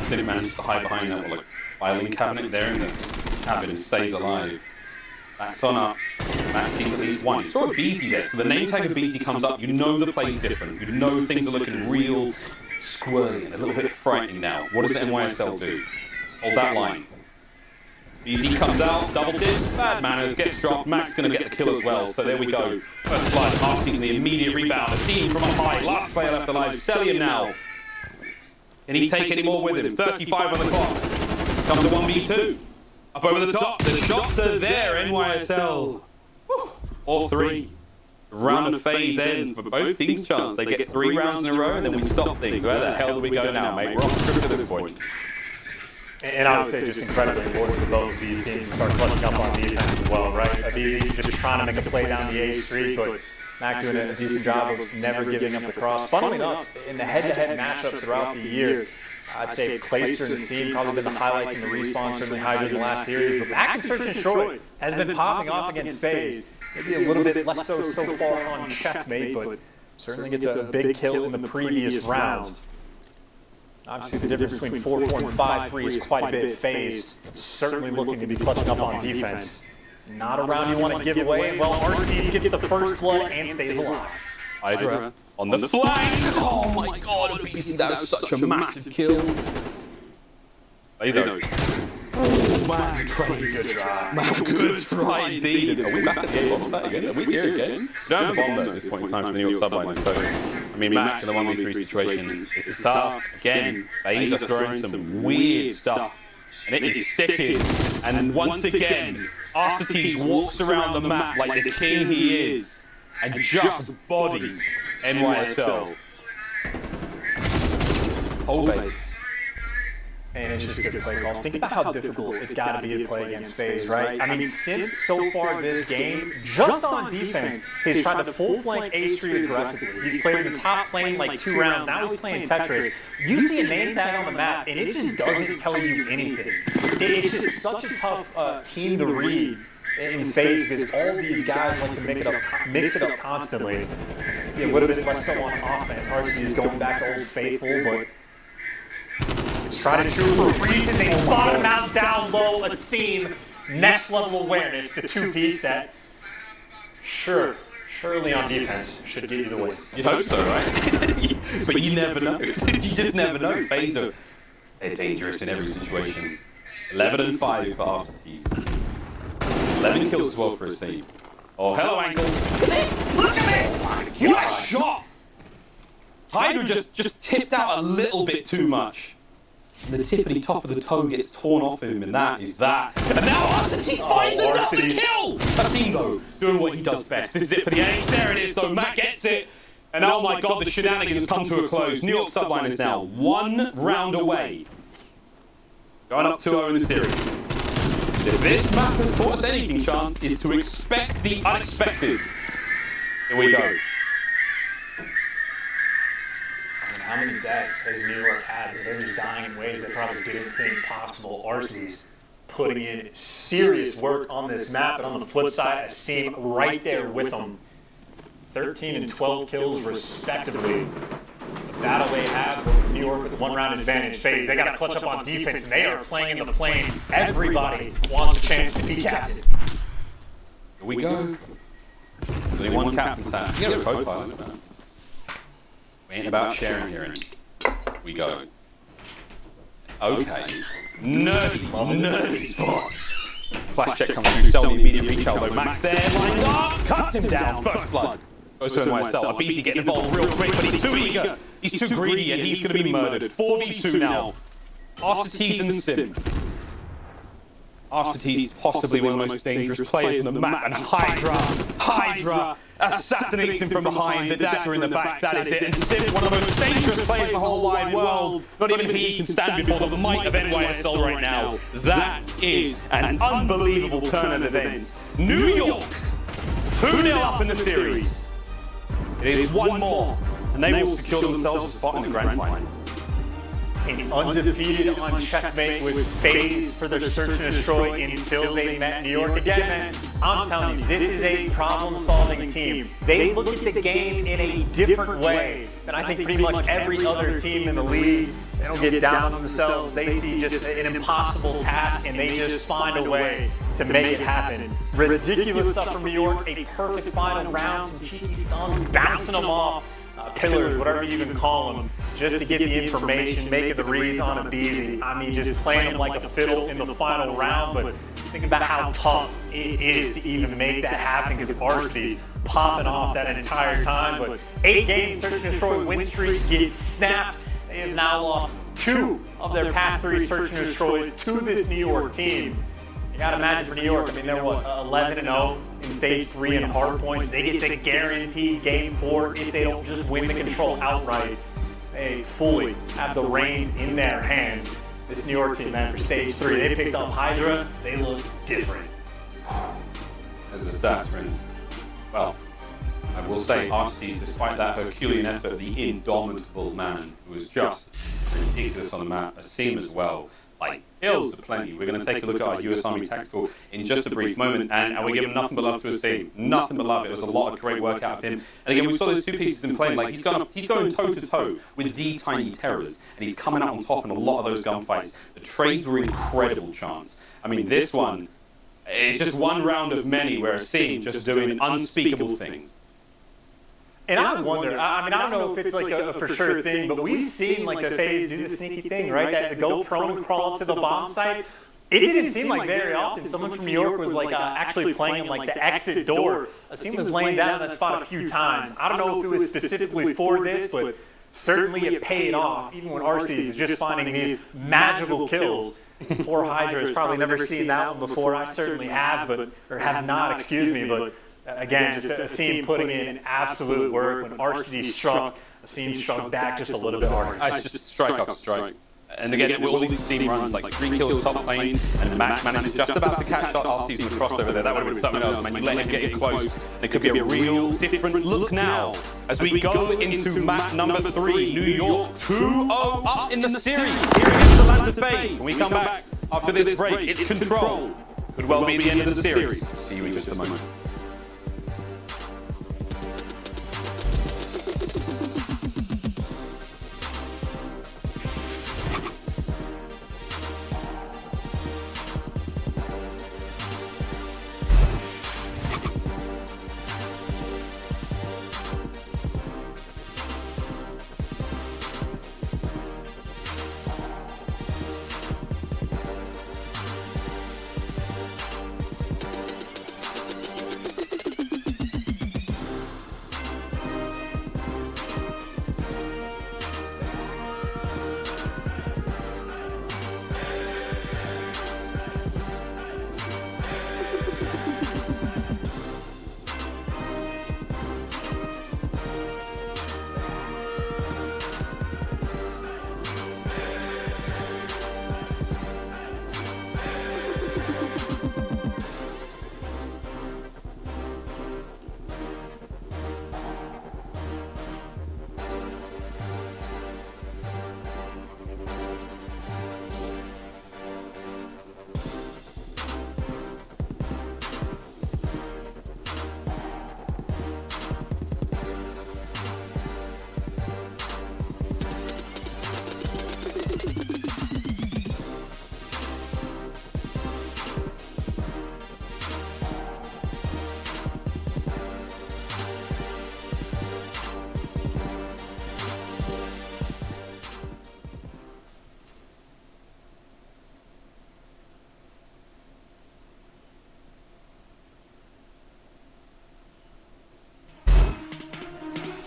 Sim manages to hide behind that like filing cabinet there in the cabin and stays alive. Backs on up. Mac sees at least one. He saw a BZ there, so the name tag of BZ comes up. You know the play's different. You know things are looking real squirrely and a little bit frightening now. What does the NYSL do? Hold that line. BZ comes out, double dips, bad manners, gets dropped. Mac's going to get the kill as well, so there we go. First blood, RC's in the immediate rebound. A scene from up high, last player left alive, Celium now. Can he take any more with him? 35 on the clock. Comes a 1v2. Up over the top, the shots are there, NYSL. 4-3. Round of FaZe ends, but both teams' chance. They get 3 rounds in a row, and then we stop things. Where the hell do we go now, mate? We're off script at this point. And I would say just incredibly important for both of these teams to start clutching up on defense as well, right? Abizi just trying to make a play down the A street, but Mac doing a decent job of never giving up the cross. Funnily enough, in the head-to-head matchup throughout the year, I'd say Clayster and Seam probably been the highlights in the respawn, certainly Hydra in the last series, but Mac and Search and Destroy has been popping off against FaZe. Maybe a little bit less so far on checkmate, but certainly gets a big kill in the previous round. Obviously, the difference between 4-4 and 5-3 is quite a bit. FaZe certainly looking to be clutching up on defense. Not a round you want to give away. Well, RC gets the first blood and stays alive. Hydra on the flank. Oh my god, Abizi, that was such a massive kill. How you doing? Oh man, good try. Man, good try indeed. Are we back at the A-bomb stat again? Are we here again? We don't have the bomb though at this point in time for the New York subline, so I mean, Mac in the 1v3 situation, this is tough. Again, FaZe are throwing some weird stuff, and it is sticking. And once again, RCT's walks around the map like the king he is, and just bodies NYSL. Oh baby. and it's just good play calls. Think about how difficult it's got to be to play against FaZe, right? I mean, Simp so far this game, just on defense, he's tried to full flank A-Street aggressively. He's played in the top lane like 2 rounds. Now he's playing Tetris. You see a name tag on the map, and it just doesn't tell you anything. It's just such a tough team to read in FaZe because all these guys like to mix it up constantly. It would have been less so on offense. RC is going back to Old Faithful, but try to shoot for a reason. They spot him out down low. A seam, next level awareness, the 2-piece set. Surely on defense should get you the win. You'd hope so, right? But you never know. You just never know. FaZe are they're dangerous in every situation. 11-5 for RCTs. 11 kills as well for a seam. Oh, hello, ankles. Look at this! Look at this! What a shot! Hydra just tipped out a little bit too much. And the tippity top of the toe gets torn off him, and that is that. And now RCT's finds enough to kill! Asim, though, doing what he does best. This is it for the ace. There it is, though. Matt gets it. And oh my god, the shenanigans come to a close. New York Subline is now 1 round away. Going up 2-0 in the series. If this map has taught us anything, Chance, is to expect the unexpected. Here we go. I mean, how many deaths has New York had where they're just dying in ways they probably didn't think possible? Arcee's putting in serious work on this map, and on the flip side, Asim right there with them. 13 and 12 kills respectively. The battle they have with New York with the 1-round advantage FaZe. They got to clutch up on defense, and they are playing in the plane. Everybody wants a chance to be captain. Here we go. There's only one captain stand. You have a co-pilot, man. We ain't about sharing here, and we go. Okay. Nerdy spots. Flash check comes through, sell the immediate reach out, though Max there, lined up, cuts him down, first blood. Goes to NYSL. Abisi getting involved real quick, but he's too eager. He's too greedy, and he's going to be murdered. 4v2 now. RCT's and Sim. RCT's possibly one of the most dangerous players on the map, and Hydra assassinates him from behind, the dagger in the back, that is it. And Sim, one of the most dangerous players in the whole wide world. Not even he can stand before the might of NYSL right now. That is an unbelievable turn of events. New York, 2-0 up in the series. It is one more, and they will secure themselves a spot in the grand final. And undefeated on checkmate with FaZe for their search and destroy until they met New York again, man. I'm telling you, this is a problem-solving team. They look at the game in a different way than I think pretty much every other team in the league. They don't get down on themselves. They see just an impossible task, and they just find a way to make it happen. Ridiculous stuff from New York, a perfect final round, some cheeky stuns, bouncing them off. Pillars, whatever you even call them, just to get the information, making the reads on Abisi. I mean, just playing them like a fiddle in the final round, but think about how tough it is to even make that happen because RCT's popping off that entire time. But 8-game search and destroy win streak gets snapped. They have now lost 2 of their past 3 search and destroys to this New York team. You gotta imagine for New York, I mean, they're what, 11-0 in stage 3 in hard points. They get the guaranteed game 4 if they don't just win the control outright. They fully have the reins in their hands. This New York team, man, for stage 3, they picked up Hydra. They look different. As the stats, friends. Well, I will say, RCT's, despite that Herculean effort, the indomitable man who was just ridiculous on the map, Asim as well. Like, kills aplenty. We're going to take a look at our US Army Tactical in just a brief moment, and we give him nothing but love to Asim. Nothing but love. It was a lot of great work out of him. And again, we saw those 2 pieces in play. Like, he's going toe-to-toe with the Tiny Terrors, and he's coming out on top in a lot of those gunfights. The trades were incredible, Chance. I mean, this one, it's just one round of many where Asim just doing unspeakable things. And I wonder, I mean, I don't know if it's like a for sure thing, but we've seen like the FaZe do the sneaky thing, right? That the go prone and crawl up to the bomb site. It didn't seem like very often someone from New York was like actually playing in like the exit door. Asim was laying down in that spot a few times. I don't know if it was specifically for this, but certainly it paid off, even when RC is just finding these magical kills. Poor Hydra has probably never seen that one before. I certainly have, or have not, excuse me, but again, just Asim putting in absolute work. When RCD struck, Asim struck back just a little bit harder. It's just strike after strike. And again, with all these team runs, like 3 kills top lane, and Max manages just about to catch up our season crossover there. That would have been something else, man. You let him get in close. It could be a real different look now as we go into map number 3, New York 2-0 up in the series here against Atlanta FaZe. When we come back after this break, it's Control. Could well be the end of the series. See you in just a moment.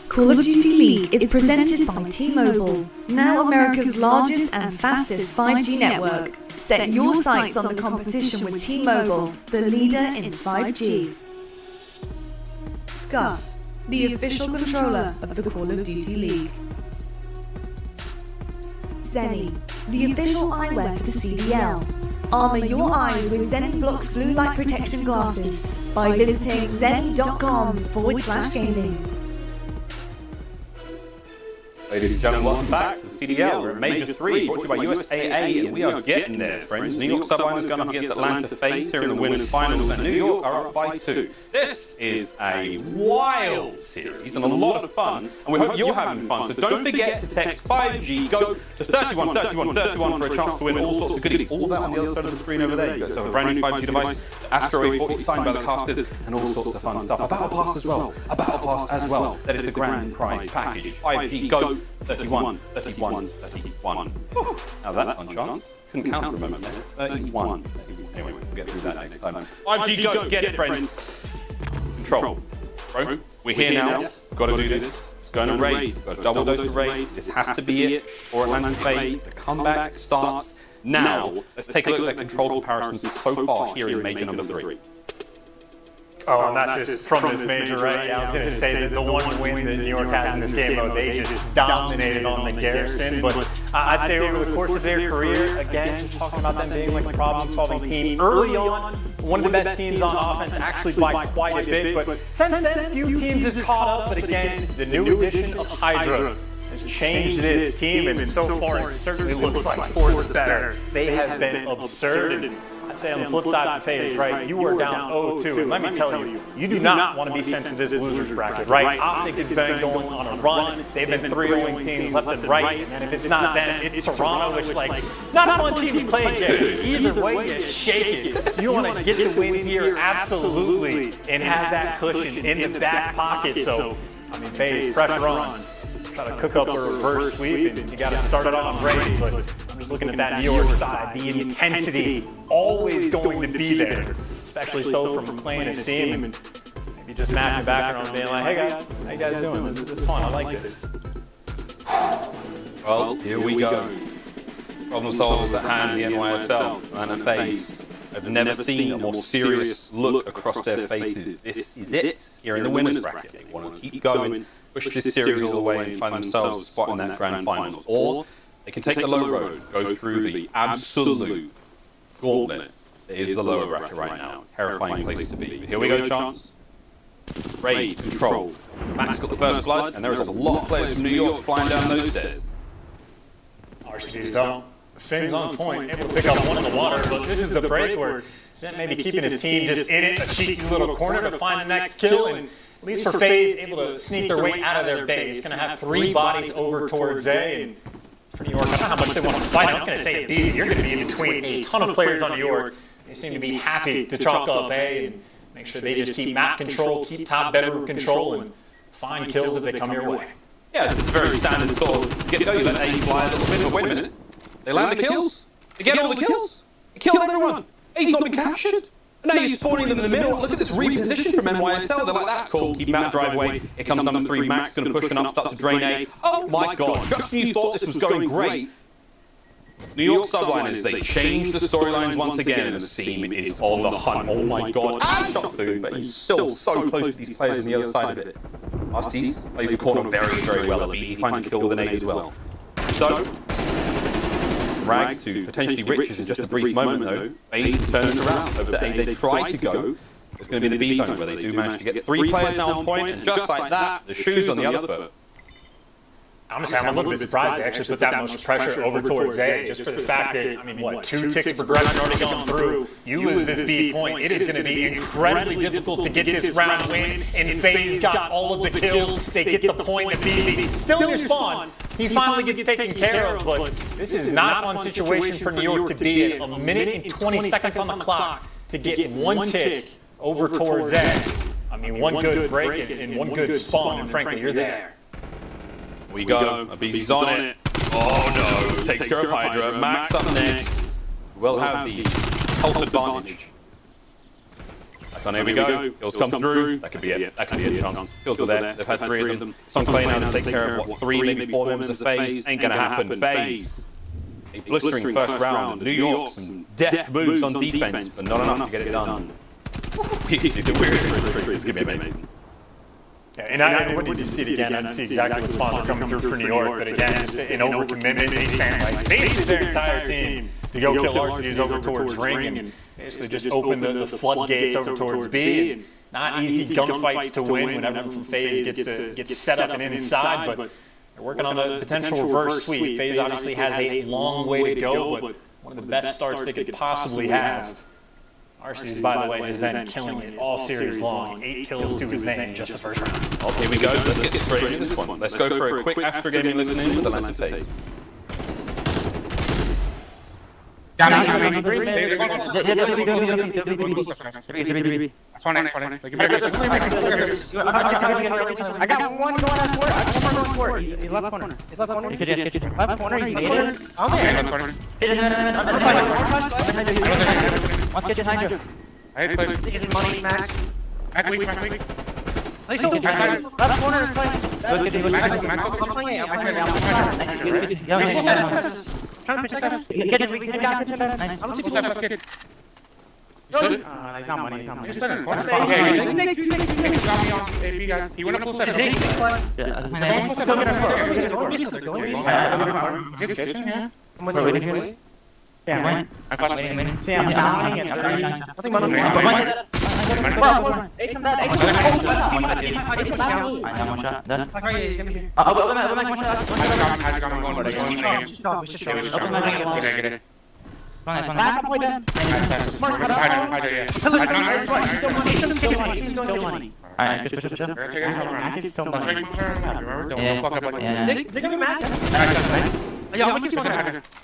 Call of Duty League is presented by T-Mobile, now America's largest and fastest 5G network. Set your sights on the competition with T-Mobile, the leader in 5G. Scuff, the official controller of the Call of Duty League. Zenny, the official eyewear for the CDL. Armor your eyes with Zenny Block's blue light protection glasses by visiting zenny.com/gaming. Ladies and gentlemen, welcome back to the CDL. We're at Major 3, brought to you by USAA, and we are getting there, friends. New York Subliners going up against Atlanta FaZe here in the winners' finals, and New York are up by 2. This is a wild series and a lot of fun, and we hope you're having fun. So don't forget to text 5G, go to 313131 for a chance to win all sorts of goodies. All that on the other side of the screen over there. You got a brand new 5G device, Astro A40 signed by the casters, and all sorts of fun stuff. A battle pass as well. A battle pass as well. That is the grand prize package. 5G, go. 31. Now that's on chance. Couldn't count for a moment there. 31. Anyway, we'll get through that next time. 5G, go. Get it, friends. Control. Bro, we're here now. Got to do this. It's going to raid. Got a double dose of raid. This has to be it for Atlanta FaZe. The comeback starts now. Let's take a look at the control comparisons so far here in Major number 3. Oh, and that's just from this major, right? Yeah, I was going to say that the one win that New York has in this game, they just dominated on the Garrison. But I'd say over the course of their career, again, just talking about them being like a problem-solving team. Early on, one of the best teams on offense, actually by quite a bit. But since then, a few teams have caught up. But again, the new addition of Hydra has changed this team, and so far it certainly looks like for the better. They have been absurd. And I'd say on the flip side of FaZe, right, you were down 0-2, and let me tell you, you do not want to be sent to this loser's bracket, right? Optic has been going on a run. They've been 3-0ing teams left and right, and if it's not them, it's Toronto, which, like, not a fun team to play, Jay. Either way, you shake it. You want to get the win here, absolutely, and have that cushion in the back pocket. So, I mean, FaZe, pressure on. Try to cook up a reverse sweep, and you got to start it off great, but I'm just looking at that New York side. The intensity always going to be there, especially so from playing a team and maybe just macking back around being like, hey guys, how you guys doing? This is fun, I like this. Well, here we go. Problem solvers at hand, the NYSL, Atlanta FaZe. I've never seen a more serious look across their faces. This is it, here in the winners bracket. They want to keep going, push this series all the way and find themselves a spot in that grand finals. Or They can take the low road, go through the absolute gauntlet that is the lower bracket right now. Terrifying place to be. But here we go, Chance. Raid, control. Max got the first blood, and there is a lot of players from New York flying down those stairs. RCD's though. Finn's on point, able to pick up one in the water, but this is the break where Zent may be keeping his team just in it, a cheeky little corner to find the next kill, and at least for FaZe, able to sneak their way out of their base. Going to have 3 bodies over towards A, and for New York, I don't know how much they want to fight. I was going to say, Beezy, you're going to be in between a ton of players on New York. They seem to be happy to chalk up A and make sure they just keep map control, keep top bedroom control, and find kills if they come your way. Yeah, this is very standard sort of get-go. You let A fly a little bit, but wait a minute. They land the kills? They get all the kills? They killed everyone? A's not been captured? And now you're spawning them in the middle. Look at this reposition from NYSL. They're like that. Cool, keep map driveway. It comes number 3. Max going to push and up, start to drain A. Oh my god, just when you thought this was going great. New York subliners, they changed the storylines once again, and the team is on the hunt. Oh my god, and shot soon, but he's still so close to these players on the other side of it. Astis plays the corner very, very well. He finds a kill with an 8 as well. So, Rags to potentially Riches in just a brief moment though. FaZe can turn this around. Over to A, they try to go. It's going to be the B zone where they do manage to get 3 players now on point, and just like that, the shoes on the other foot. Honestly, I'm a little bit surprised they actually put that much pressure over towards A, just for the fact that, I mean, what, 2 ticks of progression already gone through. You lose this B point, it is going to be incredibly difficult to get this round win, and FaZe got all of the kills. They get the point, and Beezy still in your spawn. He finally gets taken care of, but this is not a fun situation for New York to be in. A minute and 20 seconds on the clock to get 1 tick over towards A. I mean, 1 good break and 1 good spawn, and frankly, you're there. We go. Abizi's on it. Oh no. Takes care of Hydra. Max up next. We'll have the health advantage. Here we go. Kills come through. That could be it. That could be a chance. Kills are there. They've had 3 of them. Some play now to take care of, what, 3, maybe 4 members of FaZe. Ain't gonna happen. FaZe. A blistering first round. New York, some deft moves on defense, but not enough to get it done. This is gonna be amazing. Yeah, and I wouldn't need to see it again. I didn't see exactly what spawns are coming through for New York, but again, just an overcommitment. They sent like basically their entire team to go kill RCDs over towards Ring and basically just open the floodgates over towards B. And not easy gunfights to win when everyone from FaZe gets set up and inside, but they're working on the potential reverse sweep. FaZe obviously has a long way to go, but one of the best starts they could possibly have. RCDs, by the way, has been killing it all series long. 8 kills to his name just the first round. Okay, we go. Let's get straight into this one. Let's go for a quick Astro Gaming listen-in with Atlanta FaZe. I got one going on court. I got one going on court. He's left corner. He's left corner. Left corner. He's later. I'm there. Let's get behind you. I play. He's money, Max. Max weak. Left corner is playing. I'm playing. Trying to pitch us. Get it. We can get it. I don't see what's up. He's not money. He's not money. He went up full set. Yeah, I thought Sam dying and nothing money.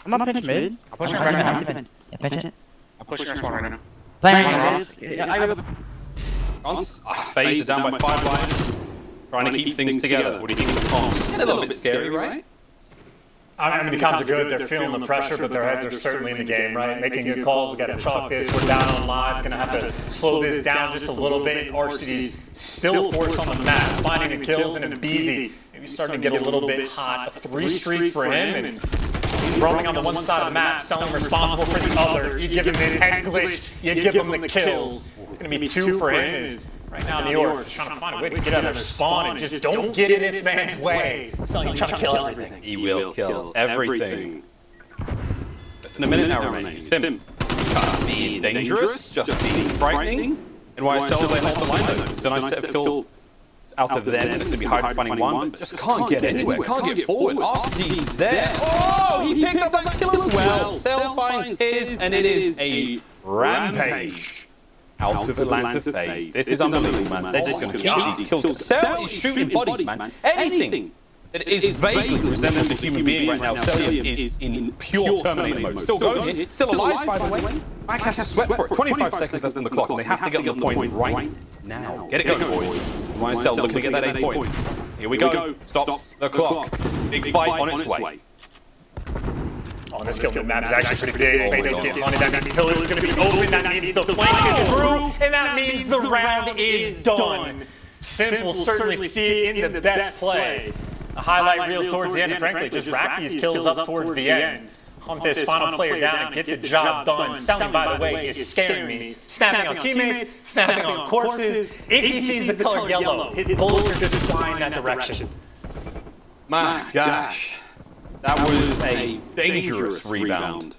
I'm not pinch mid. I'm pushing right now. Pinch it. I'm pushing right now. FaZe is down by 5 lines. Trying to keep things together. What do you think of the comms? Get a little bit scary, right? I mean, the comms are good. They're feeling the pressure, but their heads are certainly in the game, right? Making good calls. We got to chalk this. We're down on live. Going to have to slow this down just a little bit. RCD's still forced on the map, finding the kills, and then Beezy maybe starting to get a little bit hot. A 3 streak for him, and he's roaming on the one side of the map, Selling responsible for the other. You give him his head glitch. You give him the kills. It's going to be 2 for him. Right now, New York is trying to find a way to get out of their spawn and just don't get in this man's way. So he's trying to kill everything. He will kill everything. Less than a minute now remaining. Sim. Just being dangerous, just being frightening. And YSL, they hold the line though. It's a nice set of kill out of them. It's going to be hard finding one, but just can't get anywhere. Can't get forward. RC's there. Oh, he picked up that kill as well. Cell finds his, and it is a rampage out of Atlanta phase. This is unbelievable, man. They're just going to keep these kills. Cell is shooting bodies, man. Anything that is vaguely resembling a human being right now, Celia is in pure Terminator mode. Still going here, still alive, by the way. Mike has to sweat for it. 25 seconds left on the clock, and they have to get on the point right now. Get it going, boys. YSL looking to get that 8 point. Here we go. Stops the clock. Big fight on its way. Oh, this kill map is actually pretty big. Fade does get hunted. That means Pillar is going to be open. That means the flank is through. And that means the round is done. Sim will certainly see it in the best play. A highlight reel towards the end. And frankly, just rack these kills up towards the end. Hunt this final player down and get the job done. Sally, by the way, is scaring me. Snapping on teammates, snapping on corpses. If he sees the color yellow, his bullets are just flying that direction. My gosh. That was a dangerous rebound.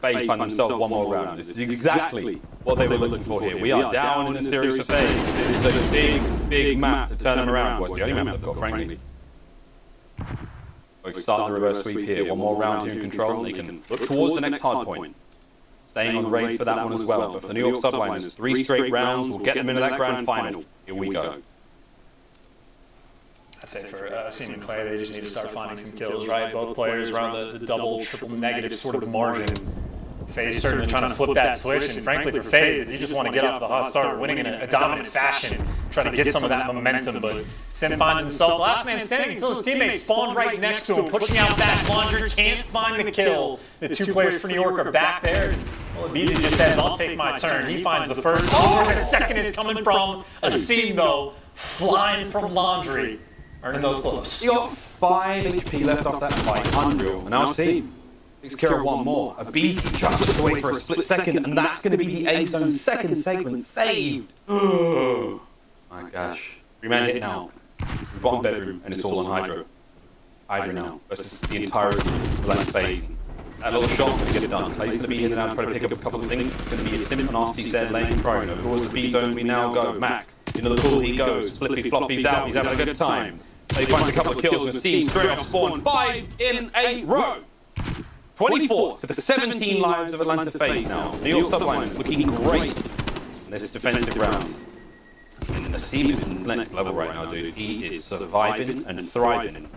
FaZe found themselves one more round. This is exactly what they were looking for here. We are down in the series for FaZe. This is a big, big map to turn them around. Well, it's the only map they've got, frankly. We start the reverse sweep here. One more round here in control. They can look towards the next hard point. Staying on raid for that one as well. But for the New York Subliners, 3 straight rounds will get them into that grand final. Here we go. I'd say for Seam and Clay, they just need to start finding some kills, right? Both players around the double, triple negative sort of margin. FaZe certainly trying to flip that switch, and frankly for FaZe, you just want to get off the hot start, winning in a dominant fashion, trying to get some of that momentum, but Sim finds himself last man standing until his teammates spawned right next to him, pushing out that plunger, can't find the kill. The 2 players for New York are back there. Well, Beezy just says, I'll take my turn. He finds the first. Oh, the second is coming from a Seam, though, flying from Laundry. Earning those close. He got 5 HP left off that fight. Unreal. And now Seam takes care of one more. A Beezy just looks away for a split second, and that's going to be the A-Zone's second segment saved. Oh my gosh. 3-man hit now. Bottom bedroom, and it's all on Hydro. Hydro now versus the entire Atlanta phase. That little shot's going to get it done. Clay's going to be in and out trying to pick up a couple of things. It's going to be a Sim and RC's there laying prone. Towards the B-Zone we now go. Mac. Into the pool he goes, flippy floppies out, he's having a good time. He finds a couple of kills and Seam straight off spawn, 5 in a row. 24 to the 17 lives of Atlanta FaZe now. New York Subliners looking great in this defensive round. And Seam is next level right now, dude. He is surviving and thriving.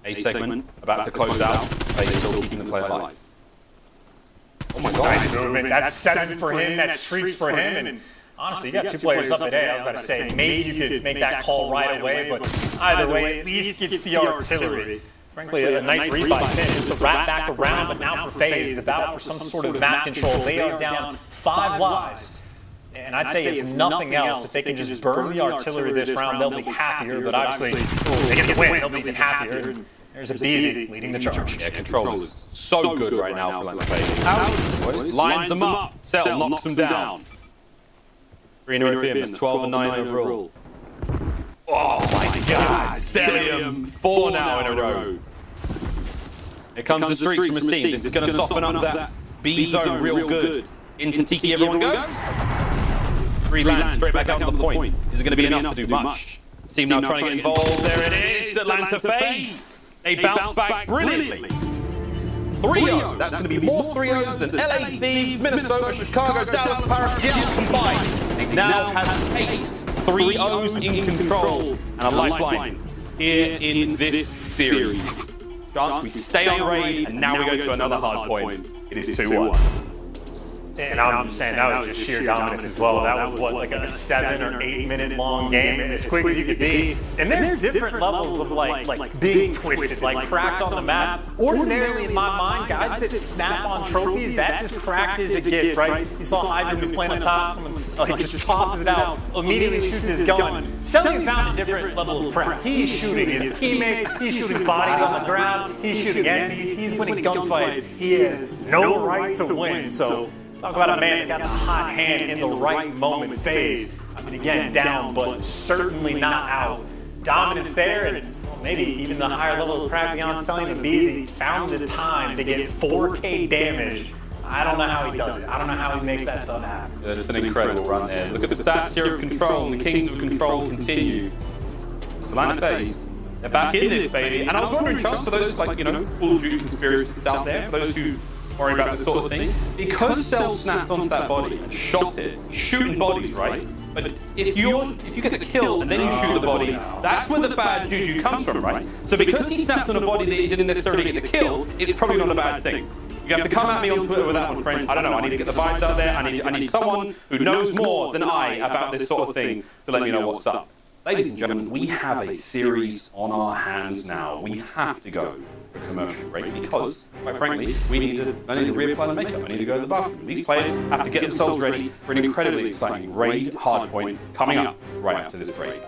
A segment about to close out, FaZe still keeping the play alive. Oh my god. Nice movement, that's 7 for him, that's streaks for him, and honestly, you got 2 players up at A. I was about to say, maybe you could make that call right away, but either way, at least gets the artillery. Frankly, a nice read by Sim, just to wrap back around, but now for FaZe, the battle for some sort of map control. They are down 5 lives. And I'd say, if nothing else, if they can just burn the artillery this round, they'll be happier, but obviously, if they get the win, they'll be even happier. There's a Beezy leading the charge. Yeah, control is so good right now for Atlanta FaZe. Lines them up, Cell knocks them down. 3 in a row for him, that's 12 and 9 overall. Oh my god, Celium, 4 now in a row. Here comes the streaks from a Seam. This is going to soften up that B-Zone real good. Into Tiki everyone goes. 3 lands straight back out to the point. Is it going to be enough to do much? Seam now trying to get involved. There it is, Atlanta FaZe. They bounce back brilliantly. 3-0. That's going to be more 3-0s than LA Thieves, Minnesota, Chicago, Dallas, Paris, Seattle combined. They now have 8 3-0s in control and a lifeline here in this series. Chance we stay on raid, and now we go to another hard point. It is 2-1. And I'm just saying, that was just sheer dominance as well. That was, what, like a 7 or 8 minute long game, and as quick as you could be. And there's different levels of like being twisted, like cracked on the map. Ordinarily, in my mind, guys that snap on trophies, that's as cracked as it gets, right? You saw Hydra was playing on top, someone just tosses it out, immediately shoots his gun. Selling found a different level of prep. He's shooting his teammates, he's shooting bodies on the ground, he's shooting enemies, he's winning gunfights. He has no right to win, so Talk about a man that got the hot hand in the right moment. Phase, I mean, again, down, but certainly not out. Dominance there, and well, maybe even the higher level of crack beyond selling the Beezy found the time to get 4K damage. I don't know how he does it. I don't know how he makes that stuff happen. It's an incredible run there. Look at the stats here of Control, and the Kings of Control continue. Atlanta Phase. They're back in this, baby. And I was wondering, Charles, for those, like, you know, Call of Duty conspiracists out there, for those who worry about this sort of thing, because Cell snapped onto that body and shot it, shooting bodies, right? But if you get the kill and then you shoot the body, that's where the bad juju comes from, right? So because he snapped on a body that he didn't necessarily get the kill, it's probably not a bad thing. You have to come at me on Twitter with that one, friends. I don't know, I need to get the vibes out there. I need someone who knows more than I about this sort of thing to let me know what's up. Ladies and gentlemen, we have a series on our hands now. We have to go for a commercial break because, quite frankly, I need to reapply the makeup. I need to go to the bathroom. These players have to get themselves ready for an incredibly exciting raid hardpoint coming up right after this break.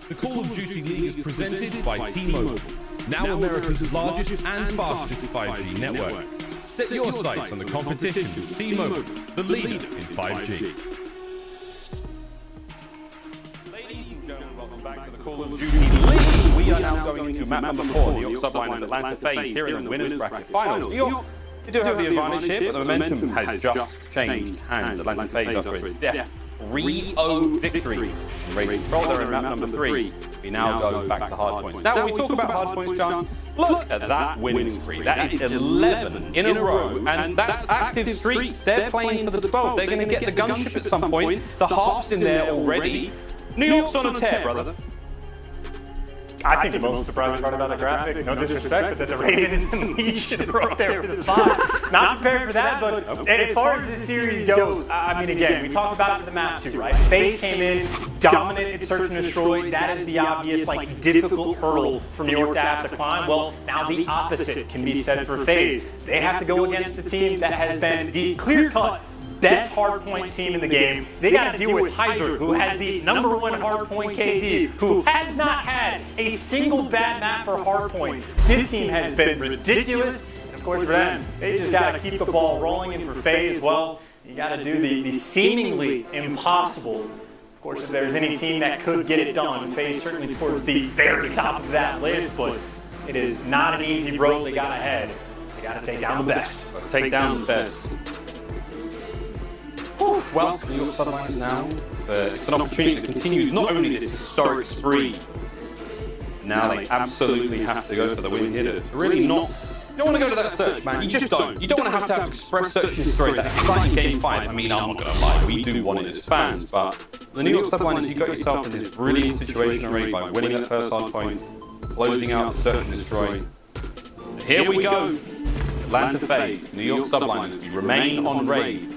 The Call of Duty League is presented by T-Mobile, now America's largest and fastest 5G network. Set your sights on the competition with T-Mobile, the leader in 5G. Ladies and gentlemen, welcome back to the Call of Duty League. We are now going into map number 4, New York Subliners Atlanta Phase, here in the winners bracket finals. New York, you do have the advantage here, but the momentum has just changed hands. Atlanta Phase after a deft 3-0 victory in raid control. They're in map number 3. We now go back to hardpoints. Now, when we talk about hardpoints, chance, look at that winning spree. That is 11 in a row, and that's active streaks. They're playing for the 12. They're going to get the gunship at some point. The Harp's in there already. New York's on a tear, brother. I think the most surprising part about the graphic, no disrespect, but that the Ravens and Legion are up there for the 5. Not prepared for that, but as far as this series goes, I mean, again, we talked about it for the map too, right? FaZe came in, dominant at Search and Destroy. That is the obvious, like, difficult hurdle for New York to have to climb. Well, now the opposite can be said for FaZe. They have to go against the team that has been the clear-cut best hardpoint team in the game. They got to deal with Hydra, who has the #1 hardpoint KD, who has not had a single bad map for hardpoint. This team has been ridiculous. And of course, for them, they just got to keep the ball rolling. And for FaZe, well, you got to do the seemingly impossible. Of course, if there's any team that could get it done, FaZe certainly towards the very top of that list. But it is not an easy road they got ahead. They got to take down the best. Take down the best. Well, New York Subliners now, it's an opportunity to continue not only this historic spree, now they absolutely have to go for the win here to really not, you don't want to go to that search, man, you just don't. You don't want to have to express search and destroy that exciting game 5. I mean, I'm not going to lie, we do want it as fans, but the New York Subliners, you got yourself in this brilliant situation already by winning that first hard point, closing out the search and destroy. And here we go, Atlanta FaZe, New York Subliners, we remain on raid.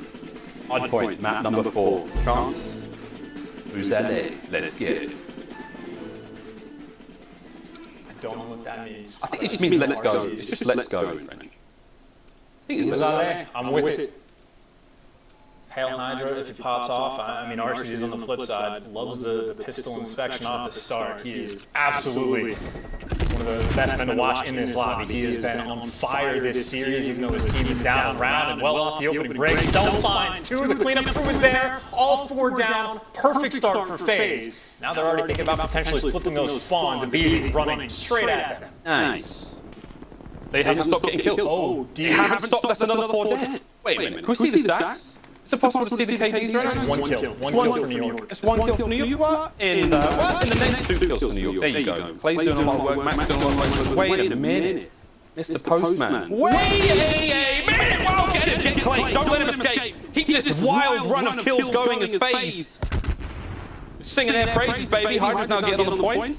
Hardpoint, map number 4. Chance. Who's that there? Let's get it. I don't know what that means. I think it just means let's go. It's just let's go in French. I'm with it. Hail Hydra if he pops off. I mean, RC is on the flip side. Loves the pistol inspection off the start. He is absolutely one of the best men to watch in this lobby. He has been on fire this series, even though his team is down around and well off the opening break. Self finds 2 of the cleanup crew is there. All 4 down. Perfect start for FaZe. Now they're already thinking about potentially flipping those spawns and BZ running straight at them. Nice. They haven't stopped getting kills. Oh, dear. They haven't stopped. That's another 4 dead. Wait a minute. Can we see the stats? Is it possible to see the KDs right now? 1 kill. 1 kill for New York. It's 1 kill for New York. What? In the next 2 kills for New York. There you go. Clay's doing a lot of work. Max doing a lot of work. Wait a minute. Mr. Postman. Wait a minute. Well, get him. Get Clay. Don't let him escape. Keep this wild run of kills going as FaZe. Singing their praises, baby. Hydra's now getting on the point.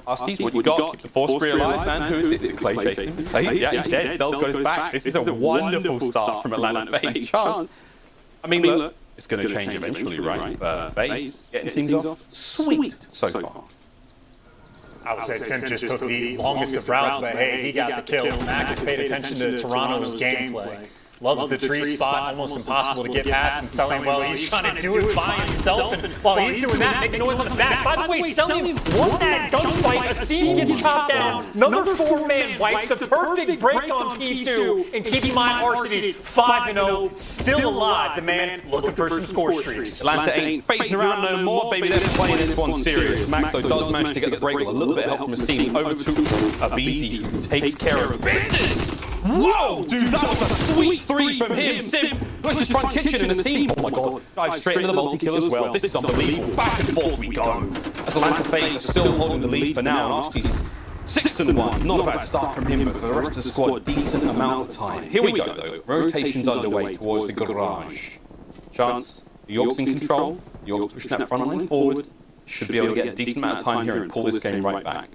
Asties, what you got? Keep the force spree alive, man. Who is it? Is it Clay chasing him? Is Clay? Yeah, he's dead. Cell's got his back. This is a wonderful start from Atlanta FaZe. Chance. I mean, look, it's going to change eventually, right? But FaZe getting things off sweet so far. I would say Sim just took the longest of routes, but hey, he got the kill. Mac has paid attention to Toronto's gameplay. Loves the tree spot, almost impossible to get past, and Selling, well, he's trying to do it by himself, and while he's doing that, making noise on his back. By the way, Selling won that gunfight. Asim gets chopped down. Another 4-man wipe, the perfect break on P2, and keeping my Arcitys 5-0, still alive. The man looking for some score streaks. Atlanta ain't phasing around no more, baby. They're playing this one serious. Mac, though, does manage to get the break with a little bit of help from Asim over to Abizi, who takes care of business. Whoa, dude, that was a sweet 3 from him. Sim pushes front kitchen in the scene. Oh my god, dives straight into the multi-kill as well. This is unbelievable. Back and forth we go. As Atlanta FaZe are still holding the lead for now, and Arcty's 6-1. Not a bad start from him, but for the rest of the squad, decent amount of time. Here we go, though. Rotations underway towards the garage. Chance, New York's in control. New York's pushing that front line forward. Should be able to get a decent amount of time here and pull this game right back.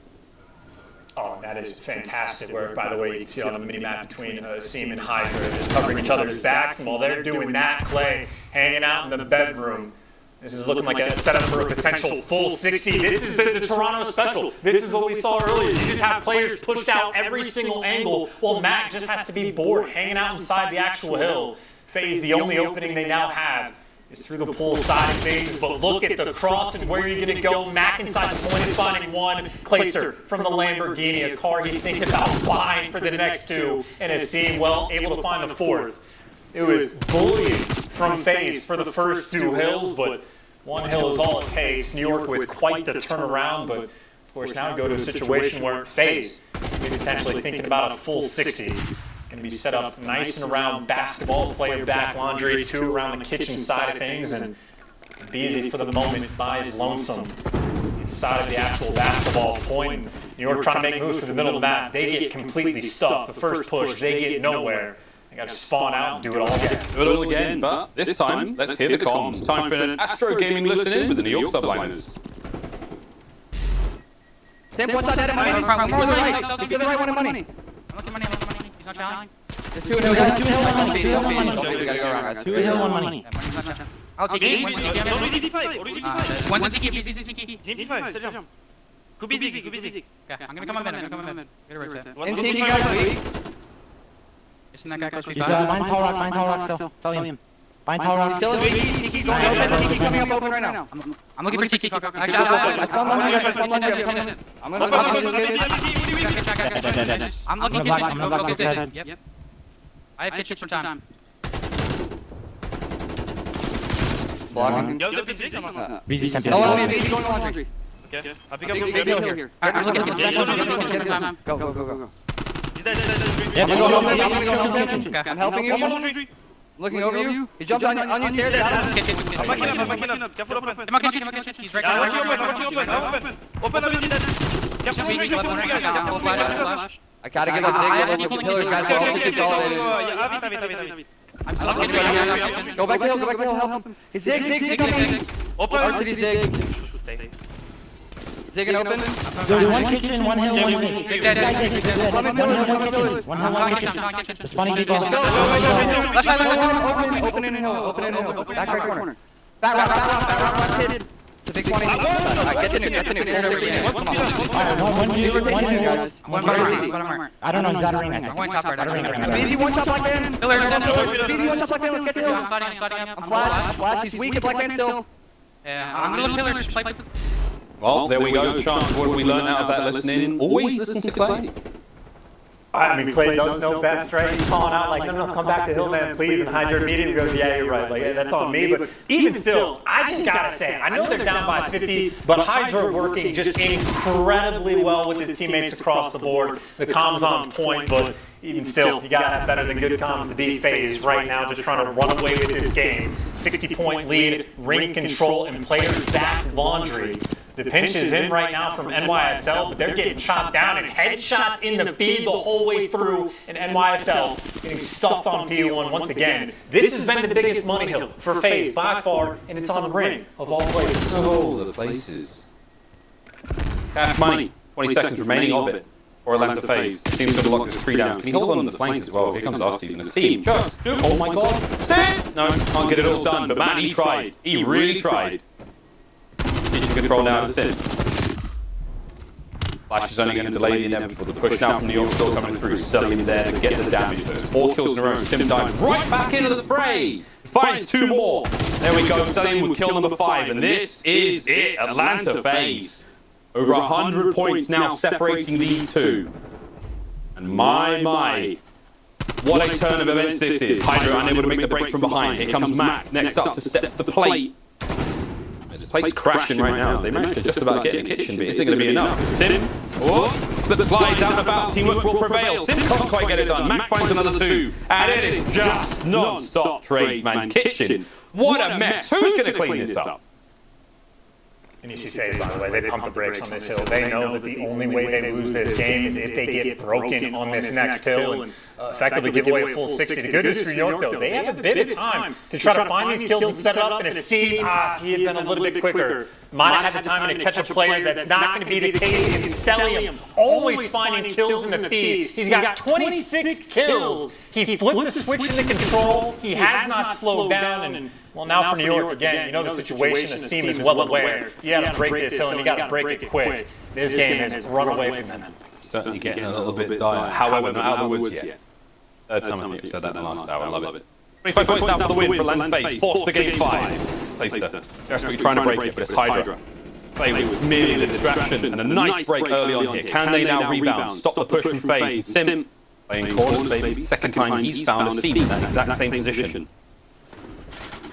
Oh, that is fantastic work, by the way. You can see it on the mini-map between Asim and Hydra, just covering each other's backs, and while they're doing that, Clay hanging out in the bedroom. This is looking like a setup for a potential full 60. This is the Toronto special. This is what we saw earlier. You just have players pushed out every single angle, while Mac just has to be bored, hanging out inside the actual hill. FaZe, the only opening they now have is through the pull side of things, but look at the cross and where you're going to go. Mac inside the point is finding 1. Clayster from the Lamborghini, a car he's thinking about buying for the next 2, and Asim, well, able to find the 4th. It was bullying from FaZe for the first 2 hills, but 1 hill is all it takes. New York with quite the turnaround, but of course now go to a situation where FaZe may be potentially thinking about a full 60. Going to be set up nice and around basketball, player back laundry, 2 around the kitchen side of things, and BZ for the moment buys lonesome inside of the actual basketball point. New York trying to make moves for the middle of the map. They get completely stuffed. The first push, they get nowhere. They got to spawn out and do it all again. Do it all again, but this time, let's hear the comms. Time for an Astro Gaming listen-in with the New York Subliners. Sam, what's that? More to the right. To the right, one money. I'm looking money. He's not challenging. There's 2 hill, 2 hill, 1 money. 2 hill, 1 money. We gotta go around, guys. 2 hill, 1 money. I'll take it. One's Ziki. G5, sit down. Could be Ziki. Okay, I'm gonna come up in. Get it right side. And Ziki guys, please. Isn't that guy close to me? He's mine tall rock, still. Tell him. Mine tall rock. Still Ziki going open. Ziki coming up open right now. I'm looking for Ziki. Actually, I'm looking for Ziki. Yep. I have kitchen for time. Blocking. BZ sent it. Oh, BZ going laundry. Okay. I pick up big hill here. I'm looking for time. Go. Yeah, I'm helping you. Looking over you. He jumped on your stairs. I'm backing up. Careful open. He's right there. Open. I gotta get up the pillars, guys. We're all consolidated. I'm still right. Go back to hill, help him. He's Zig coming. Open. Varsity Zig. Zig and open. There's 1 kitchen, 1 hill, 1 kitchen. Big dead. Coming pillars. 1 hill, 1 kitchen. Responding to ball. Open in hill. Back right corner. Back rock, hit. The big 20. Get the nuke. I don't know, he's out of arena. I'm going top right now. BZ one shot Black Man. BZ one shot Black Man, let's get to him. I'm sliding up. I'm flash, he's weak at Black Man still. Yeah, I'm gonna look pillar, just play. Well, there we go, Chance. What did we learn out of that listening? Always listen to Clay. I mean, Clay does know best, right? He's calling out like, no, come back to Hillman, please. And Hydra immediately goes, yeah, you're right. Like, that's on me. But even still, I just gotta say, I know they're down by 50, but Hydra working just incredibly well with his teammates across the board. The comms on point, but even still, you gotta have better than good comms to beat FaZe right now, just trying to run away with this game. 60-point lead, ring control, and players back laundry. The pinch is in right now from NYSL, but they're getting chopped down and headshots in the feed the whole way through, and NYSL getting stuffed on P1 once again. This has been the biggest money hill for FaZe by far, and it's on the ring of all places. Of all the places. Cash money, 20 seconds remaining of it. Or Atlanta FaZe seems to have locked this tree down. Can he hold on to the flank as well? Here comes Arsty's in a seam. Just do. Oh my god. Sit! No, can't get it all done, but man, he tried. He really tried. Kitchen control now to Sim. Flash is only going to delay the inevitable. The push now from New York still coming through. Selling there to get the damage. Those 4 kills in a row. Sim dives right back into the fray. Finds 2 more. There we go. Selling with kill number 5. And this is it. Atlanta FaZe. Over 100 points now separating these two. And my. What a turn of events this is. Hydra unable to make the break from behind. Here comes Mac. Next up to step to the plate. This plate's crashing right now as they managed to just about get in the kitchen, but is it going to be enough? Sim, slip slides out and about, teamwork will prevail. Sim can't quite get it done. Mac finds another 2, and it is just non-stop trades, man. Kitchen, what a mess. Who's going to clean this up? And you see FaZe, by the way, they pump the brakes on this hill. They know that the only way they lose this game is if they get broken on this next hill and effectively give away a full 60. The good news for New York, though, they have a bit of time to try to find these kills and set it up in a seam. He had been a little bit quicker. Might have had the time to catch a player. That's not going to be the case against Celium. Always finding kills in the feed. He's got 26 kills. He flipped the switch in the control. He has not slowed down. And well, now for New York again, you know the situation. The seam is well aware. You got to break this hill and you got to break it quick. This game has run away from them. Certainly getting a little bit dire. However, not out of the woods yet. Third time I think I've said that in the last hour. I love it. 25 points now for the win for Atlanta FaZe. Force the game 5. Playster. Desperately trying to break it, but it's Hydra. Play was merely the distraction and a nice break early on here. Can they now rebound? Stop the push from FaZe. Sim playing corners, baby. Second time he's found a seat in that exact same position.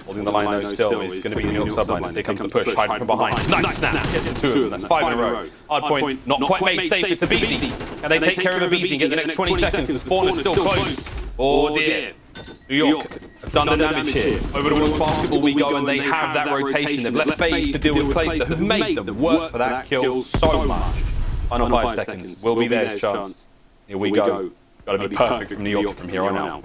Holding the line though still is going to be New York subliners. Here comes the push, Hydra from behind. Nice snap, gets the 2 of them. That's 5 in a row. Hard point, not quite made safe. It's a BZ. And they take care of a BZ and get the next 20 seconds. The spawn is still close. Oh dear. New York have done the damage here. Over towards basketball we go, and they have that rotation. They've left FaZe to deal with Clayster, who made them work for that kill so much. Final 5 seconds. Will be theirs, Chance. Here we go. Got to be perfect from New York from here on out.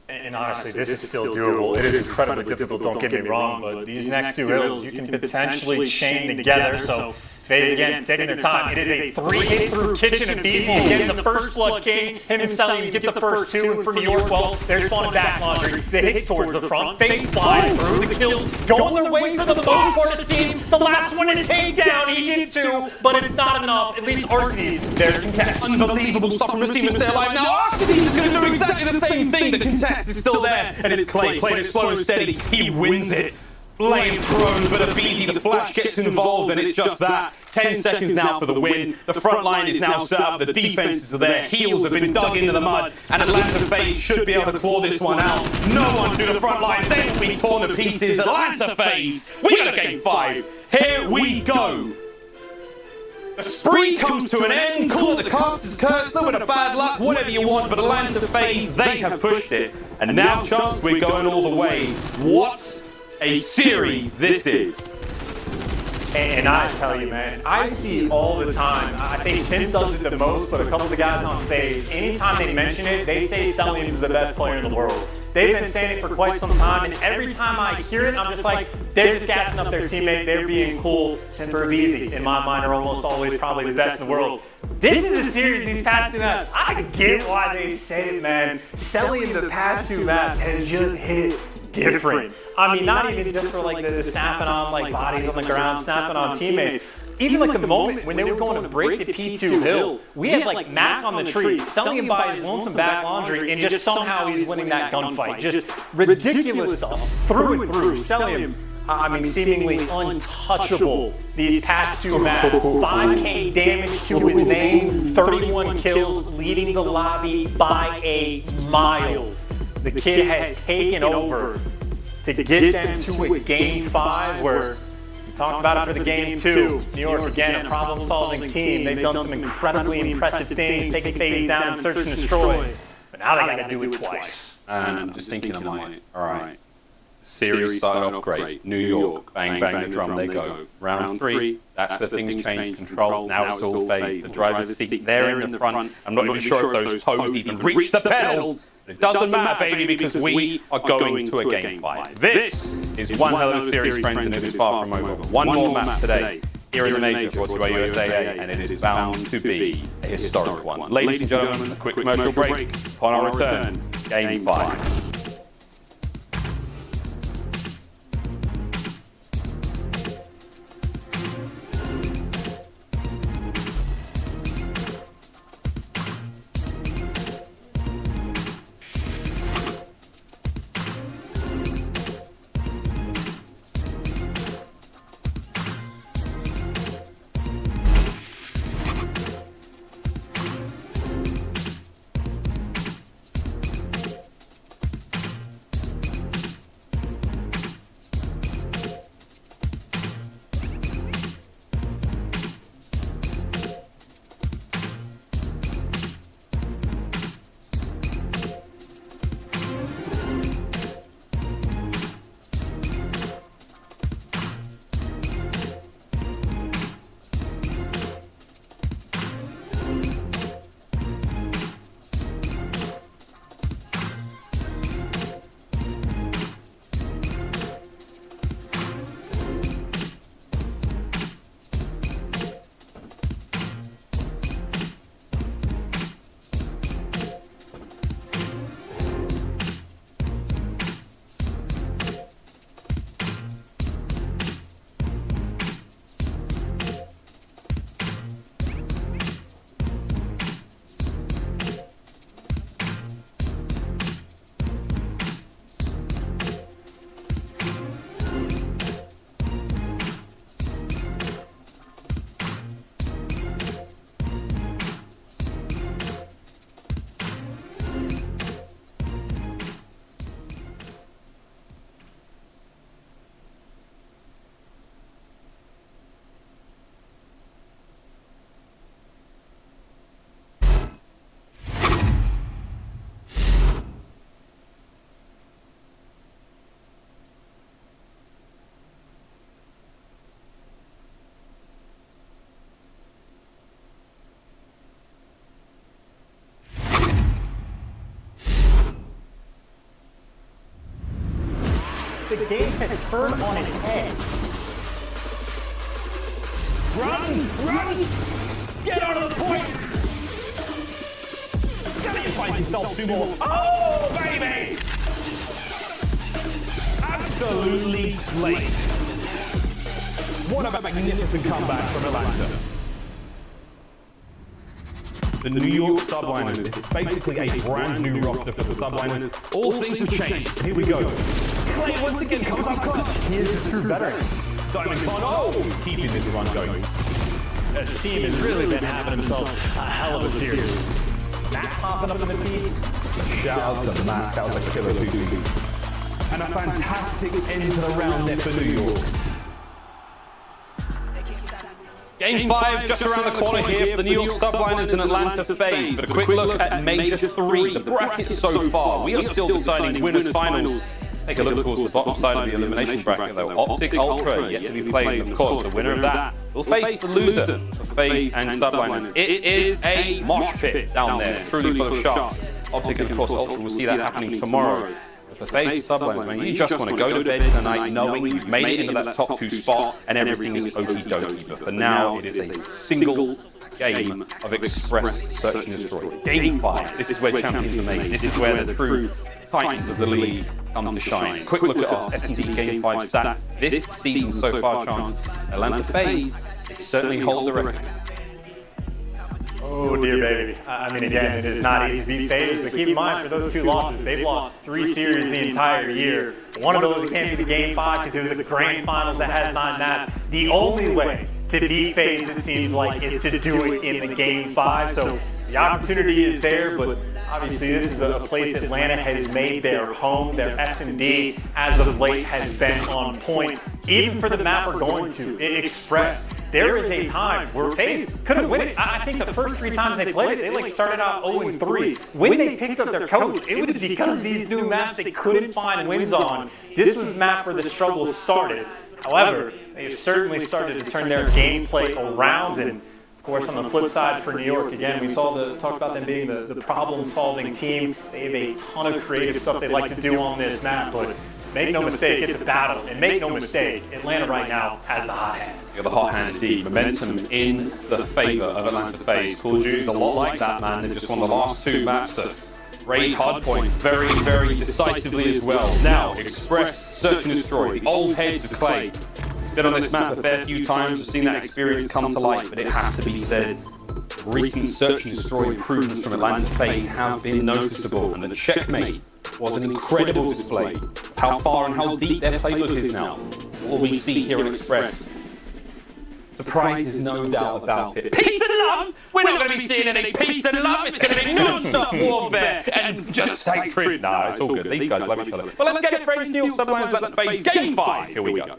And honestly, this is still doable. It is incredibly difficult, don't get me wrong, but these next 2 hills you can potentially chain together. So FaZe again taking their time. It is a 3-hit through Kitchen and BZ getting the first blood king. Him and Selly get the first 2, and for New York, well, they're spawning back laundry. The hits towards the front, FaZe flying through, the kills going their way for the most part of the team. The last one to take down, he gets 2, but it's not enough. At least Arsty's there to contest. Unbelievable stuff from Racine to stay alive. Now Arsty's is going to do exactly the same thing. The contest is still there, and it's Clay playing it slow and steady. He wins it. Blame prone, but a BZ, the flash gets involved, and it's just that. 10 seconds now for the win. The front line is now set up, the defenses are there, heels have been dug into the mud, and Atlanta FaZe should be able to claw this one out. No one through the front line, they will be torn to pieces. Atlanta FaZe, we got a game 5. Here we go. The spree comes to an end. Call it the caster's curse, little bit of bad luck, whatever you want, but Atlanta FaZe, they have pushed it. And now, Chance, we're going all the way. What a series this is. And I tell you, man, I see it all the time. I think Sim does it the most, but a couple of the guys on FaZe, anytime they mention it, they say Celium is the best player in the world. They've been saying it for quite some time, and every time I hear it, I'm just like, they're just gassing up their teammate, they're being cool. Simper Easy, in my mind, are almost always probably the best in the world. This is a series, these past 2 maps. I get why they say it, man. Celium the past 2 maps has just hit different. I mean, not even just for like the snapping on like bodies on the ground, snapping on teammates. Even like the moment when they were going to break the P2 hill, we had like Mac on the tree, selling him by his lonesome back laundry, and just somehow he's winning that gunfight. Just ridiculous stuff through and through. Selling him, I mean, seemingly untouchable these past two maps. 5K damage to his name, 31 kills, leading the lobby by a mile. The kid has taken over to get them to a game 5 where we talked about it for the game 2. New York, again, a problem-solving team. They've done some incredibly impressive things, taking FaZe down and search and destroy. But now they got to do it twice. And I'm just thinking, I'm like, all right. Series started off great. New York, bang, bang, the drum, they go. Round 3, that's where things change. Control, now it's all FaZe. The driver's seat, they're in the front. I'm not even sure if those toes even reach the pedals. It doesn't matter, baby, because we are going to a game 5. This is one hell of a series, friends, and it is far from over. One more map today here in the major, brought to you by USAA, and it is bound to be a historic one. Ladies and gentlemen, a quick commercial break. Upon our return, game 5. The game has turned on its head. Run! Run! Get out of the point! Sacrifice yourself 2 more. Oh, baby! Absolutely slayed. What a magnificent comeback from Atlanta. The New York Subliners is basically a brand new roster for the Subliners. All things have changed. Here we go. Clay once again comes up clutch. He is the true veteran. Diamond Con, keeping this run going. This team has really been having himself a hell of a series. Matt popping up in the feed. Shout out to Matt, that was a killer 2v. And a fantastic end to the round there for New York. Game 5 just around the corner here for the New York Subliners and Atlanta FaZe. But a quick look at Major 3, the bracket so far. We are still deciding winners finals. Take a look towards the bottom side of the elimination bracket though. Optic Ultra yet to be played, and of course the winner of that will face the loser of FaZe and Subliners. It is a mosh pit down there, truly full of sharks. Optic and of course Ultra will see that happening tomorrow. For FaZe Subliners, man, you just want to go to bed tonight knowing you've made it into that top 2 spot and everything is okie dokie. But for now, it is a single game of Express Search and Destroy. Game 5. This is where champions are made. This is where the true Titans of the league come to shine. Quick look at our S&D Game 5 stats this season so far, Chance. Atlanta FaZe, they certainly hold the record. Oh dear baby. I mean, again, it is not easy to beat FaZe, but keep in mind, for those 2 losses, they've lost 3 series the entire year. One of those, it can't be the Game 5 because it was a grand finals that has 9 maps. The only way to beat FaZe, it seems like, is to do it in the Game 5. So the opportunity is there, but obviously this is a place Atlanta has made their home. Their S&D as of late has been on point. Even for the map we're going to, Express, there is a time where FaZe couldn't win it. I think the first 3 times they played it, they like started out 0-3. When they picked up their coach, it was because these new maps they couldn't find wins on. This was the map where the struggles started. However, they have certainly started to turn their gameplay around, and of course, on the flip side for New York, again, we talked about them being the problem-solving team. They have a ton of creative stuff they like to do on this map, but make no mistake, it's a battle. And make no mistake, Atlanta right now has the hot hand. You got the hot hand indeed. Momentum in the favor of Atlanta FaZe. Call of Duty's a lot like that, man. They just won the last 2 maps to raid Hardpoint very, very decisively as well. Now, Express, Search and Destroy, the old heads of clay. Been on this map a fair few times, we've seen that experience come to light, but it has to be said, recent Search and Destroy improvements from Atlanta FaZe have been noticeable, and the checkmate was an incredible display of how far and how deep their playbook is now. What we see here on Express, surprise is no doubt about it. Peace and love! We're not going to be seeing any peace and love, it's going to be non-stop warfare and just hatred. Nah, it's all good, these guys love each other. But let's get it, friends, New York Sublime Atlanta FaZe Game 5, here we go.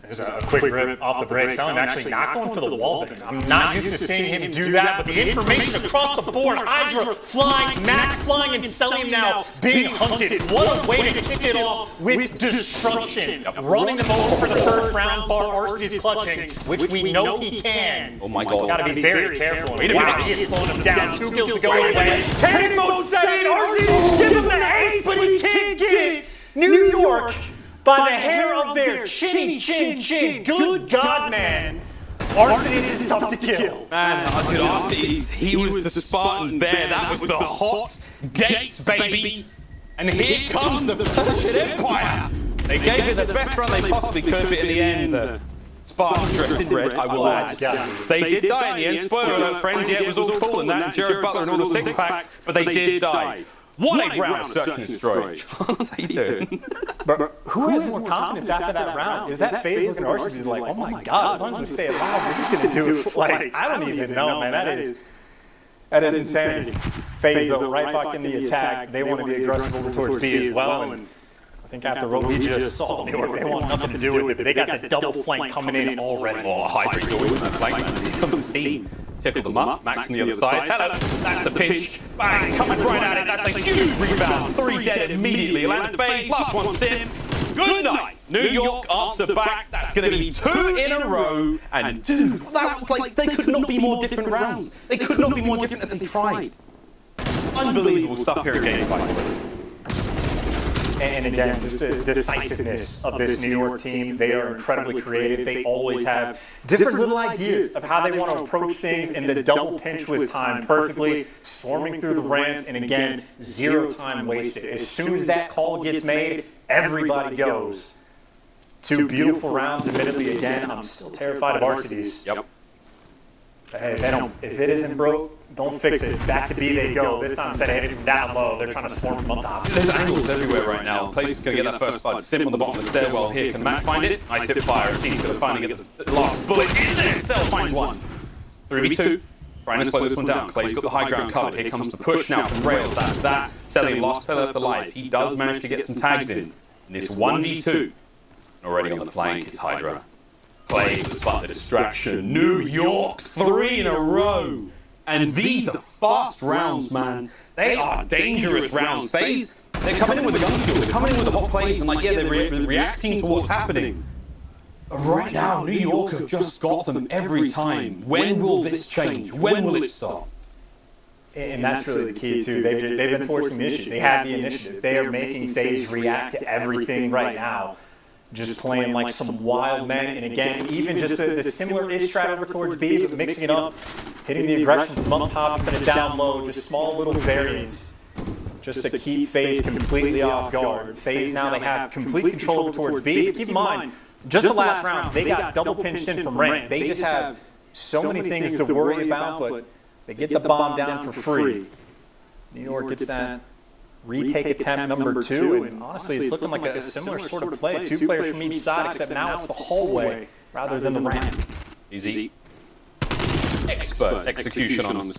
There's a quick rip off the break. Selling actually not going for the wall bangs. I'm not used to seeing him do that, but the information across the board, Hydra flying, Mac flying, and Selling now being hunted. What a way to kick it off with destruction. Running them over for the first round, Bar Arcee is clutching, which we know he can. Oh my god. Gotta be very careful. Wow, he is slowing him down. 2 kills to go his way. Panic mode set in. Arcee, give him the ace, but he can't get it. New York, by the hair of their chinny chin. Good God, man. Arcee is tough to kill. Man, dude, Arcee, he was the Spartans there. That was the hot gates, baby. And here comes the Persian Empire. They gave it the best run they possibly could, but in the end, the Spartans dressed in red, I will add. They did die in the end. Spoiler alert, friends. Yeah, it was all cool and that, and Jared Butler and all the 6-packs, but they did die. What a round of Search and Destroy. Chance, how you doing? But who has more confidence after that round? Is that FaZe looking at Arcee who's like, oh my god, as long as we stay alive, we're just going to do it. Like, I don't even know, man. That is insanity. FaZe, though, right back in the attack. They want to be aggressive over towards B as well. And I think after what we just saw, New York, they want nothing to do with it. But they got the double flank coming in already. Oh, Hydra's always on that flank, man. Here comes the C. Tickle them up, Max on the other side. Hello, that's the pinch. Bang, coming right at it. That's a huge rebound. 3 dead immediately. Atlanta FaZe, last one sim. Good night. New York answer back. That's going to be 2 in a row. And dude, that, like, they could not be more different rounds. They could not be more different as they tried. Unbelievable stuff here at Game 5. And again, just the decisiveness of this New York team. They are incredibly creative. They always have different little ideas of how they want to approach things, and the double pinch was timed perfectly, swarming through the ramps, and again, 0 time wasted. As soon as that call gets made, everybody goes. 2 beautiful rounds, admittedly. Again, I'm still terrified of Arcee's. Yep. Hey, if it isn't broke, don't fix it. Back to B they go. This time instead of hitting from down low, they're trying to swarm from up top. There's angles everywhere right now. Place is going to get that first blood. Sim on the bottom of the stairwell here. Can Matt find it? Nice hip fire. Team's going to finally get the last bullet. In there. Cell finds one. 3v2. Trying to slow this one down. Clay's got the high ground covered. Here comes the push now from Rails. That's that. Selling last player left alive. He does manage to get some tags in this 1v2. Already on the flank is Hydra. Clay was but the distraction. New York, 3 in a row. And these are fast rounds, man. They are dangerous rounds. FaZe, they're coming in with the gun skill. They're coming in with the hot plays and like, yeah, they're reacting to what's happening. Right now, New York have just got them every time. When will this change? When will it stop? And that's really the key, too. They've been forcing the issue. They have the initiative. They are making FaZe react to everything right now. Just playing like some wild men, and again, even just the similar-ish strat over towards B, but mixing it up, hitting the aggression from up top instead of down low, just small little variants. just to keep FaZe completely off guard. FaZe now they have complete control towards B. But keep in mind, just the last round, they got double pinched in from ramp. They just have so many things to worry about, but they get the bomb down for free. New York gets that retake attempt number 2, and honestly, it's looking like a similar sort of play. 2 players from each side, except now it's the hallway rather than the ramp. Easy. Expert execution on this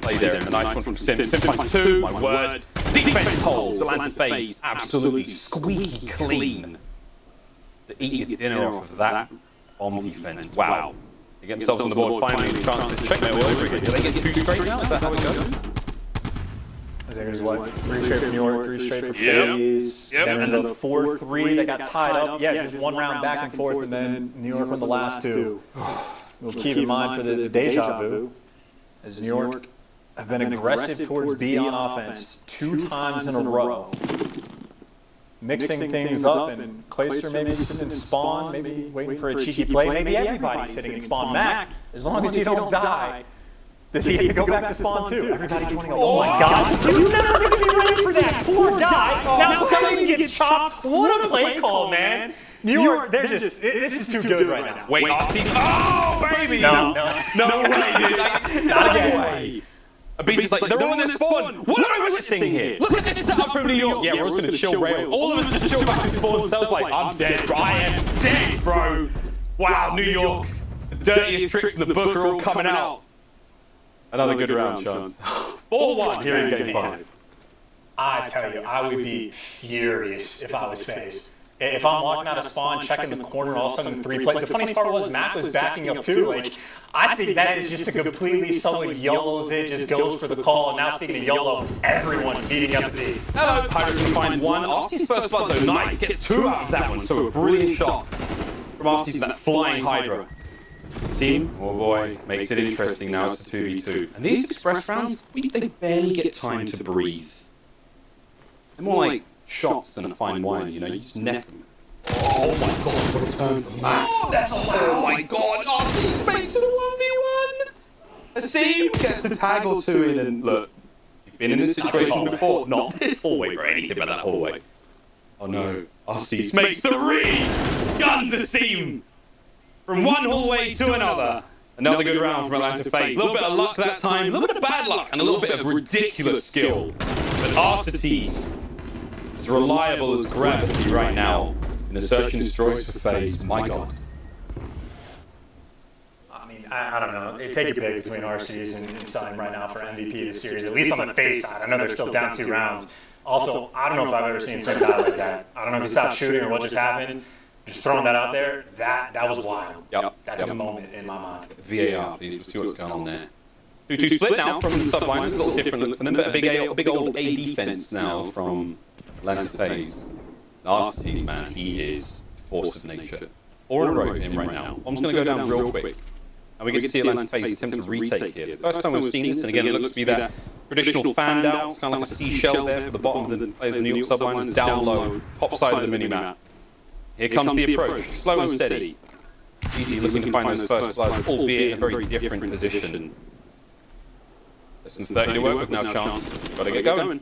play there. A nice one from Sim. Sim finds 2, my word. Defense holds, Atlanta FaZe absolutely squeaky clean. To eat your dinner off of that bomb defense. Wow. They get themselves on the board finally, the chances checkmate all over again. Do they get 2 straight now? Is that how it goes? There's what? 3 straight for New York, 3 straight for FaZe. Then there's a 4-3 that got tied up. Yeah, just 1 round back and forth, and then New York won the last 2. We'll keep in mind for the deja vu, as New York have been aggressive towards B on offense 2 times in a row. Mixing things up, and Clayster maybe sitting in spawn, maybe waiting for a cheeky play. Maybe everybody's sitting in spawn. Mac, as long as you don't die, does he have to go back to spawn too? Everybody's wanting to go, oh my god, you're never going to be ready for that poor guy. Now somebody gets chopped. What a play call, man. New York, they're just, this is too good right now. Wait, oh, baby! No way, dude. Not again. Beast is like, they're on their spawn. What am I witnessing here? Look at this setup from New York. Yeah, we're just going to chill rail. All of us just chill back and spawn themselves like, I'm dead, bro. I am dead, bro. Wow, New York. The dirtiest tricks in the book are all coming out. Another good round, Chance. 4-1 here in Game 5. I tell you, I would be furious if I was FaZe. If I'm walking out of spawn, checking the corner, all of a sudden 3 play. The funniest part was Mac was backing up too. Like, I think that is just a completely someone YOLOs it, just goes for the call. And now speaking of YOLO, everyone beating up B. Hello, Pirates can find 1. Arcee's first blood though, nice, gets 2 out of that one. So a brilliant shot from Arcee's that flying Hydra. Team, oh boy, makes it interesting now. It's a 2v2. And these express rounds, they barely get time to breathe. They're more like shots than a fine wine, you know, you just neck them. Oh my god, what a turn from Mac. Oh, that's a Oh my god, Arcee's makes it a 1v1! Asim gets a tag or 2 in, and look, you've been in this situation before. Not this hallway, bro, anything about that hallway. Oh no, Arcee's makes 3! Guns Asim! From one hallway to another. Another good round from Atlanta FaZe. A little bit of luck that time, a little bit of bad luck, and a little bit of ridiculous skill. But Arcee's as reliable as gravity right now in the search and destroys for FaZe. My god. I mean, I don't know. Take your pick between Arcee's and Sun right now for MVP of the series, at least on the FaZe side. I know they're still down 2 rounds. Also, I don't know if I've ever seen Sun die like that. I don't know if he stopped shooting or what just happened. Just throwing that out there, that was wild. Yep. That's a moment in my mind. VAR, please. We'll see what's going on there. 2-2 split now from the subliners. A little different look for them, but a big old A defense now from Atlanta FaZe. Arcee's, man, he is force of nature. 4 in a row for him right now. I'm just going to go down real quick. And we get to see Atlanta FaZe attempt to retake here. The first time we've seen this, and again, it looks to be that traditional fan out. It's kind of like a seashell there for the bottom of the players in the New York subliners, down low, top side of the minimap. Here comes the approach, slow and steady. Easy looking to find those first bloods, albeit in a very different position. There's some 30 to work with now, Chance. Gotta get going.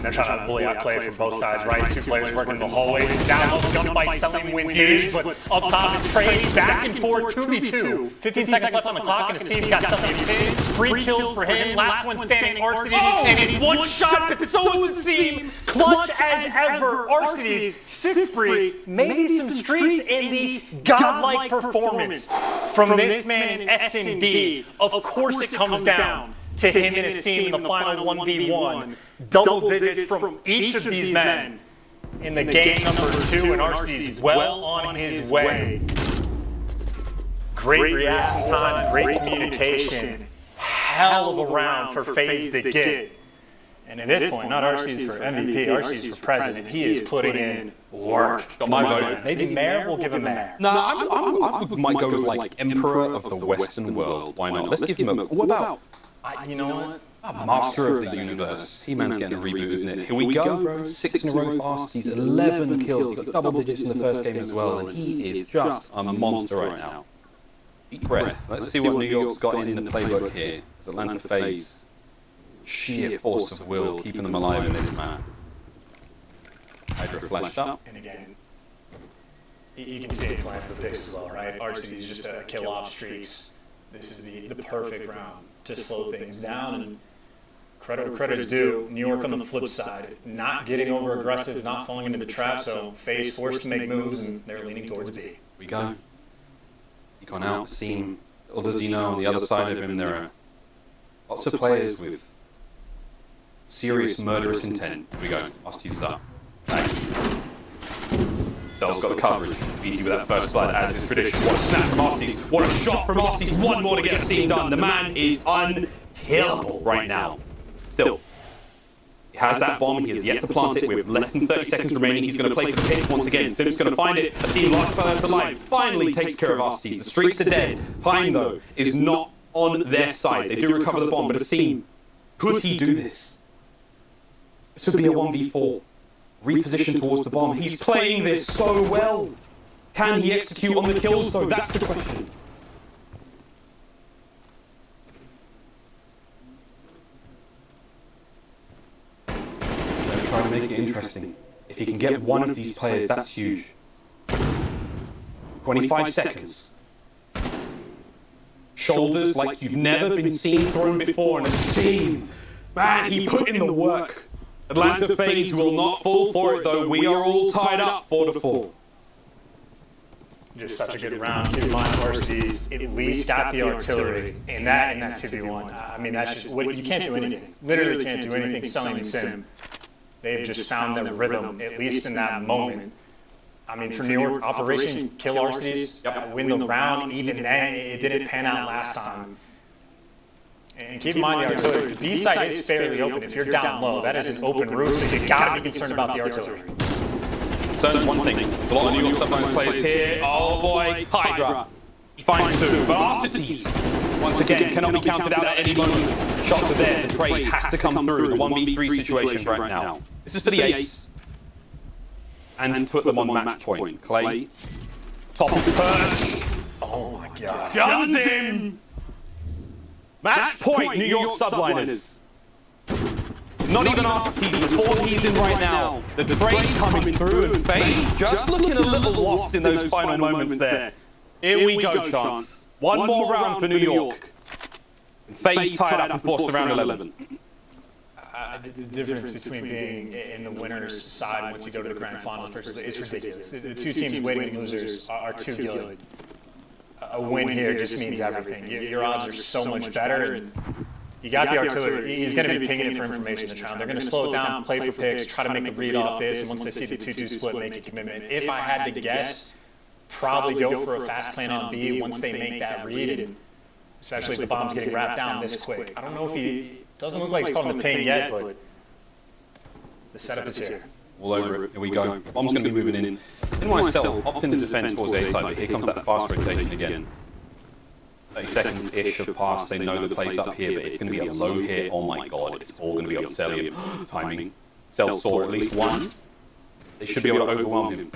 They're trying to bully out Clay from both sides, right? 2 players working in the hallway. Down low, gunfight, selling wins huge, but up top it's trade, back and forth, 2v2. 15 seconds left on the clock, and Asim got something big. 3 kills for him, last one standing, Arcee's, and it's 1 shot, but so is the team. Clutch as ever, Arcee's 6-free, maybe some streaks in the godlike performance from this man in S&D. Of course it comes down to him and Asim in the final 1v1. Double digits from each of these men in the game number 2, and Arcee's well on his way. Great reaction time, great communication. Hell of a round for FaZe to get. And at this point, not Arcee's for MVP, Arcee's for president. He is putting in work. Got my vote. Maybe mayor? We'll give him mayor. No, I might go with like Emperor of the Western World. Why not? Let's give him a... What about... You know what? Master of the Universe. He-Man's getting a reboot, isn't it? Here we go, bro. 6 in a row fast. He's 11 kills. He's got double digits in the first game as well, and he is just a monster right now. Deep breath. Let's see what New York's got in the playbook here. As Atlanta FaZe sheer force of will keeping them alive in this map. Hydra flashed up. And again, you can see it playing for picks as well, right? RC's just a kill off streaks. This is the perfect round to slow things down. And credit where credit's due. New York on the flip side, not getting over aggressive, not falling into the trap. So FaZe forced to make moves, and they're leaning towards B. We go. He gone out, seen. Little does he know, on the other side of him there are lots of players with serious murderous intent. Here we go. Osty's is up. Nice. Zell's got the coverage. Easy with that first blood, as is tradition. What a snap from Osty's. What a shot from Osty's. One more to get a scene done. The man is unkillable right now. Still. He has that bomb. He has yet to plant it with less than 30 seconds remaining. He's going to play for the pitch once again. Sim's going to find it. A scene last player to life. Finally takes care of Osty's. The streaks are dead. Time, though, is not on their side. They do recover the bomb, but a scene. Could he do this? This would be a 1v4. Reposition towards the bomb. He's playing this so well. Can he execute on the kills, though? That's the question. They'll try to make it interesting. If he can get one of these players, that's huge. 25 seconds. Shoulders like you've never been seen thrown before, and a scene. Man, he put in the work. Atlanta FaZe will not fall for it, though. We are all tied up 4-4. Just such a good round. Keep in mind, RC's at least got the artillery in that 2v1. I mean, that's just what you can't do anything. Literally can't do anything selling Sim. They've just found their rhythm, at least in that moment. I mean, for New York, Operation Kill RC's, win the round. Even then, it didn't pan out last time. And keep in mind the artillery. The B side is fairly open. If you're down low, that is an open roof, so you gotta be concerned about the artillery. Concerns one thing. There's a lot of New York Submarines players here. Oh boy, Hydra. He finds two. Velocities, once again, cannot be counted out at any moment. Shots are there. The trade has to come through. The 1v3 situation right now. This is for the ace. And to put them on match point. Clay. Top of perch. Oh my god. Guns in! Match point, New York Subliners. Not even RCTs before he's in right now. The trade coming through, and FaZe just looking a little lost in those final moments there. Here we go, Chance. One more round for New York. FaZe tied up and forced to round 11. The difference between being in the winner's side once you go to the grand finals versus it's ridiculous. The two teams waiting losers are too good. A win here just means everything. Your odds are so much better. And you got the artillery. He's going to be pinging it for information this round. They're going to slow it down, play for picks, try to make the read off this, and once they see the 2-2 split, make a commitment. If I had to guess, probably go for a fast plan on B once they make that read, and especially if the bomb's getting wrapped down this quick. I don't know if he doesn't look like he's calling the ping yet, but the setup is here. All over it. Here we go. Bomb's going to be moving in. NYSL opt in to defend towards the A side, but here comes that fast rotation again. 30 seconds-ish have passed. They know the play's up here, but it's going to be a low hit. Oh my god, it's all going to be on Cellium. Timing. Cell saw at least one. They should be able to overwhelm him.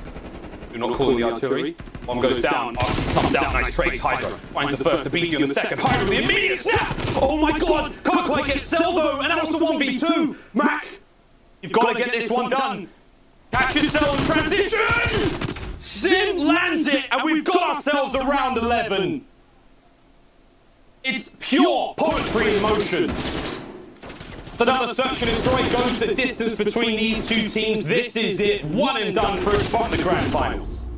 Do not call in the artillery. Bomb goes down. Arctis comes out. Nice trade. Hydra finds the first. The BT on the second. Hydra with the immediate snap. Oh my god. Cover Clay gets Cell though, and that was the 1v2. Mac, you've got to get this one done. Catch yourself in transition. Sim lands it, and we've got ourselves a round 11. It's pure poetry in motion. So now the search and destroy goes the distance between these two teams. This is it. One and done for a spot in the grand finals.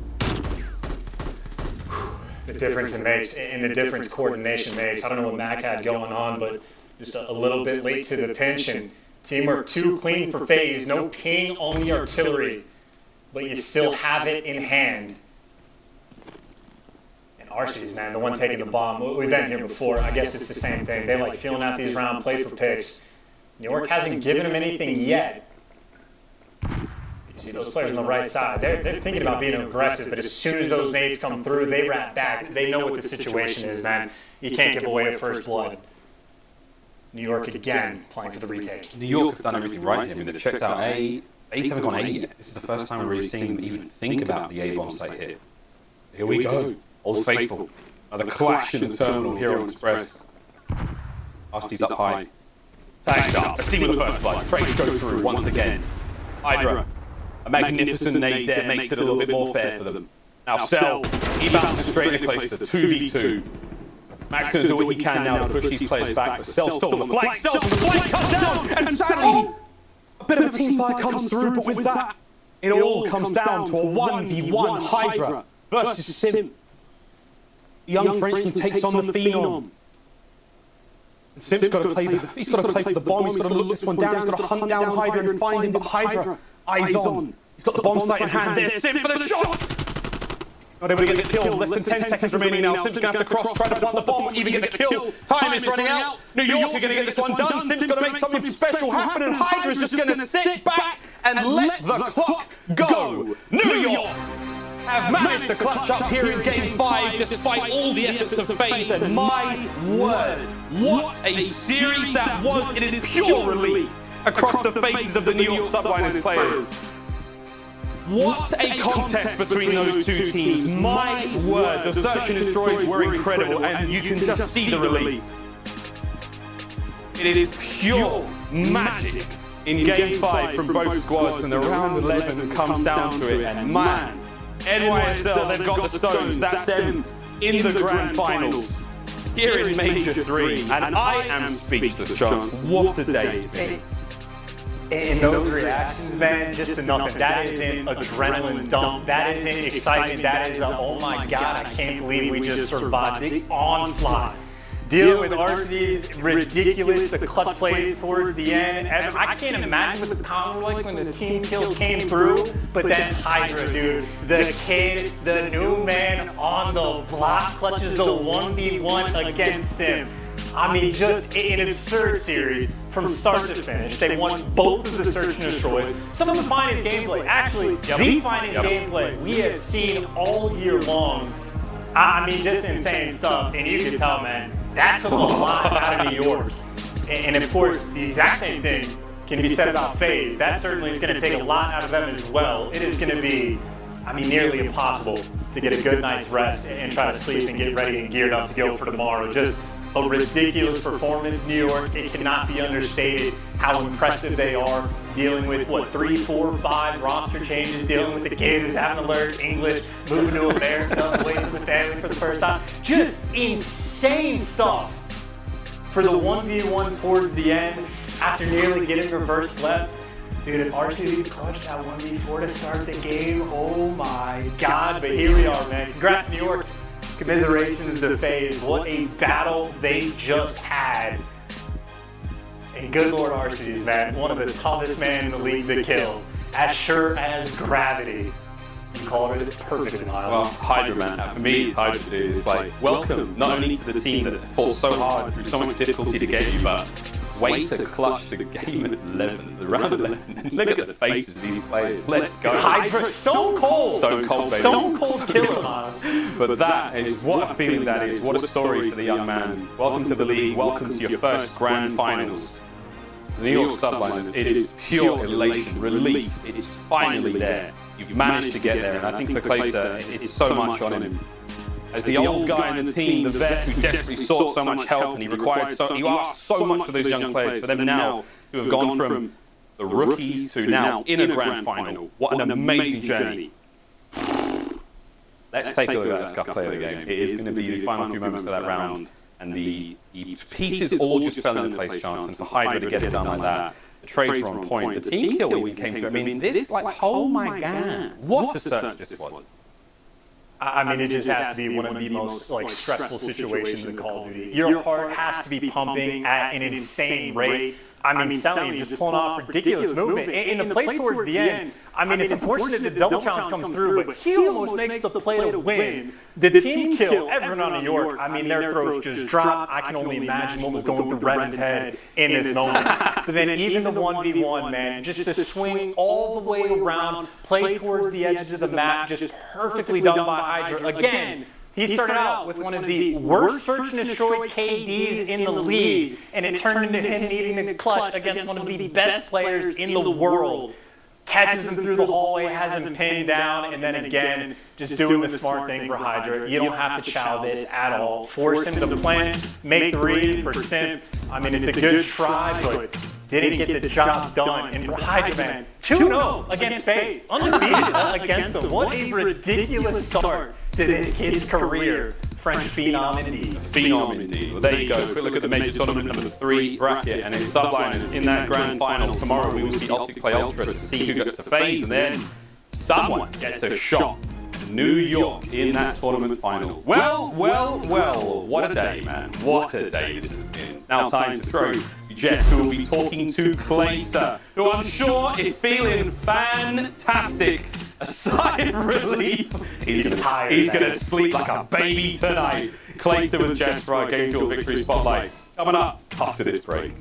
The difference it makes, and the difference coordination makes. I don't know what Mac had going on, but just a little bit late to the pinch, and teamwork too clean for FaZe. No ping on the artillery, but you still have it in hand. RC's, man, the one taking the bomb. We've been here before. I guess it's the same thing. They like feeling out these rounds, play for picks. New York hasn't given them anything yet. You see those players on the right side. They're thinking about being aggressive, but as soon as those nades come through, they wrap back. They know what the situation is, man. You can't give away a first blood. New York again playing for the retake. New York have done everything right. I mean, they've checked out A. A's haven't gone A yet. This is the first time we're really seeing them even think about the A bomb site here. Here we go. Old Faithful. Another clash in the terminal here on Express. Osty's up high. Tagged up. A scene with the first blood. Trades go through once again. Hydra. A magnificent nade there makes it a little bit more fair for them. Now Cell, he bounces straight into Clayster. 2v2. Max gonna do what he can now to push these players back, but Cell's still on the flank. Cell's on the flank, comes down, and sadly, a bit of a team fight comes through, but with that, it all comes down to a 1v1 Hydra versus Sim. The young Frenchman takes on the Phenom. And Sim's got to play he's got to play for the bomb, he's got to look this one down, he's got to hunt down Hydra and find him, but Hydra, eyes on. He's got the bomb sight in hand, there's Sim for the shot! Not able to get the kill, less than 10 seconds remaining now. Sim's going to have to cross, try to plant the bomb, even get the kill. Time is running out. New York are going to get this one done. Sim's going to make something special happen, and Hydra's just going to sit back and let the clock go. New York have managed to clutch up here in Game 5 despite all the efforts of FaZe, and my word, what a series that was. It is pure relief across the faces of the New York Subliners players. What a contest between those two teams. My word, the search and destroys were incredible, and you can just see the relief. It is pure magic in Game 5 from both squads, and the round 11 comes down to it, and man, NYSL, they've got the stones. That's them in the grand finals here in Major 3, and I am speechless, Chance. What a day it's been. And those reactions, man, just enough. That isn't adrenaline dump. That isn't excitement. That is a, oh my God, I can't believe we just survived the onslaught. Dealing with RC's ridiculous, the clutch plays towards the end. And I can't imagine what the power was like when the team kill came through. But then Hydra, dude, the kid, the new man on the block clutches the 1v1 against Sim. I mean, just an absurd series from start to finish. They won both of the search and destroys. Some of the finest gameplay, actually, the finest gameplay we have seen all year long. I mean, just insane stuff. And you can tell, man, that took a lot out of New York. And of course, the exact same thing can be said about FaZe. That certainly is going to take a lot out of them as well. It is going to be, I mean, nearly impossible to get a good night's rest and try to sleep and get ready and geared up to go for tomorrow. Just a ridiculous performance, New York. It cannot be understated how impressive they are, dealing with, what, 3, 4, 5 roster changes, dealing with the kid who's having to learn English, moving to America, away from the family for the first time. Just insane stuff for the 1v1 towards the end after nearly getting reverse left. Dude, if RC clutched that 1v4 to start the game, oh my God. But here we are, man. Congrats, New York. Commiserations to FaZe. What a battle they just had. And good Lord Arcees, man. One of the toughest men in the league to kill. As sure as gravity. You called it perfectly, Miles. Well, Hydra, man. For me, it's Hydra, dude. It's like, welcome not only to the team that fought so hard through so much difficulty to get you, but way to clutch the game at 11, the round 11. Look at the faces of these players. Let's go. Hydra, Stone Cold. Stone Cold, baby. Stone Cold killer, Miles. But that is, what a feeling that is. What a story for the young man. Welcome to the league. Welcome to your first grand finals. The New York Subliners, it is pure elation, relief. It's finally there. You've managed to get there, and I think for Clayster, it's so much on him. As the old guy in the team, the vet who desperately sought so much help, and he asked so much for those young players, for them now to have gone from the rookies to now in a grand final. What an amazing journey. Let's take a look at that Scuff player of the game. It is going to be the final few moments of that round, and the pieces all just fell into place, Chance, and for Hydra to get it done like that. The trades were on point. The team kill even came through. I mean, this, like, oh my God, what a search this was. I mean, it just has to be one of the most like stressful situations in Call of Duty. Your heart has to be pumping at an insane rate. I mean, Selly just pulling off ridiculous movement. In the play towards the end, I mean, it's unfortunate the double challenge comes through, but he almost makes the play to win. The team kill, everyone on New York, I mean, their throats just dropped. I can only imagine what was going through Revan's head in this moment. But then even the 1v1, man, just to swing all the way around, play towards the edges of the map, just perfectly done by Hydra. Again, he started out with one of the worst search and destroy KDs in the league, and it turned into him needing to clutch against one of the best players in the world. catches them through the hallway, has them pinned down, and then again, just doing the smart thing for Hydra. You don't have to chow this at all. Force him to plant, make the read for Simp. I mean, it's a good try, but didn't get the job done. And for Hydra, man, 2-0 against FaZe. Undefeated against them. What a ridiculous start to this kid's career. French phenom indeed. Phenom indeed. Well, there you go. Quick look at the major tournament number 3 bracket and its subliners in that grand final. Tomorrow we will see Optic play Ultra to see who gets to FaZe, and then someone gets a shot. New York in that tournament final. Well, what a day, man. What a day this has been. It's now time to throw Jess, who will be talking to Clayster, who I'm sure is feeling fantastic. A sigh of relief. He's gonna sleep like a baby tonight. Clayster with Jess for our Game Fuel Victory Spotlight. Coming up after this break.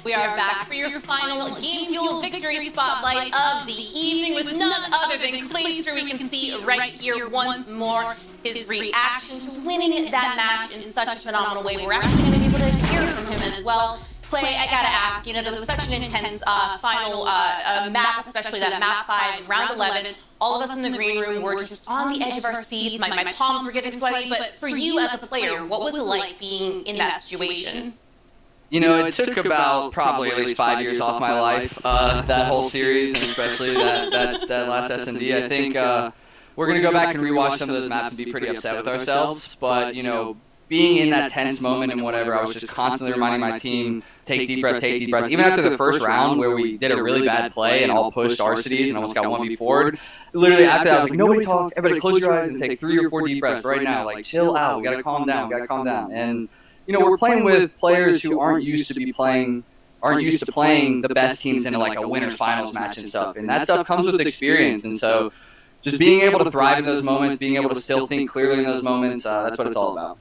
We are back for your final Game Fuel Victory Spotlight of the evening with none other than Clayster. We can see right here once more his reaction to winning that match in such a phenomenal way. We're actually going to be able to hear from him as well. Clay, I gotta ask, you know, there was such an intense final map, especially that map 5, round 11. All of us in the green room were just on the edge of our seats. My palms were getting sweaty. But for you as a player, what was it like being in that situation? You know, it took about probably at least 5 years off my life, that whole series, and especially that last S&D. I think we're going to go back and rewatch some of those maps and be pretty upset with ourselves. But, you know, being in that tense moment and whatever, I was just constantly reminding my team, take deep breaths, take deep breaths. Even after the first round where we did a really bad play and all pushed our cities and almost got 1v forward, literally after that, I was like, nobody talk, everybody close your eyes and take 3 or 4 deep breaths right now. Like, chill out, we got to calm down, And you know, we're playing with players who aren't used to playing the best teams in like a winners finals match and stuff. And that stuff comes with experience. And so just being able to thrive in those moments, being able to still think clearly in those moments, that's what it's all about.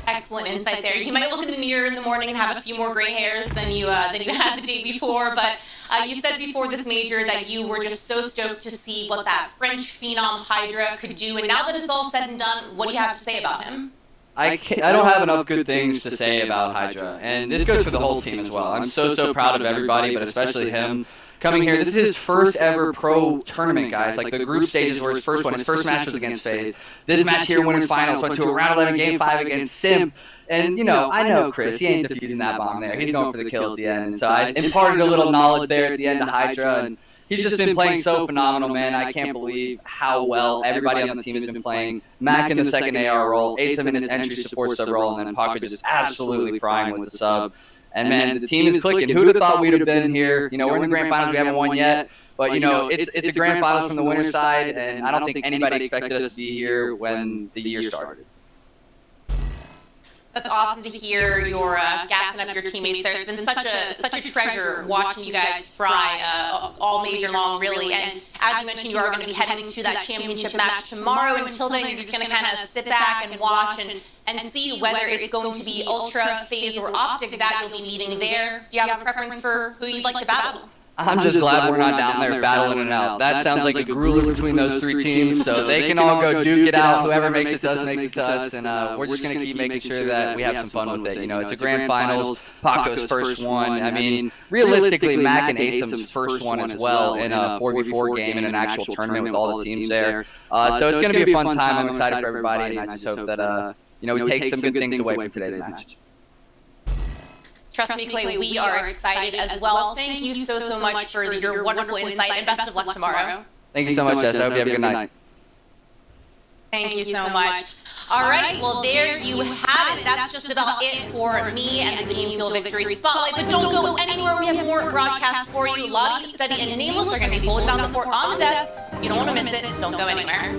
Excellent insight there. You might look in the mirror in the morning and have a few more gray hairs than you had the day before, but you said before this major that you were just so stoked to see what that French phenom Hydra could do. And now that it's all said and done, what do you have to say about him? I don't have enough good things to say about Hydra, and this goes for the whole team as well. I'm so proud of everybody, but especially him coming here. This is his first ever pro tournament, guys. Like, the group stages were his first one. His first match was against FaZe. This match here, winners finals, went to a round 11 game 5 against Simp. And, I know Chris. He ain't defusing that bomb there. He's going for the kill at the end. And so I imparted a little knowledge there at the end to Hydra, and he's just been playing so phenomenal, man. I can't believe how well everybody on the team has been playing. Mac in the second AR role, Asum in his entry support sub role, and then Paco just absolutely frying with the sub. And, man, the team is clicking. Who'd have thought we'd have been here? We're in the grand finals. We haven't won yet. But, it's a grand finals from the winner's side, and I don't think anybody expected us to be here when the year started. That's awesome to hear you're gassing up your teammates there. It's been such a treasure watching you guys fry all major long, really. And as you mentioned, you are going to be heading to that championship match tomorrow. Until then, you're just going to kind of sit back and watch and see whether it's going to be Ultra, FaZe, or Optic that you'll be meeting there. Do you have a preference for who you'd like to battle? I'm just glad we're not down there battling it out. That sounds like a grueler between those 3 teams, so they can all go duke it out. Whoever makes it to us makes it to us, and we're just going to keep making sure that we have some fun with it. It's a grand finals, Paco's first one. I mean, realistically, Mac and Asum's first one as well in a 4v4 game in an actual tournament with all the teams there. So it's going to be a fun time. I'm excited for everybody, and I just hope that we take some good things away from today's match. Trust me, Clay, we are excited as well. Thank you so much for your wonderful insight, and best of luck tomorrow. Thank you so much, Jess. I hope you have a good night. Thank you so much. All right, well, there you have it. That's just about it for me and the Game Fuel Victory Spotlight. But don't go anywhere. We have more broadcasts for you. Lottie, Steady, and Nameless are going to be holding down the fort on the desk. You don't want to miss it. Don't go anywhere.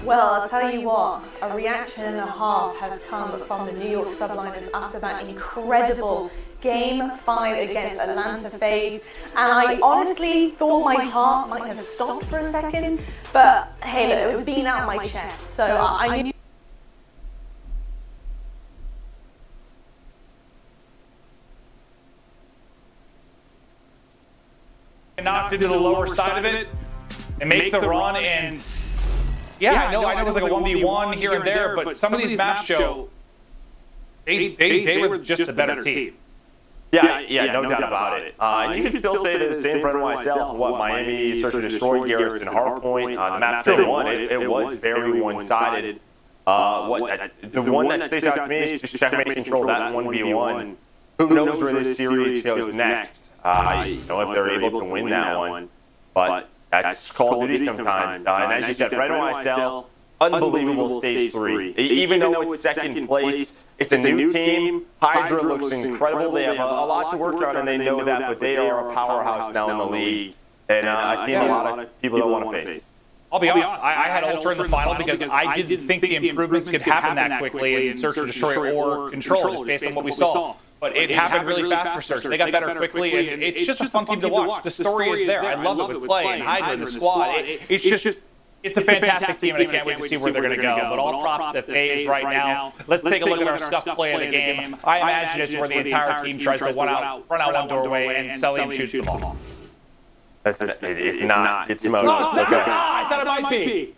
Well, I'll tell you what, a reaction and a half has come from the New York Subliners after that incredible Game 5 against Atlanta FaZe. And I honestly thought my heart might have stopped for a second, but hey, look, it was beating out my chest. So I knew. Knocked into the lower side of it and make the run, and yeah, I know it was like a 1v1 here and there, but some of these maps show they were just a better team. Yeah, no doubt about it. And you can still say the same for myself. What Miami Search and Destroy, Garrison, Hardpoint, the map still won. It was very one-sided. The one that sticks out to me is just checkmate control that 1v1. Who knows where this series goes next? If they're able to win that one. But that's Call of Duty sometimes. And as you said, Fred YSL, unbelievable stage 3. Even though it's second place, it's a new team. Hydra looks incredible. They have a lot to work on, and they know that, but they are a powerhouse now in the league, and a team a lot of people don't want to face. I'll be honest, I had Ultra in the final because I didn't think the improvements could happen that quickly in Search and Destroy or Control, just based on what we saw. But it happened really fast for Search. They got better quickly, and it's just a fun team to watch. The story is there. I love it with Clay and Hydra and the squad. It's a fantastic team, and I can't wait to see where they're going to go. But all props to FaZe right now. Let's take a look at our stuff play in the game. I imagine it's where the entire team tries to run out one doorway, and Celium shoots them all. It's not. It's Moto. I thought it might be.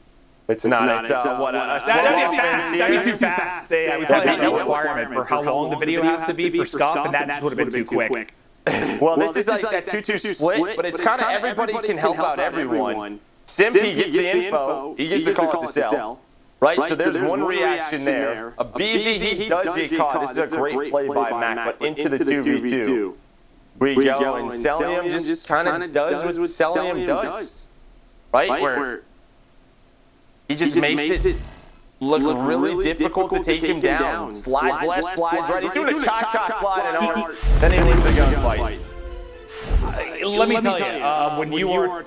It's not. It's what a slow offense here. That'd be too fast. We probably have no requirement for how long the video has to be for Scuff, and that just would have been too quick. Well, this is like that 2-2 split, but it's kind of everybody can help out everyone. Simpy gets the info. He gets the call to sell. Right? So there's one reaction there. A BZ, he does get caught. This is a great play by Mac, but into the 2v2. We go, and Celium just kind of does what Celium does. Right? Where he just makes it look really difficult to take him down. Slides left, slides right. He's doing a cha-cha slide and hard. Then he wins the gunfight. Let me tell you, when you are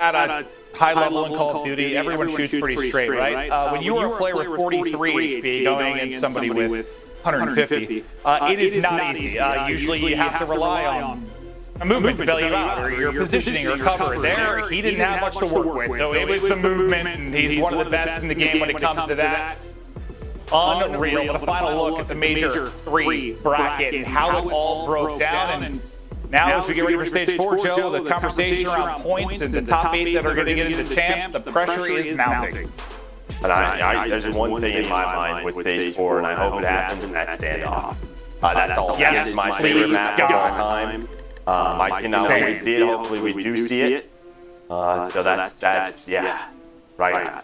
at a high level in Call of Duty, everyone shoots pretty straight, right? When you are a player with 43 HP going against somebody with 150, it is not easy. Usually you have to rely on a movement to bail you out, or your positioning or cover. There, he didn't have much to work with, so it was the movement, and he's one of the best in the game when it comes to that. Unreal. But a final look at the Major 3 bracket and how it all broke down. And now, as we get ready for Stage 4, Joe, the conversation around points and the top 8 that are going to get into champs, the pressure is mounting. But there's one thing in my mind with Stage 4, and I hope it happens in that standoff. That's all. That is my favorite map of all time. I cannot wait to see it. Hopefully we do see it. So that's yeah, right.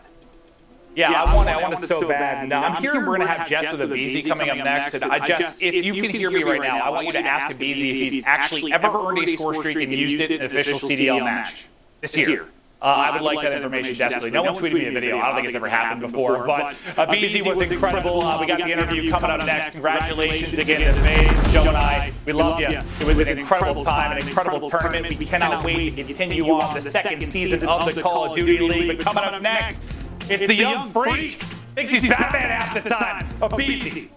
Yeah, I want it so bad. Now, I'm hearing we're going to have Jess with a BZ coming up next. And if you can hear me right now, I want you to ask BZ if he's actually ever earned a score streak and used it in an official CDL match this year. I would like that information desperately. No one tweeted me a video. I don't think it's ever happened before. But BZ was incredible. We got the interview coming up next. Congratulations again to FaZe, Joe and I. We love you. It was an incredible time, an incredible tournament. We cannot wait to continue on the second season of the Call of Duty League. But coming up next, it's the young freak. Thinks he's Batman half the time. BZ.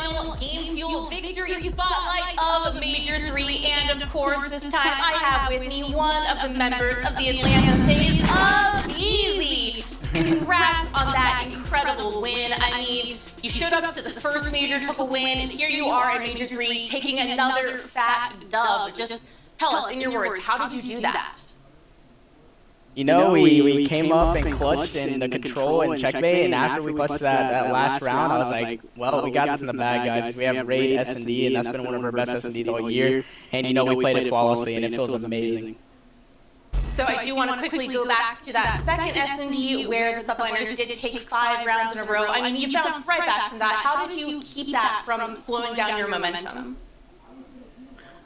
final Game Fuel Victory Spotlight of Major 3. And of course, this time I have with me one of the members of the Atlanta phase of Easy. Congrats on that incredible win. I mean, you showed up to the first major, took a win, and here you are at Major 3 taking another fat dub. Just tell us in your words, how did you do that? You know, we came up and clutched in the control and checkmate, and after we clutched that last round, I was like, well, we got this in the bag, guys. We have Raid S&D, and that's been one of our best S&Ds all year. And, you know, we played it flawlessly, and it feels amazing. So I do want to quickly go back to that second S&D where the subliners did take 5 rounds in a row. I mean, you bounced right back from that. How did you keep that from slowing down your momentum?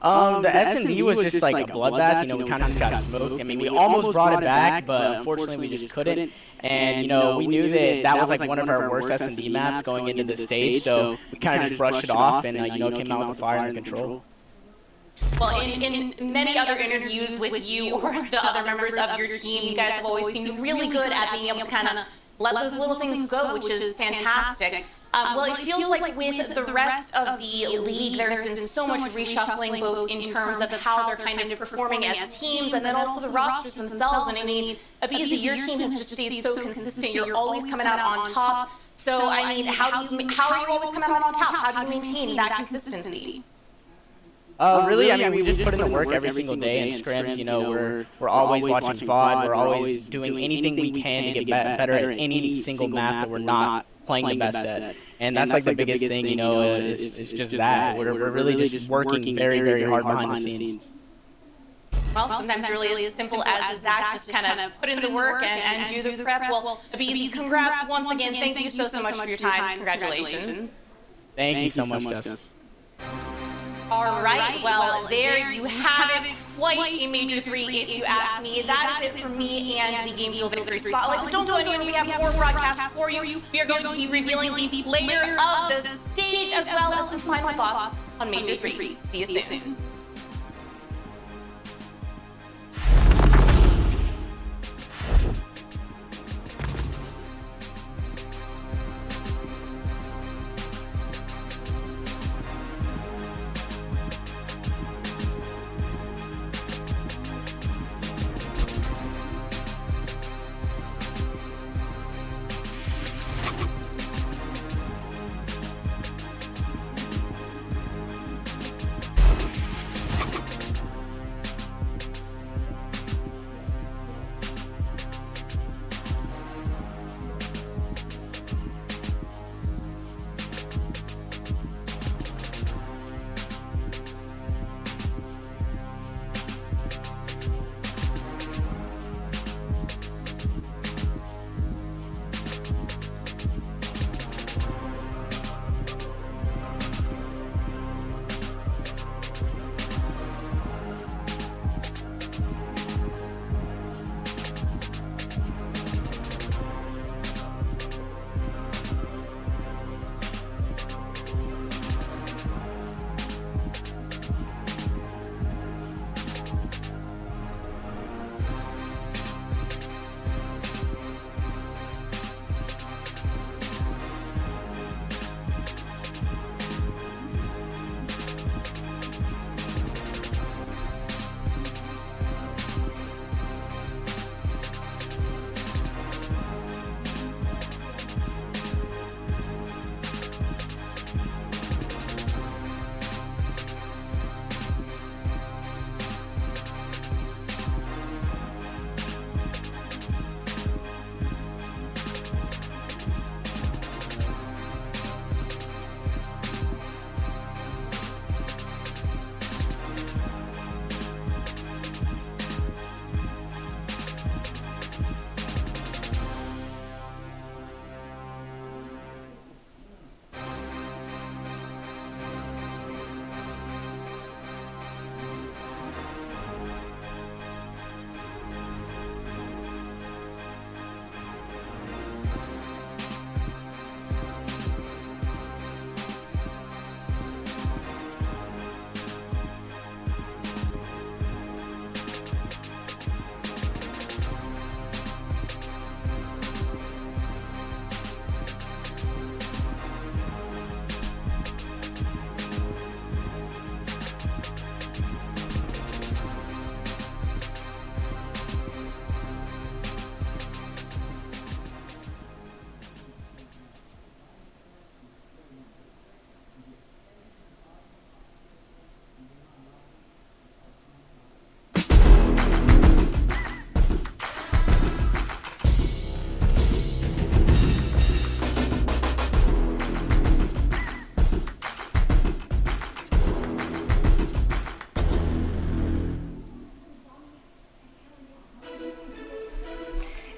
The S&D was just like a bloodbath, you know, we kind of just got smoked. I mean, we almost brought it back, but unfortunately we just couldn't. And, you know, we knew that was like one of our worst S&D maps going into the stage, so we kind of just brushed it off and, you know, came out with the fire and the control. Well, in many other interviews with you or the other members of your team, you guys have always seemed really good at being able to kind of let those little things go, which is fantastic. Well, it feels like with the rest of the league, there's been so much reshuffling, both in terms of how they're kind of performing as teams, and then also the rosters themselves. And I mean, Abizi, your team has just stayed so consistent. You're always coming out on top. So, I mean, how are you always coming out on top? How do you maintain that consistency? Really, I mean, we just put in the work every single day in scrims. You know, we're always watching VOD. We're always doing anything we can to get better at any single map that we're not playing the best at. And that's like the biggest thing, you know, is just that. We're really just working very, very hard behind the scenes. Well, sometimes really as simple as that, just kind of put in the work and do the prep. Well, Abizi, congrats once again. Thank you so much for your time. Congratulations. Thank you so much, Jess. All right, well, there you have it. Quite a Major 3, if you ask me. That is it for me and the Game Fuel Victory Spotlight. But don't go anywhere. We have more broadcasts for you. We are going to be revealing the player of the stage as well as some final thoughts on Major 3. See you soon.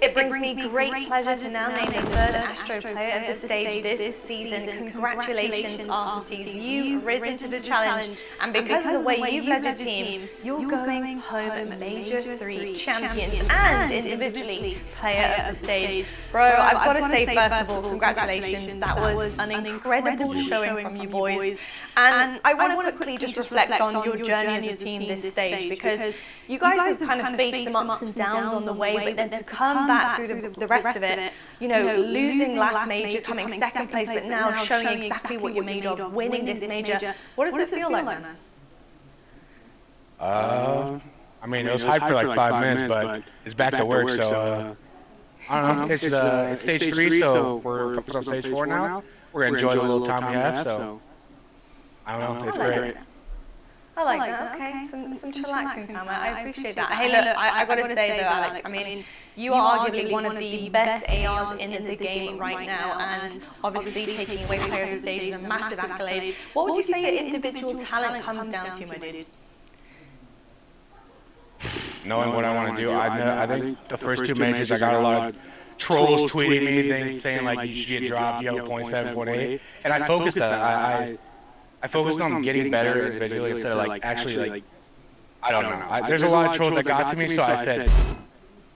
It brings me great pleasure to now name the third Astro player of the stage this season. Congratulations, RCTs. You've risen to the challenge, and because of the way you've led your team, you're going home Major 3 champions and individually player of the stage. Bro, I've got to say, first of all, congratulations. That was an incredible showing from you boys. And I want to quickly just reflect on your journey as a team this stage, because you guys have kind of faced some ups and downs on the way, but then to come back through the rest of it, you know, losing last major, coming second place, but now showing exactly what you're made of, winning this major. What does it feel like, man? I mean, it was hyped for like 5 minutes, but it's back to work, so I don't know. It's stage 3, so we're focused on stage 4 now. We're gonna enjoy the little time we have, so I don't know. It's great. I like that. Okay, some chillaxing time. I appreciate that. Hey, look, I got to say though, Alec, I mean, you are arguably one of the best ARs in the game right now, and obviously taking away player of the stage is a massive accolade. What would you say your individual talent comes down to, my dude? Knowing what I want to do, I think the first 2 majors I got a lot of trolls tweeting me saying like you should get dropped, you have 0.7, 0.8, and I focused on that. I focused on getting better individually instead of like actually like, I don't know. There's a lot of trolls that got to me, so I said,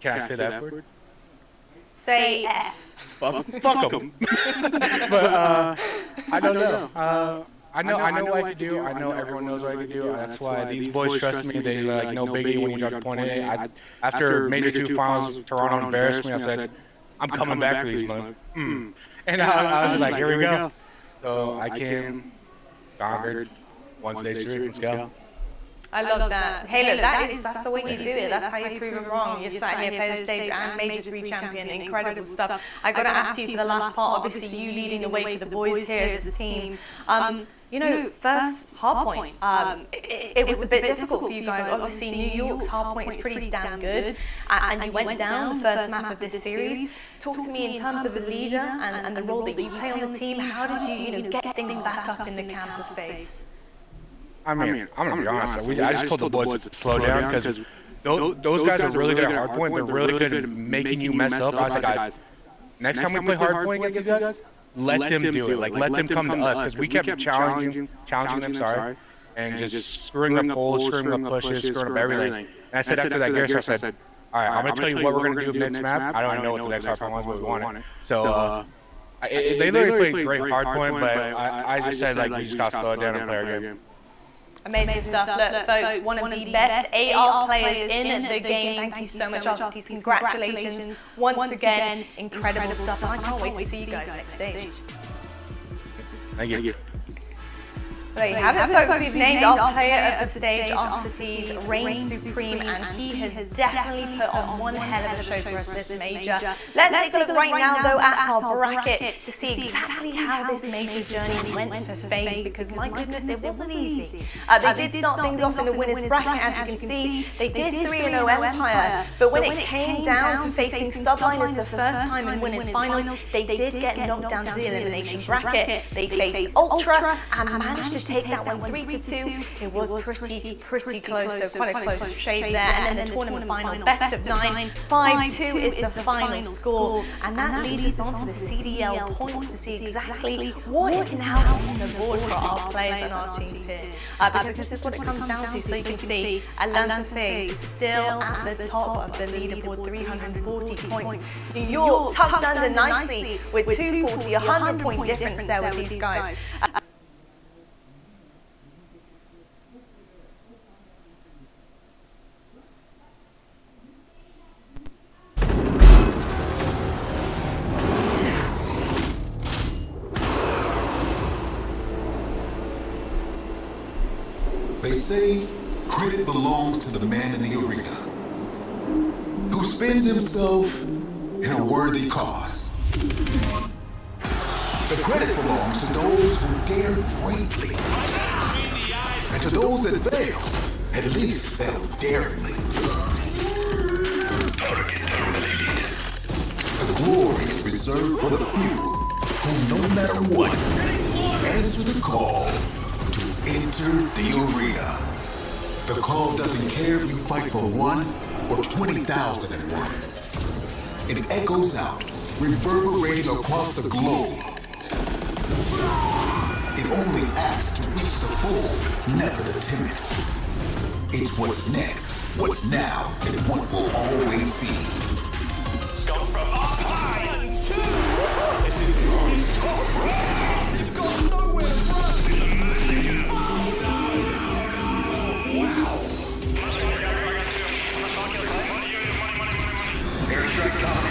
can I say that word? Say F. Fuck them. But I don't know. I know what I can do. I know everyone knows what I can do. That's why these boys trust me. They like no biggie when you drop 0.8. After Major 2 finals, Toronto embarrassed me. I said, I'm coming back for these months. And I was just like, here we go. So I came, conquered, won stage 3. Let's go. I love that. Hey, look, that's the way you do it. That's how you prove it wrong. You're sat here, play the stage, and Major 3 champion. Incredible stuff. I got to ask you for the last part. Obviously, you leading the way for the boys here as a team. You know, first hardpoint. It was a bit difficult for you guys. Obviously, New York's hardpoint is pretty damn good, and you went down the first map of this series. Talk to me in terms of a leader and the role that you play on the team. How did you get things back up in the camp of phase? I mean, I'm gonna be honest. I just told the boys to slow down because those guys are really good at hardpoint. They're really good at making you mess up. I was like, guys, next time we play hardpoint against these guys, let them do it. Like, let them come to us, because we kept challenging them, and just screwing up pulls, screwing up pushes, screwing up everything. And I said after that Garrison, I said, all right, I'm going to tell you what we're going to do next map. I don't even know what the next hardpoint was, but we want it. So they literally played great hardpoint, but I just said, like, we just got to slow it down and play our game. Amazing stuff. Look, folks, one of the best AR players in the game. Thank you so much, RCTs. Congratulations once again. Incredible stuff. And I can't wait to see you guys next stage. Thank you. There you have it, folks. We've named our player of the stage, RCTs, Reign Supreme, and he has definitely put on one hell of a show for us this major. Let's take a look right now, though, at our bracket to see exactly how this major journey went for FaZe, because my goodness, it wasn't easy. They did start things off in the winners bracket, as you can see. They did 3-0 Empire, but when it came down to facing Subliners the first time in winners finals, they did get knocked down to the elimination bracket. They faced Ultra and managed to take that one 3-2. It was pretty close, so quite a close shave there. And then the tournament final, best of 9, 5-2 is the final score, and that leads us on to the CDL points to see exactly what is now on the board for our players and our teams here. Because this is what it comes down to. So you can see Atlanta FaZe still at the top of the leaderboard, 340 points. New York tucked under nicely with 240, 100-point difference there with these guys. They say credit belongs to the man in the arena who spends himself in a worthy cause. The credit belongs to those who dare greatly, and to those that fail, at least fail daringly. The glory is reserved for the few who, no matter what, answer the call to enter the arena. The call doesn't care if you fight for 1 or 20,001. It echoes out, reverberating across the globe. It only acts to reach the bold, never the timid. It's what's next, what's now, and what will always be. Scum from up high and two. This is non-stop. You've got nowhere to run. Wow. Airstrike coming.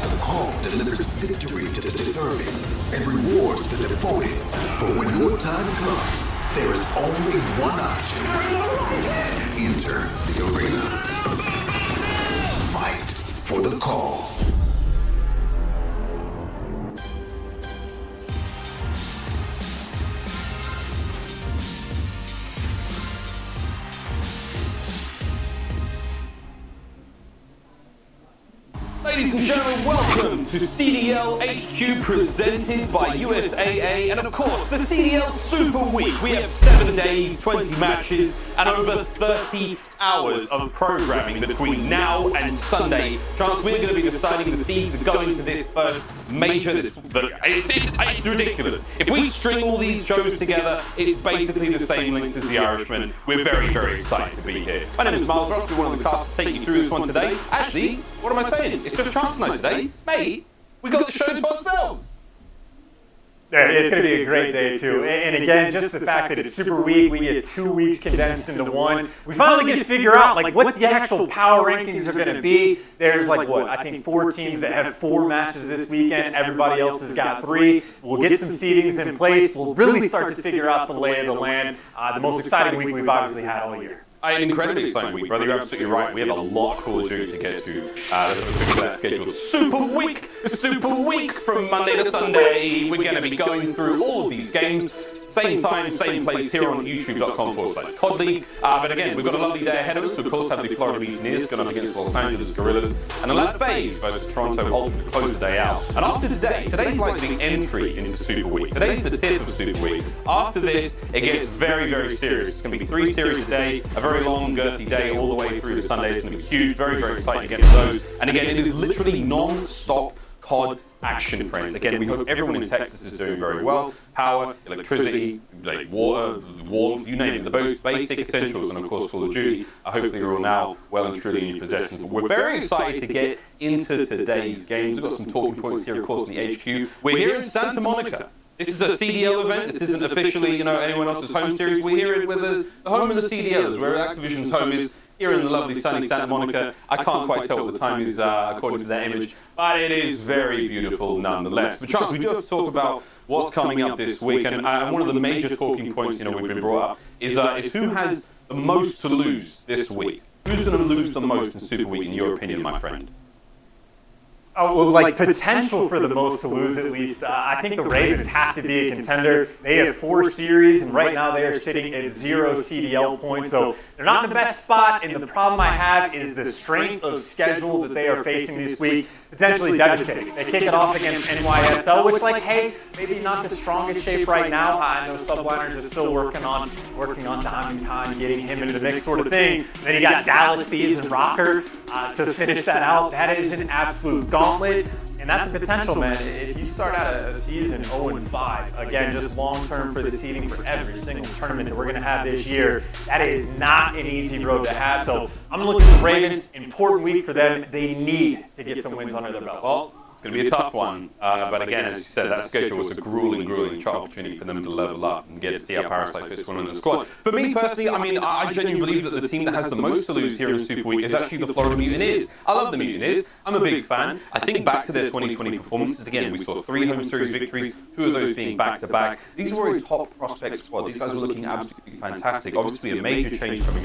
The call delivers victory to the deserving and rewards the devoted. For when your time comes, there is only one option. Enter the arena. Fight for the call. Ladies and gentlemen, welcome to CDL HQ presented by USAA and of course the CDL Super Week. We have 7 days, 20 matches and over 30 hours of programming between now and Sunday. Chance, we're going to be deciding the seeds that go into this first major. It's ridiculous. If we string all these shows together, it's basically the same length as The Irishman. We're very, very excited to be here. My name is Miles Ross. We're one of the cast to take you through this one today. Actually, what am I saying? It's just Chance and I today. Mate, we got the show to ourselves. It's going to be a great day, too. And again, just the fact that it's Super Week, we get 2 weeks condensed into one. We finally get to figure out, like, what the actual power rankings are going to be. There's, like, what, I think 4 teams that have 4 matches this weekend. Everybody else has got 3. We'll get some seedings in place. We'll really start to figure out the lay of the land. The most exciting week we've obviously had all year. An incredibly exciting week, brother. You're absolutely right. We have a lot of Call of Duty to get to. Let's have a quick look at that schedule. Super Week from Monday to Sunday. We're going to be going through all of these games. Same time, same place here on youtube.com/COD League. But again, we've got a lovely day ahead of us. We, of course, have the Florida Mutineers going up against Los Angeles Guerrillas. And Atlanta Phase versus Toronto Ultra to close the day out. And after today's like the entry into Super Week. Today's the tip of Super Week. After this, it gets very, very serious. It's going to be 3 series a day, a very long, girthy day all the way through to Sunday. It's going to be huge. Very, very exciting to get to those. And again, it is literally non-stop COD action, friends. Again, we hope everyone in Texas is doing very well. Power, electricity, like water, warmth, you name it. The most basic essentials, and of course Call of Duty, hopefully you're all now well and truly in your possession. But we're very excited to get into today's games. We've got some talking points here, of course, in the HQ. We're here in Santa Monica. This is a CDL event. This isn't officially, anyone else's home series. We're here with the home of the CDLs, where Activision's home is. Here in the lovely sunny Santa Monica. I can't quite tell what the time is according to that image, but it is very beautiful nonetheless. But Charles, we do have to talk about what's coming up this week, and one of the major talking points we've been brought up is who has the most to lose this week. Who's going to lose the most in Super Week, in your opinion, my friend? Oh, well, like potential for the most to lose at least. I think the Ravens have to be a contender. They have 4 series, and right now they are sitting at 0 CDL points, so they're not in the best spot. And the problem I have is the strength of schedule that they are facing this week. Potentially devastating. They kick it off against NYSL, which, like, hey, maybe not the strongest shape right now. I know Subliners is still working on Diamond Khan, getting him into the mix, sort of thing. And then you got Dallas Thieves and Rocker to finish that out. That is an absolute gauntlet, and that's the potential, man. If you start out a season 0-5, again, just long-term for the seeding for every single tournament that we're going to have this year, that is not an easy road to have. So I'm looking at the Ravens. Important week for them. They need to get some wins under their belt. Well, it's going to be a tough one, but again, as you said, that schedule was a grueling opportunity for them to level up and get to see how Parasite Fist won in the squad. For me personally, I genuinely believe that the team that has the most to lose here in Super Week is actually the Florida Mutineers. I love the Mutineers. I'm a big fan. I think back to their 2020 performances. Again, we saw 3 home series victories, 2 of those being back-to-back. These were a top prospect squad. These guys were looking absolutely fantastic. Obviously, a major change coming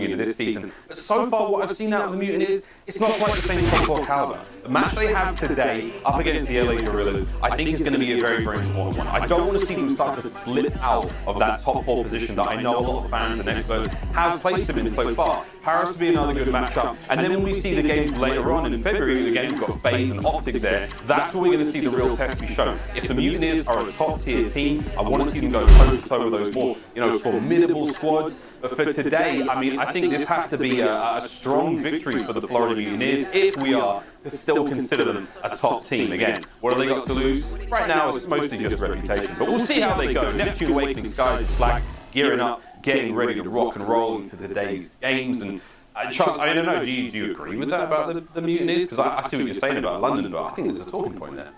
into this season. But so far, what I've seen out of the Mutineers, it's not quite the same top 4 caliber. The match they have today today up against the LA Guerrillas, I think is going to be a very, very important one. I don't want to see them start to slip out of that top 4 position that I know a lot of fans and experts have placed them in so far. Paris will be another good matchup. And then when we see the games later on in February, again, we've got FaZe and Optic there, that's where we're going to see the real test be shown. If the Mutineers are a top-tier team, I want to see them go toe-to-toe with those more, formidable squads. But for today, I mean, I think this has to be a strong victory for the Florida Mutineers if we are to still consider them a top team. Again, what have they got to lose? Right now, it's mostly just reputation. But we'll see how they go. Neptune Awakening, Skies is Black, gearing up, getting ready to rock and roll into today's games. And Charles, I don't know, do you agree with that about the Mutineers? Because I see what you're saying about London, but I think there's a talking point there.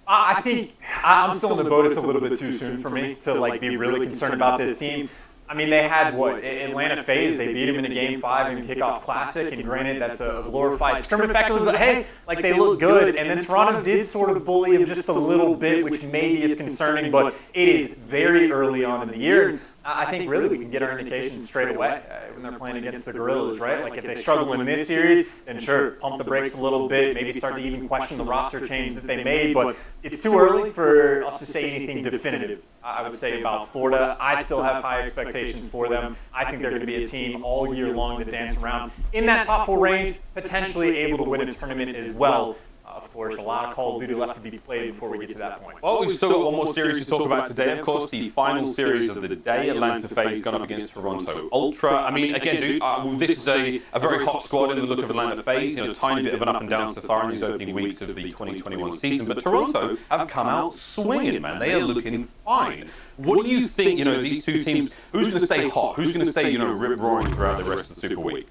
I think I'm still in the boat. It's a little bit too soon for me to be really concerned about this team. I mean, they had, Atlanta FaZe, they beat them in a Game 5 in the Kickoff Classic, and granted, that's a glorified scrim effectively, but hey, they look good, and then Toronto did sort of bully them just a little bit, which maybe is concerning, but it is very early on in the year. I think really we can get our indications straight away when they're playing against the Guerrillas, right? If they struggle in this series, then sure, pump the brakes a little bit, maybe start to even question the roster change that they made, but it's too early for us to say anything definitive, I would say, about Florida. I still have high expectations for them. I think they're going to be a team all year long to dance around in that top 4 range, potentially able to win a tournament as well. Of course, a lot of Call of Duty left to be played before we get to that point. Well, we've still got one more series to talk about today. Of course, the final series of the day, Atlanta FaZe gone up against Toronto Ultra. I mean, again, dude, this is a very hot squad in the look of Atlanta FaZe. A tiny bit of an up and down so far in these opening weeks of the 2021 season. But Toronto have come out swinging, man. They are looking fine. What do you think, these two teams, who's going to stay hot? Who's going to stay, rip-roaring throughout the rest of the Super Week?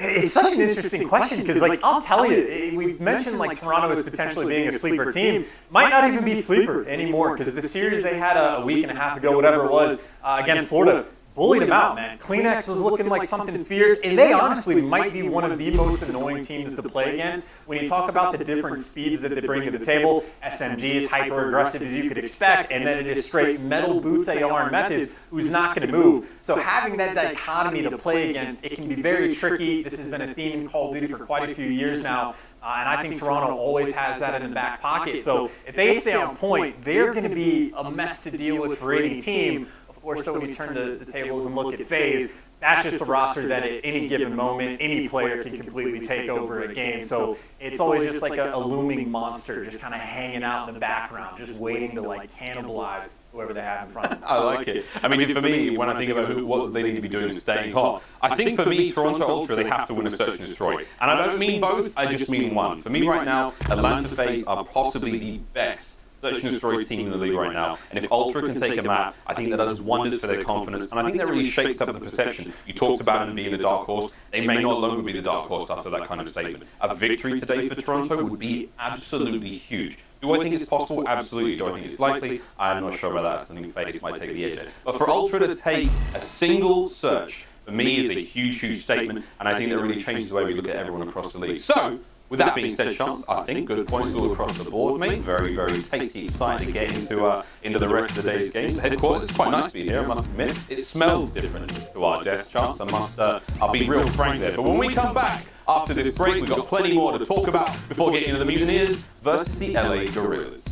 It's such an interesting question because, I'll tell you, we've mentioned Toronto as potentially being a sleeper team. Might not even be sleeper anymore because the series they had a week and a half ago, whatever it was, against Florida, bullied them out, man. Kleenex was looking like something fierce, and they honestly might be one of the most annoying teams to play against. When you talk about the different speeds that they bring to the table, SMG is hyper-aggressive as you could expect, and then it is straight metal boots AR and methods who's not going to move. So having that dichotomy to play against, it can be very tricky. This has been a theme in Call of Duty for quite a few years now. And I think Toronto always has that in the back pocket. So if they stay on point, they're going to be a mess to deal with for any team. Of course, though, when you turn the tables and look at FaZe, that's just a roster that at any given moment, any player can completely take over a game. So it's always just like a looming monster just kind of hanging out in the background, just waiting to cannibalize whoever they have in front of them. I like it. I mean, for me, when I think about what they need to be doing is staying hot, I think for me, Toronto Ultra, they have to win a search and destroy. And I don't mean both, I just mean one. For me right now, Atlanta FaZe are possibly the best search and destroy team in the league right now. And if Ultra can take a map, I think that does wonders for their confidence. And I think that really shakes up the perception. You talked about them being the dark horse. They may no longer be the dark horse after that kind of statement. A victory today for Toronto would be absolutely huge. Do I think it's possible? Absolutely. Do I think it's likely? I'm not sure about that. I think FaZe might take the edge. But for Ultra to take a single search, for me, is a huge, huge statement. And I think that really changes the way we look at everyone across the league. So, with that being said, Chance, I think good points all across the board, mate. Very, very tasty, exciting to get into the rest of the day's games. The headquarters, it's quite nice to be here, I must admit. It smells different to our desk, Chance. I'll be real frank there. But when we come back after this break, we've got plenty more to talk about before getting into the Mutineers versus the LA Guerrillas.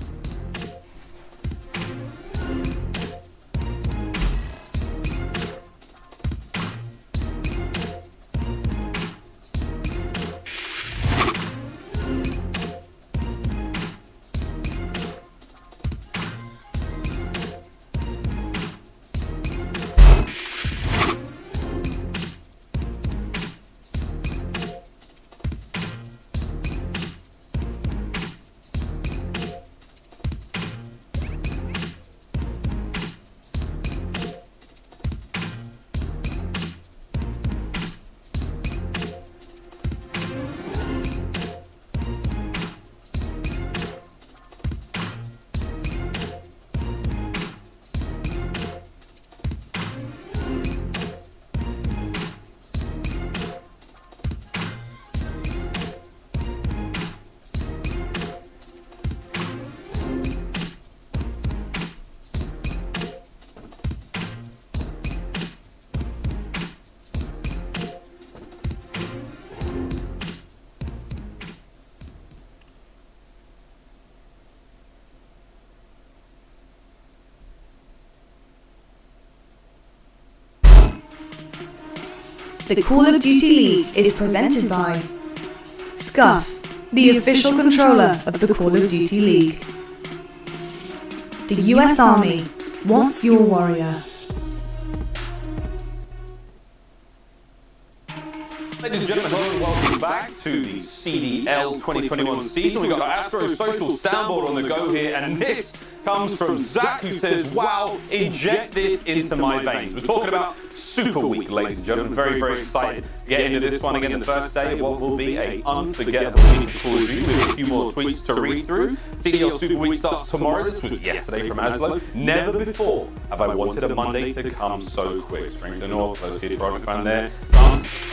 The Call of Duty League is presented by Scuff, the official controller of the Call of Duty League. The US Army wants your warrior. Ladies and gentlemen, hello and welcome back to the CDL 2021 season. We've got our Astro Social soundboard on the go here, and this comes from Zach, who says, wow, inject this into my veins. We're talking about Super Week, ladies and gentlemen. Very, very excited to get into this one again, the first day of what will be an unforgettable week for Call of Duty with a few more tweets to read through. CDL Super Week starts tomorrow. This was yesterday from Aslo. Never before have I wanted a Monday to come so quick. Strength of North, let's see a Toronto fan there.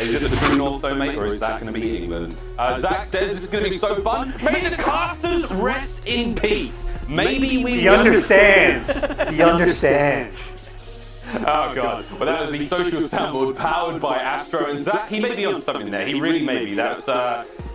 Is it the true North though, mate, or is that going to be England? Zach says this is going to be so fun. May the casters rest in peace. Maybe we He understands. He understands. Oh god. Well, that was the social soundboard powered by Astro, and Zach, he may be on something there. He really may be. That's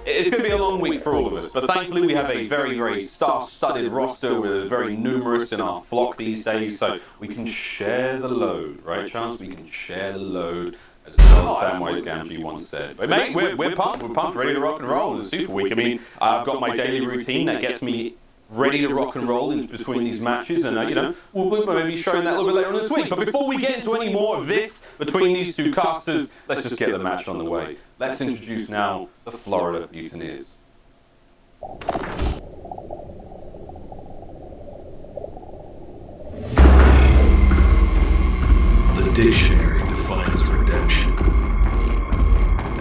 it's going to be a long week for all of us, but thankfully we have a very, very star-studded roster. We're very numerous in our flock these days, so we can share the load, right, Charles? We can share the load, as Samwise Gamgee once said. But mate, we're pumped, ready to rock and roll in the Super Week. I mean, I've got my daily routine that gets me ready to rock and roll in between these matches, and you know, we'll maybe be showing that a little bit later on this week. But before we get into any more of this between these two casters, let's just get the match on the way. Let's introduce now the Florida Mutineers. The dictionary defines redemption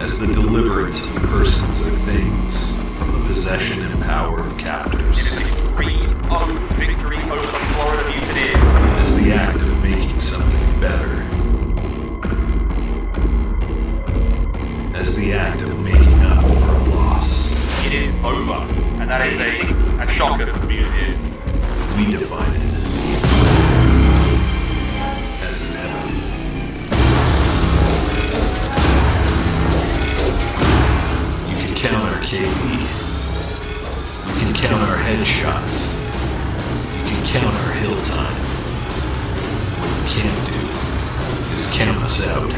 as the deliverance of persons or things from the possession and power of captors. Victory over the Florida Mutineers. As the act of making something better. As the act of making up for a loss. It is over, and that is a shocker to the Mutineers. We define it as inevitable. You can count our KD. You can count our headshots. You can count our hill time. What you can't do is count us out.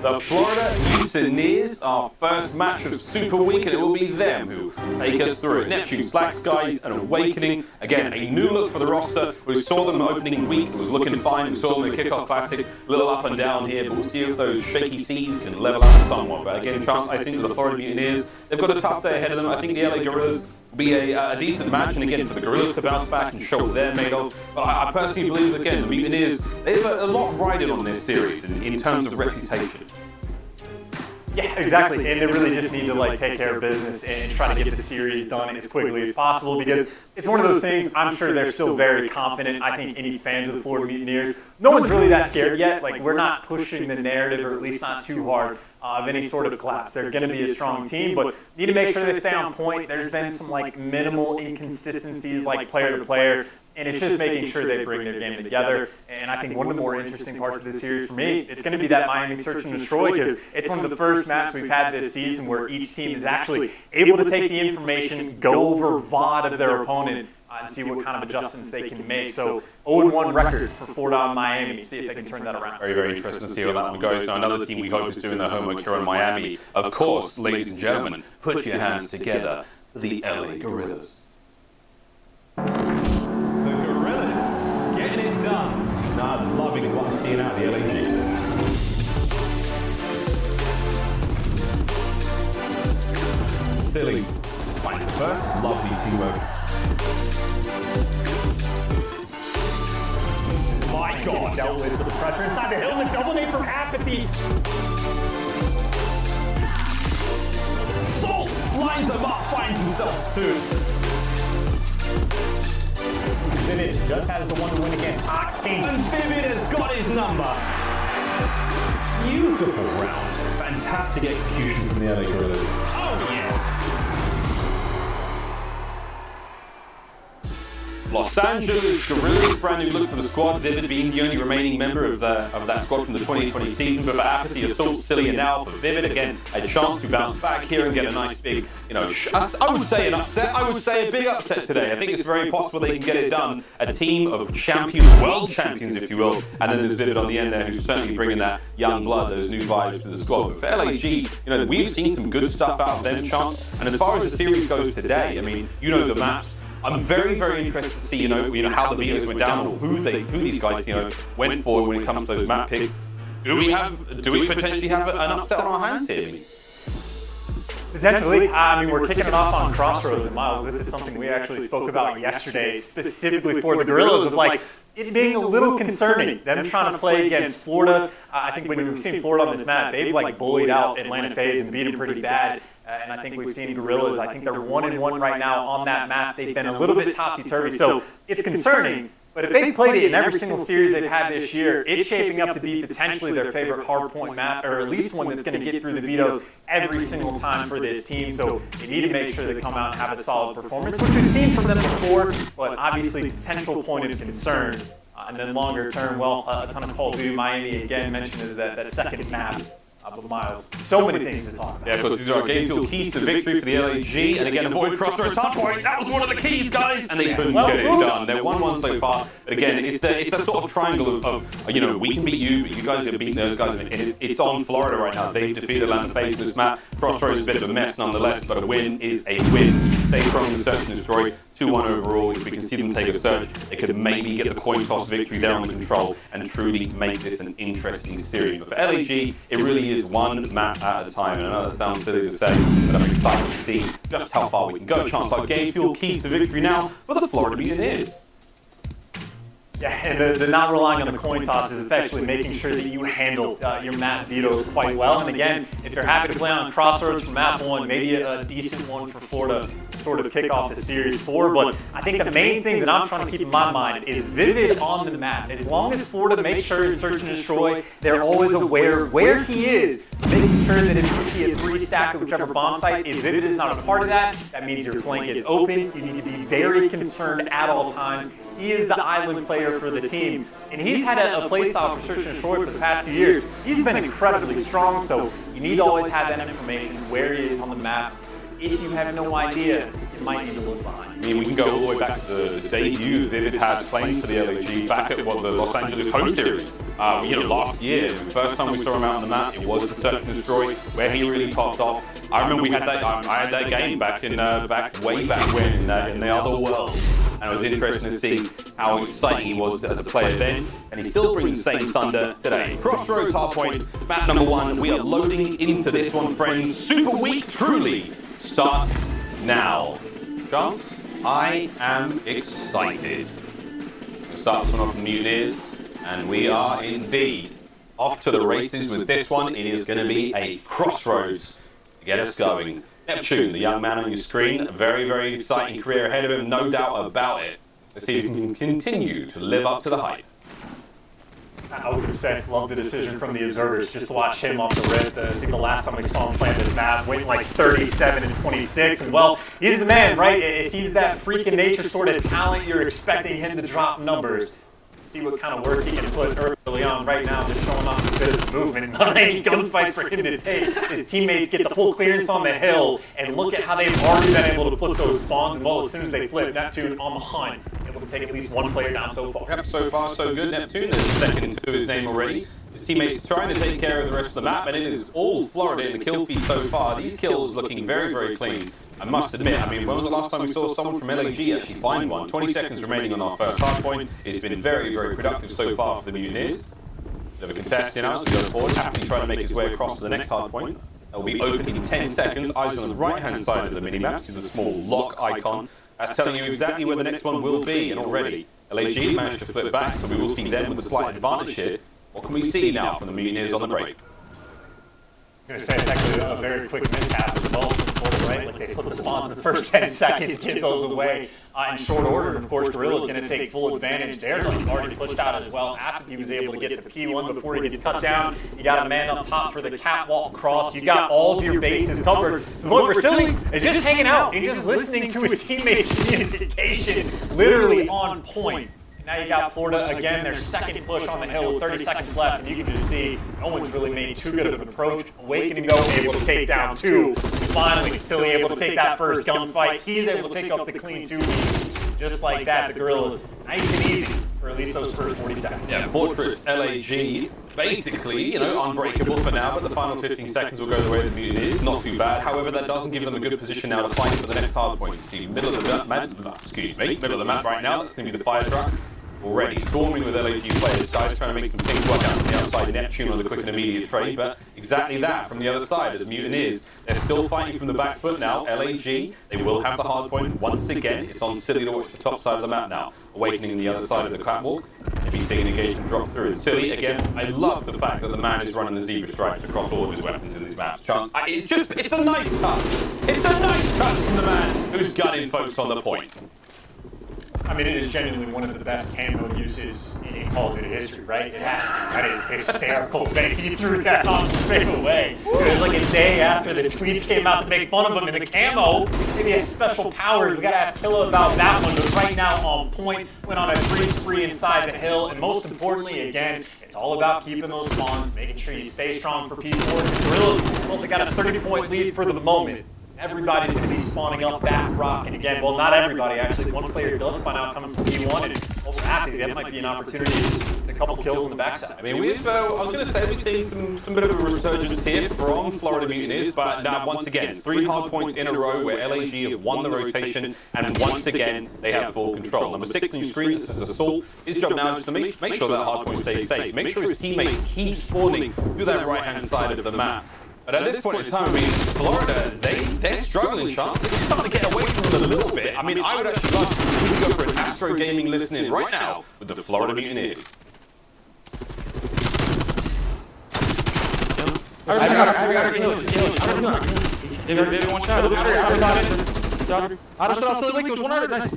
The Florida Mutineers, our first match of Super Week, and it will be them who take us through it. Neptune, Slack Skies, and Awakening. Again, a new look for the roster. We saw them opening week, it was looking fine. We saw them in the Kickoff Classic, a little up and down here, but we'll see if those shaky seas can level out somewhat. But again, Chance, I think the Florida Mutineers, they've got a tough day ahead of them. I think the LA Guerrillas will be a decent match, and again, for the Guerrillas to bounce back and show what they're made of. But I personally believe, again, the Mutineers, they have a lot riding on this series in terms of reputation. Yeah, exactly. And they really just need to take care of business and try to get the series done as quickly as possible, because it's one of those things. I'm sure they're still very confident. I think any fans of the Florida Mutineers, no one's really that scared yet. We're not pushing the narrative, or at least not too hard, of any sort of collapse. They're going to be a strong team, but need to make sure they stay on point. There's been some minimal inconsistencies, player to player. And it's just making sure they bring their game together. And I think one of the more interesting parts of this series for me, it's going to be that Miami Search and Destroy, because it's one of the first maps we've had this season where each team is actually able to take the information, go over VOD of their opponent, and see what kind of adjustments they can make. So 0-1 record for Florida and Miami. See if they can turn that around. Very, very interesting to see how that one goes. So another team we hope is doing their homework here in Miami. Of course, ladies and gentlemen, put your hands together for the LA Guerrillas. I'm loving what I'm seeing out of the LAG. Silly. Finds first. Lovely teamwork. My God, dealt with the pressure inside the hill. The double nade from Apathy. Salt lines him up, finds himself too. Vivid just has the one to win against Octane. And Vivid has got his number. Beautiful round. Fantastic execution from the LA Guerrillas. Oh yeah. Los Angeles Guerrillas, brand new look for the squad. Vivid being the only remaining member of that squad from the 2020 season. But for Apathy, Assault, Silly, and now for Vivid, again, a chance to bounce back here and get a nice big, I would say an upset. I would say a big upset today. I think it's very possible they can get it done. A team of champions, world champions, if you will. And then there's Vivid on the end there, who's certainly bringing that young blood, those new vibes to the squad. But for LAG, we've seen some good stuff out of them, Chance. And as far as the series goes today, I mean, the maps. I'm very, very interested to see, how the vetoes went down, or who these guys, went for when it comes to those map picks. Do we potentially have an upset on our hands here? Potentially. I mean, we're kicking it off on Crossroads, and Miles, this is something we actually spoke about yesterday, specifically for the Guerrillas, of it being a little concerning. Them trying to play against Florida. I think when we've seen Florida on this map, they've bullied out Atlanta FaZe and beat them pretty bad. And I think we've seen Guerrillas, I think they're 1-1 right now on that map. They've been a little bit topsy-turvy, so it's concerning. But if they've played it in every single series they've had this year, it's shaping up to be potentially their favorite hardpoint map, or at least one that's going to get through the vetoes every single time for this team. So they need to make sure they come out and have a solid performance, which we've seen from them before, but obviously potential point of concern. And then longer term, well, a ton of Call of Duty. Miami, again, mentioned is that second map. But Miles, so many things to talk about. Yeah, of course, these are our game fuel keys to victory for the LAG. And again, avoid Crossroads hardpoint. That was one of the keys, guys. And they couldn't get it done. They're 1-1 so far. But again, it's that sort of triangle of we can beat you, but you guys can beat those guys. And it's on Florida right now. They've defeated Atlanta FaZe in this map. Crossroads is a bit of a mess nonetheless, but a win is a win. Stay strong in the search and destroy. 2-1 overall. If we can see them take a search, they could maybe get the coin toss victory there on the control and truly make this an interesting series. But for LAG, it really is one map at a time. And I know that sounds silly to say, but I'm excited to see just how far we can go. Chance our game fuel keys to victory now for the Florida Mutineers. Yeah, and the not relying on the coin toss is effectively making sure that you handle your map vetoes quite well. And again, if you're happy to play on Crossroads for map 1, maybe a decent one for Florida to sort of kick off the series 4. But I think the main thing that I'm trying to keep in my mind is Vivid on the map. As long as Florida makes sure it's search and destroy, they're always aware where he is, making sure that if you see a 3-stack of whichever bomb site, if Vivid is not a part of that, that means your flank is open. You need to be very concerned at all times. He is the island player for the team, and he's had a playstyle for search and destroy for the past 2 years. He's been incredibly strong, so you need to always have that information where he is on the map. If you have no idea, you might need to look behind. I mean, we can go all the way back to the debut Vivid had playing for the LAG back at the Los Angeles home series. Last year, the first time we saw him out on the map, it was the search and destroy where he really popped off. I remember we had that. I had that game back way back when in the other world, and it was interesting to see how exciting he was as a player then, and he still brings the same thunder today. Crossroads hardpoint, map number 1. We are loading into this one, friends. Super Week truly starts now. Chance, I am excited. We'll start this one off with Mutineers, and we are indeed off to the races with this one. It is going to be a Crossroads to get us going. Neptune, the young man on your screen, a very, very exciting career ahead of him, no doubt about it. Let's see if he can continue to live up to the hype. I was going to say, love the decision from the observers just to watch him off the rip. I think the last time we saw him play this map went 37 and 26. And well, he's the man, right? If he's that freak in nature sort of talent, you're expecting him to drop numbers. See what kind of work he can put early on. Right now, just showing off a bit of movement. Not any gunfights for him to take. His teammates get the full clearance on the hill, and look at how they've already been able to flip those spawns. And well, as soon as they flip, Neptune on the hunt, able to take at least one player down so far. Yep, so far so good. Neptune is second to his name already. His teammates are trying to take care of the rest of the map, and it is all Florida in the kill feed so far. These kills looking very, very clean. I must admit, when was the last time we saw someone from LAG actually find one? 20 seconds remaining on our first hardpoint. It's been very, very productive so far for the Mutineers. Bit of a contest now as we go forward, happily trying to make his way across to the next hardpoint. That will be open in 10 seconds. Eyes on the right-hand side of the minimap. See the small lock icon. That's telling you exactly where the next one will be, and already LAG managed to flip back, so we will see them with a slight advantage here. What can we see now from the Mutineers on the break? going to say it's actually a very quick mishap as well from Florida, right? Like they flip the spawns in the first 10 seconds, give those away in short order. And of course, Gorilla's going to take full advantage there. He's already pushed out as well. Apathy was able to get to P1 before he gets cut down. You got a man up top for the catwalk cross. You got all of your bases covered. The point where Silly is just hanging out and just listening to his teammates' communication, literally on point. Now you got Florida again, their second push on the hill with 30 seconds left, and you can just see no one's really made too good of an approach. Awakening though, able to take down 2. Finally, Silly able to take that first gunfight. He's able to pick up the clean 2 piece. Just like that, the Gorillas, nice and easy for at least those first 40 seconds. Yeah, Fortress LAG, basically, unbreakable for now, but the final 15 seconds will go the way the Mutant is. Not too bad. However, that doesn't give them a good position now to fight for the next hard point. You see, middle of the map right now, that's going to be the fire truck. Already swarming with LAG players. Guys trying to make some things work out from the outside. Neptune on the quick and immediate trade, but exactly that from the other side as Mutant is. They're still fighting from the back foot now. LAG, they will have the hard point once again. It's on Silly to watch the top side of the map now. Awakening the other side of the catwalk. If he's seeing an engagement drop through. And Silly, again, I love the fact that the man is running the zebra stripes across all of his weapons in these maps. Chance, it's a nice touch. It's a nice touch from the man who's gunning folks on the point. I mean, it is genuinely one of the best camo uses in Call of Duty history, right? It has to. That is hysterical. He threw that on straight away. It was like a day after the tweets came out to make fun of him in the camo. Maybe has special powers. We got to ask Killa about that one, but right now on point. Went on a 3 spree inside the hill, and most importantly, again, it's all about keeping those spawns, making sure you stay strong for P4. The Gorillas, well, they got a 30-point lead for the moment. Everybody's going to be spawning up back rock, and again, well, not everybody. Actually, one player does spawn out coming from P1, and over happy that might be an opportunity to get a couple kills on the backside. I mean, I was going to say we're seeing some bit of a resurgence here from Florida Mutineers, but now once again, it's 3 hard points in a row where LAG have won the rotation, and once again, they have full control. Number 6 on your screen, this is Assault. His job now is to make sure that hard point stays safe. Make sure his teammates keep spawning through that right-hand side of the map. But at this point in time, I mean, Florida, they're struggling, Chance. They're starting to get away from them a little bit. I mean, I would actually love if we could go for an Astro Gaming listening right now with the Florida Mutineers. I got it. One shot.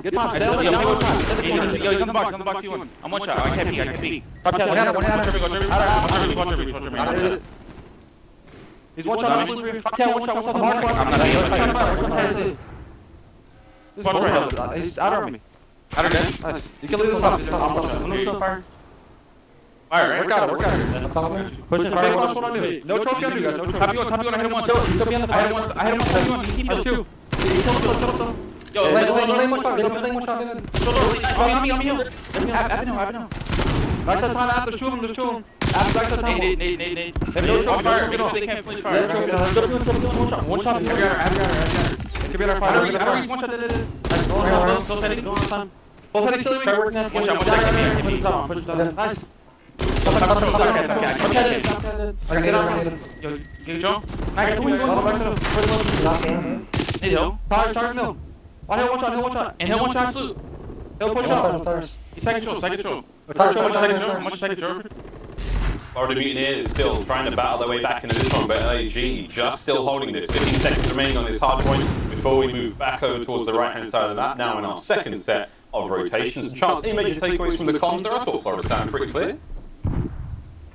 Get my yo, come back, P1. I'm one shot. I can't peek. He's one shot. I'm not. He's out of me. Out of dead. You can leave this up. I'm still fire. Fire, right? Work out it. Push it. Fire. No trophy on you guys. No trophy. Top you on. I hit him once. I hit him once. He keeps two. Yo, lay one shot. Lay one shot. I'm here. Back to time after. There's two of them. Back to time. Nate. No trophy. Fire. They can't flinch fire. One shot. I got her. It could be our fire. I don't reach one shot. Don't take it. Go on time. Both heading still. Try working that. One shot. Push it down. Push it down. Nice. I get out. Yo, get Joe. I got two. Hey, yo. Target mill. I hit one shot. And hit one shot salute. He'll push up. He's second show. Second show. Florida Mutineers still trying to battle their way back into this one, but LAG just still holding this. 15 seconds remaining on this hard point before we move back over towards the right-hand side of the map. Now in our second set of rotations. Chance, any major takeaways from the comms there? I thought Florida sounded pretty clear.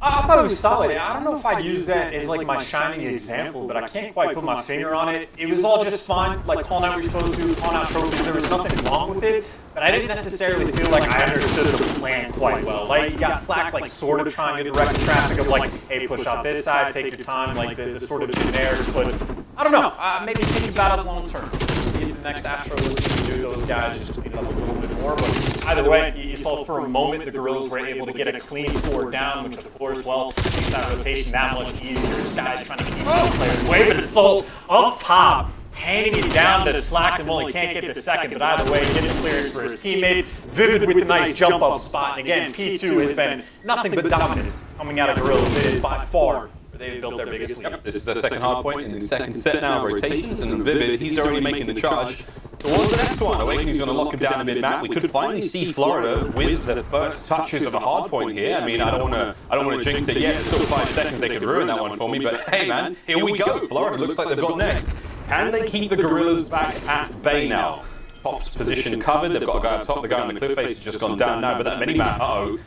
I thought it was solid. I don't know if I'd use that as like my shining example, but I can't quite put my finger on it. It was all just fine, like calling out what you're supposed to, calling out trophies. There was nothing wrong with it, but I didn't necessarily feel like I understood the plan quite well. Like, you got Slack, like, sort of trying to direct the traffic of, like, hey, push out this side, take your time, like, the sort of generics, but I don't know. Maybe think about it long term. See if the next Astro list can do those guys just speed it up a little bit more, but either way, you saw for a moment the Gorillas were able to get a clean 4 down, which, of course, well, makes that rotation that much easier. This guy's trying to keep the players away, but Assault up top, handing it down to Slack, and only can't get the second, but either way, getting clearance for his teammates. Vivid with the nice jump up spot, and again, P2 has been nothing but dominance coming out of Gorillas. It is by far where they built their biggest lead. Yep, this is their second hard point in the second set now of rotations, and Vivid, he's already making the charge towards the next one. Awakening's going to lock him down in mid-map. We could finally see Florida with the first touches of a hard point here. I mean, I don't want to jinx it yet. There's still 5 seconds. They could ruin that one for me, but hey, man, here we go. Florida looks like they've got next. Can they keep the Gorillas back at bay now? Pop's position covered. They've got a guy up top. The guy on the cliff face has just gone down now. But that mini-map,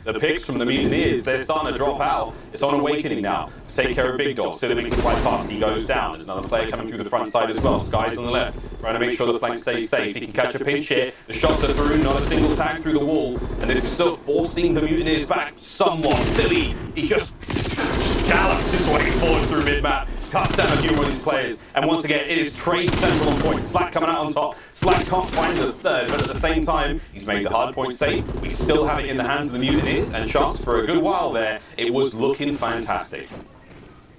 the picks from the Mutineers, they're starting to drop out. It's on Awakening now. Take care of Big Dog. Silly makes it quite fast. He goes down. There's another player coming through the front side as well. Sky's on the left, trying to make sure the flank stays safe. He can catch a pinch here. The shots are through. Not a single tag through the wall. And this is still forcing the Mutineers back somewhat. Silly, he just gallops his way forward through mid-map. Cuts down a few of these players, and once again, it is Trade Central on point. Slack coming out on top. Slack can't find the third, but at the same time, he's made the hard point safe. We still have it in the hands of the Mutineers, and Chance, for a good while there, it was looking fantastic.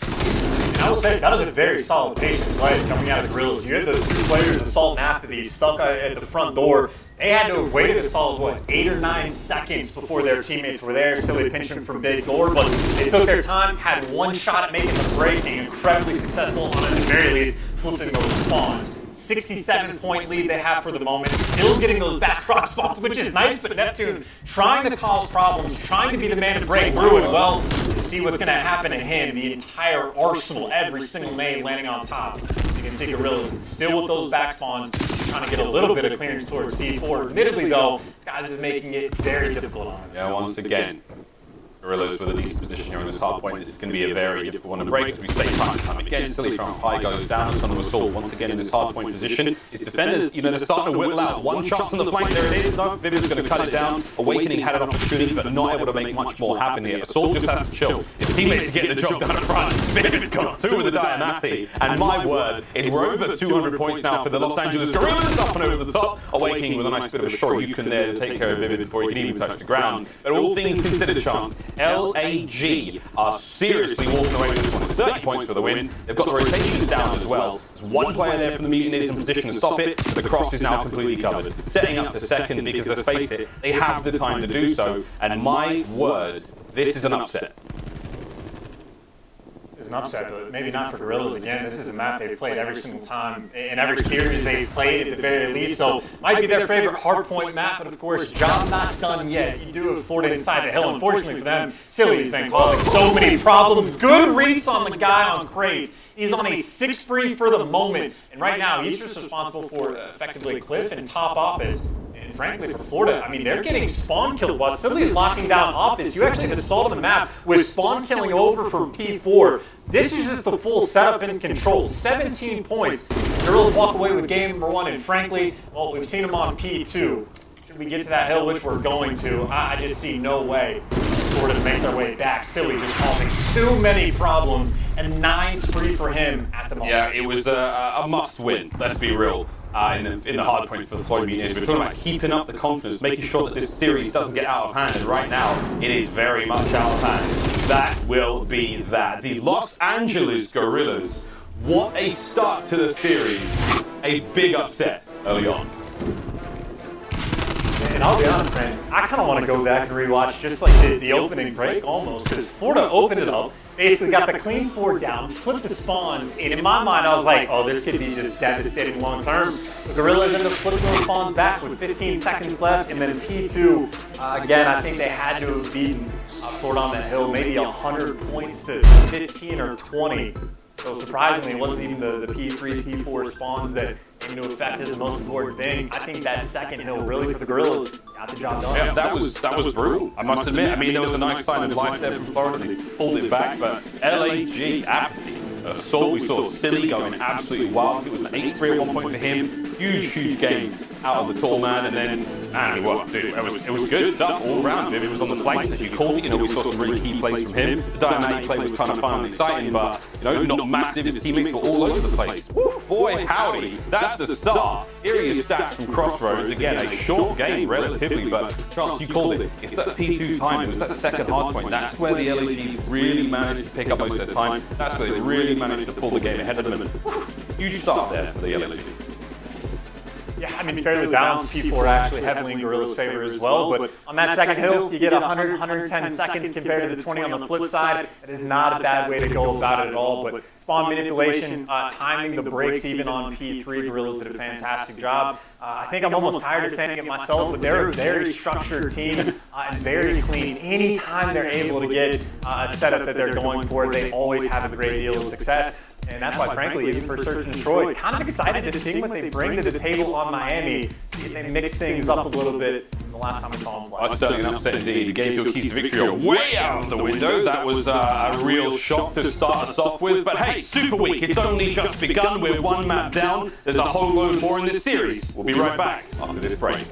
I will say, that was a very solid patient play coming out of Gorillas. You had those 2 players, Assault and Apathy, stuck at the front door. They had to have waited a solid, 8 or 9 seconds before their teammates were there. Silly pinching from Big Door, but they took their time, had one shot at making the break, being incredibly successful on, at the very least, flipping those spawns. 67-point lead they have for the moment. Still getting those back rock spawns, which is nice, but Neptune trying to cause problems, trying to be the man to break through it. Well, see what's going to happen to him. The entire arsenal, every single nade landing on top. You can see Gorillas still with those back spawns, trying to get a little bit of clearance towards P4. Admittedly, though, this guy's just making it very difficult on him. Yeah, once again, Gorillas with a decent position here on this hard point. This is going to be a very difficult one to break, as we say time and time again. Silly from high goes down, Son of Assault once again in this hard point position. His defenders, they're starting to whittle out. One chance on the flank, there it is. No, Vivid's going to cut it down. Awakening had an opportunity, but not able to make much more happen here. Assault just has to chill. His teammates are getting the job done up front. Vivid's got 2 with the Diamati, and my word, we're over 200 points now for the Los Angeles Gorillas, up and over the top. Awakening with a nice bit of a Shoryuken there to take care of Vivid before he can even touch the ground. But all things considered, Chance, LAG are seriously walking away with this one. It's 30 points for the win. They've got the rotations down as well. There's one player there from the Mutineers in position to stop it. The cross is now completely covered. Setting up for second because, let's face it, they have the time to do so. And my word, this is an upset. It's an upset, but maybe not for Gorillas again. This is a map they've played every single time in every series they've played at the very least, so might be their favorite hardpoint map, but of course, job not done yet. You do have Florida inside the hill. Unfortunately for them, Silly's been causing so many problems. Good reads on the guy on crates. He's on a 6 spree for the moment, and right now he's just responsible for effectively Cliff and top office. And frankly, for Florida, I mean, they're getting spawn killed while Silly is locking down office. You actually have Assault on the map with spawn killing over from P4. This is just the full setup and control. 17 points. Girls walk away with game number 1, and frankly, well, we've seen them on P2. Should we get to that hill, which we're going to, I just see no way for Florida to make their way back. Silly just causing too many problems, and 9 spree for him at the moment. Yeah, it was a must-win, let's be real. In the hard point for the Florida Mutineers. We're talking about keeping up the confidence, making sure that this series doesn't get out of hand, and right now, it is very much out of hand. That will be that. The Los Angeles Gorillas, what a start to the series. A big upset early on. And I'll be honest, man, I kind of want to go back and rewatch just like the opening break almost, because Florida opened it up, basically got the clean 4 down, flipped the spawns, and in my mind I was like, oh, this could be just devastating long term. The Gorillas ended up flipping those spawns back with 15 seconds left, and then P2, again, I think they had to have beaten Florida on that hill, maybe 100 points to 15 or 20. So surprisingly, it wasn't even the P3, P4 spawns that came into effect as the most important thing. I think that second hill, really, for the Gorillas, got the job done. Yeah, that was brutal, I must admit. I mean, there was a nice sign of life there from Florida. They pulled it back, but LAG, Apathy, Assault, we saw Silly going absolutely wild. It was an 8 spree at one point for him. Huge game out of the tall man, and then, man, what, dude, it was good stuff all around. It was on the flanks, as you called it. We saw some really key plays from him. The Diamati play was kind of fun and exciting, but, not massive. His teammates were all over the place. Woo, boy, howdy, that's the start. Here are your stats from Crossroads. Again, a short game, relatively, but Chance, you called it. It's that P2 time. It was that second hard point. That's where the LAG really managed to pick up most of their time. That's where they really managed to pull the game ahead of them. And huge start there for the LAG. Yeah, I mean, fairly balanced. P4 actually heavily in Gorilla's favor as well, but on that second hill, you get 100, 110 seconds compared to the 20 on the flip side. It is not a bad way to go about it at all, but spawn manipulation, timing the breaks even on P3, Gorillas did a fantastic job. I think I'm almost tired of saying it myself, but they're a very structured team and very clean. Anytime they're able to get a setup that they're going for, they always have a great deal of success. And that's why, frankly, even for Search and Destroy, kind of excited to see what they bring to the table on Miami. See if they mix things up a little bit from the last time we saw them play. That's certainly an upset indeed. The game field keys to victory are way out of the window. That was a real shock to start us off with. But hey, Super Week, it's only just begun. We're one map down. There's a whole load more in this series. We'll be right back after this break.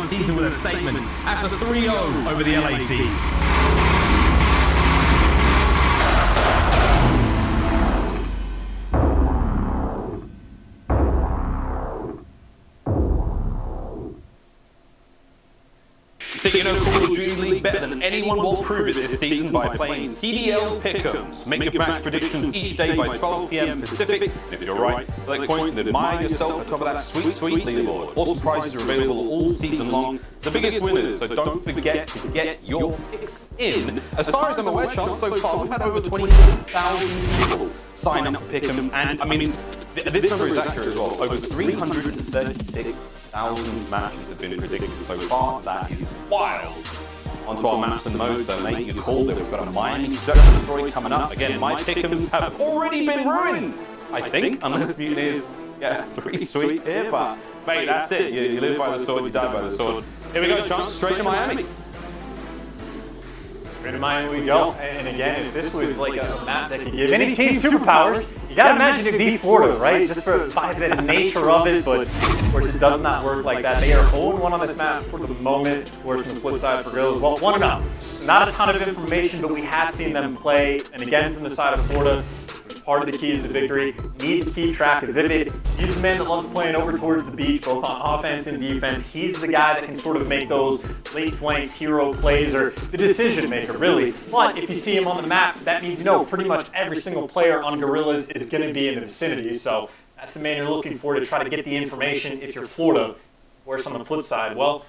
Season with a statement after 3-0 over the LAC. Think you know Call of Duty League better than anyone will prove it this season by playing CDL Pick'ems. Make your match predictions each day by 12 PM Pacific. And if you're right, collect points and admire yourself at top of that sweet, sweet leaderboard. Awesome prizes are available all season long. The biggest winners, so don't forget to get your picks in. As far as I'm aware, Charles, so far we've had over 26,000 people sign up for Pick'ems, and I mean, this number is accurate as well. Over 336,000 matches have been predicted so far. That is wild. Onto our maps and modes though, mate. You called it. We've got a Miami Search and Destroy coming up. Again, my Pick'ems have already been ruined, I think, unless Mutineers get 3 sweet here. But, mate, that's it. You live by the sword, you die by the sword. Here we go, Chance, straight to Miami. To Miami we go, and again, if this was like a map that could give any team superpowers, you gotta imagine it'd be Florida, right? Just by the nature of it, but of course it does not work like that. They are 0-1 on this map for the moment. Of course, on the flip side for Gorillas, well, 1-0. Not a ton of information, but we have seen them play, and again, from the side of Florida, part of the keys to victory. Need to keep track of Vivid. He's the man that loves playing over towards the beach, both on offense and defense. He's the guy that can sort of make those late flanks, hero plays, or the decision maker, really. But if you see him on the map, that means you know pretty much every single player on Gorillas is going to be in the vicinity. So that's the man you're looking for to try to get the information if you're Florida. Whereas on the flip side, well,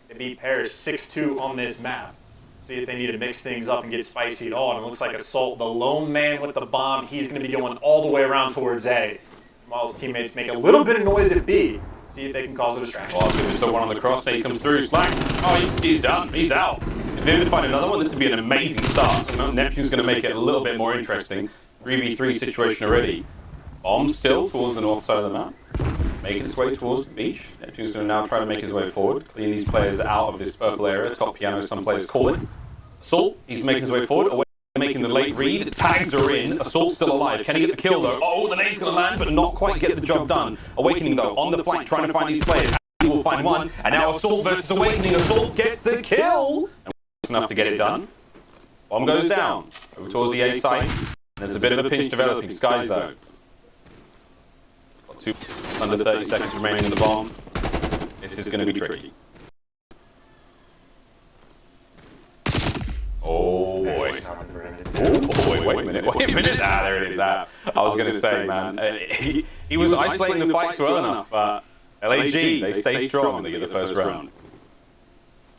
they beat Paris 6-2 on this map. See if they need to mix things up and get spicy at all. And it looks like Assault, the lone man with the bomb, he's going to be going all the way around towards A. While his teammates make a little bit of noise at B. See if they can cause a distraction. Oh, there's still one on the cross. He comes through. Slack. Oh, he's done. He's out. If they were to find another one, this would be an amazing start. So Neptune's going to make it a little bit more interesting. 3v3 situation already. Bomb still towards the north side of the map. Making its way towards the beach. Neptune's going to now try to make his way forward. Clean these players out of this purple area. Top piano, some players call it. Assault, he's making his way forward. Away making the late read. Tags are in. Assault's still alive. Can he get the kill, though? Oh, the nade's going to land, but not quite get the job done. Awakening, though, on the flank, trying to find these players. He will find one. And now Assault versus Awakening. Assault gets the kill. And enough to get it done. Bomb goes down. Over towards the A site. There's a bit of a pinch developing. Skies, though. Got under 30 seconds remaining in the bomb. This is going to be tricky. Oh boy. Oh boy, wait a minute. Ah, there it is. I was going to say, man, he was isolating the fights well enough, but LAG, they stay strong and they get the first round.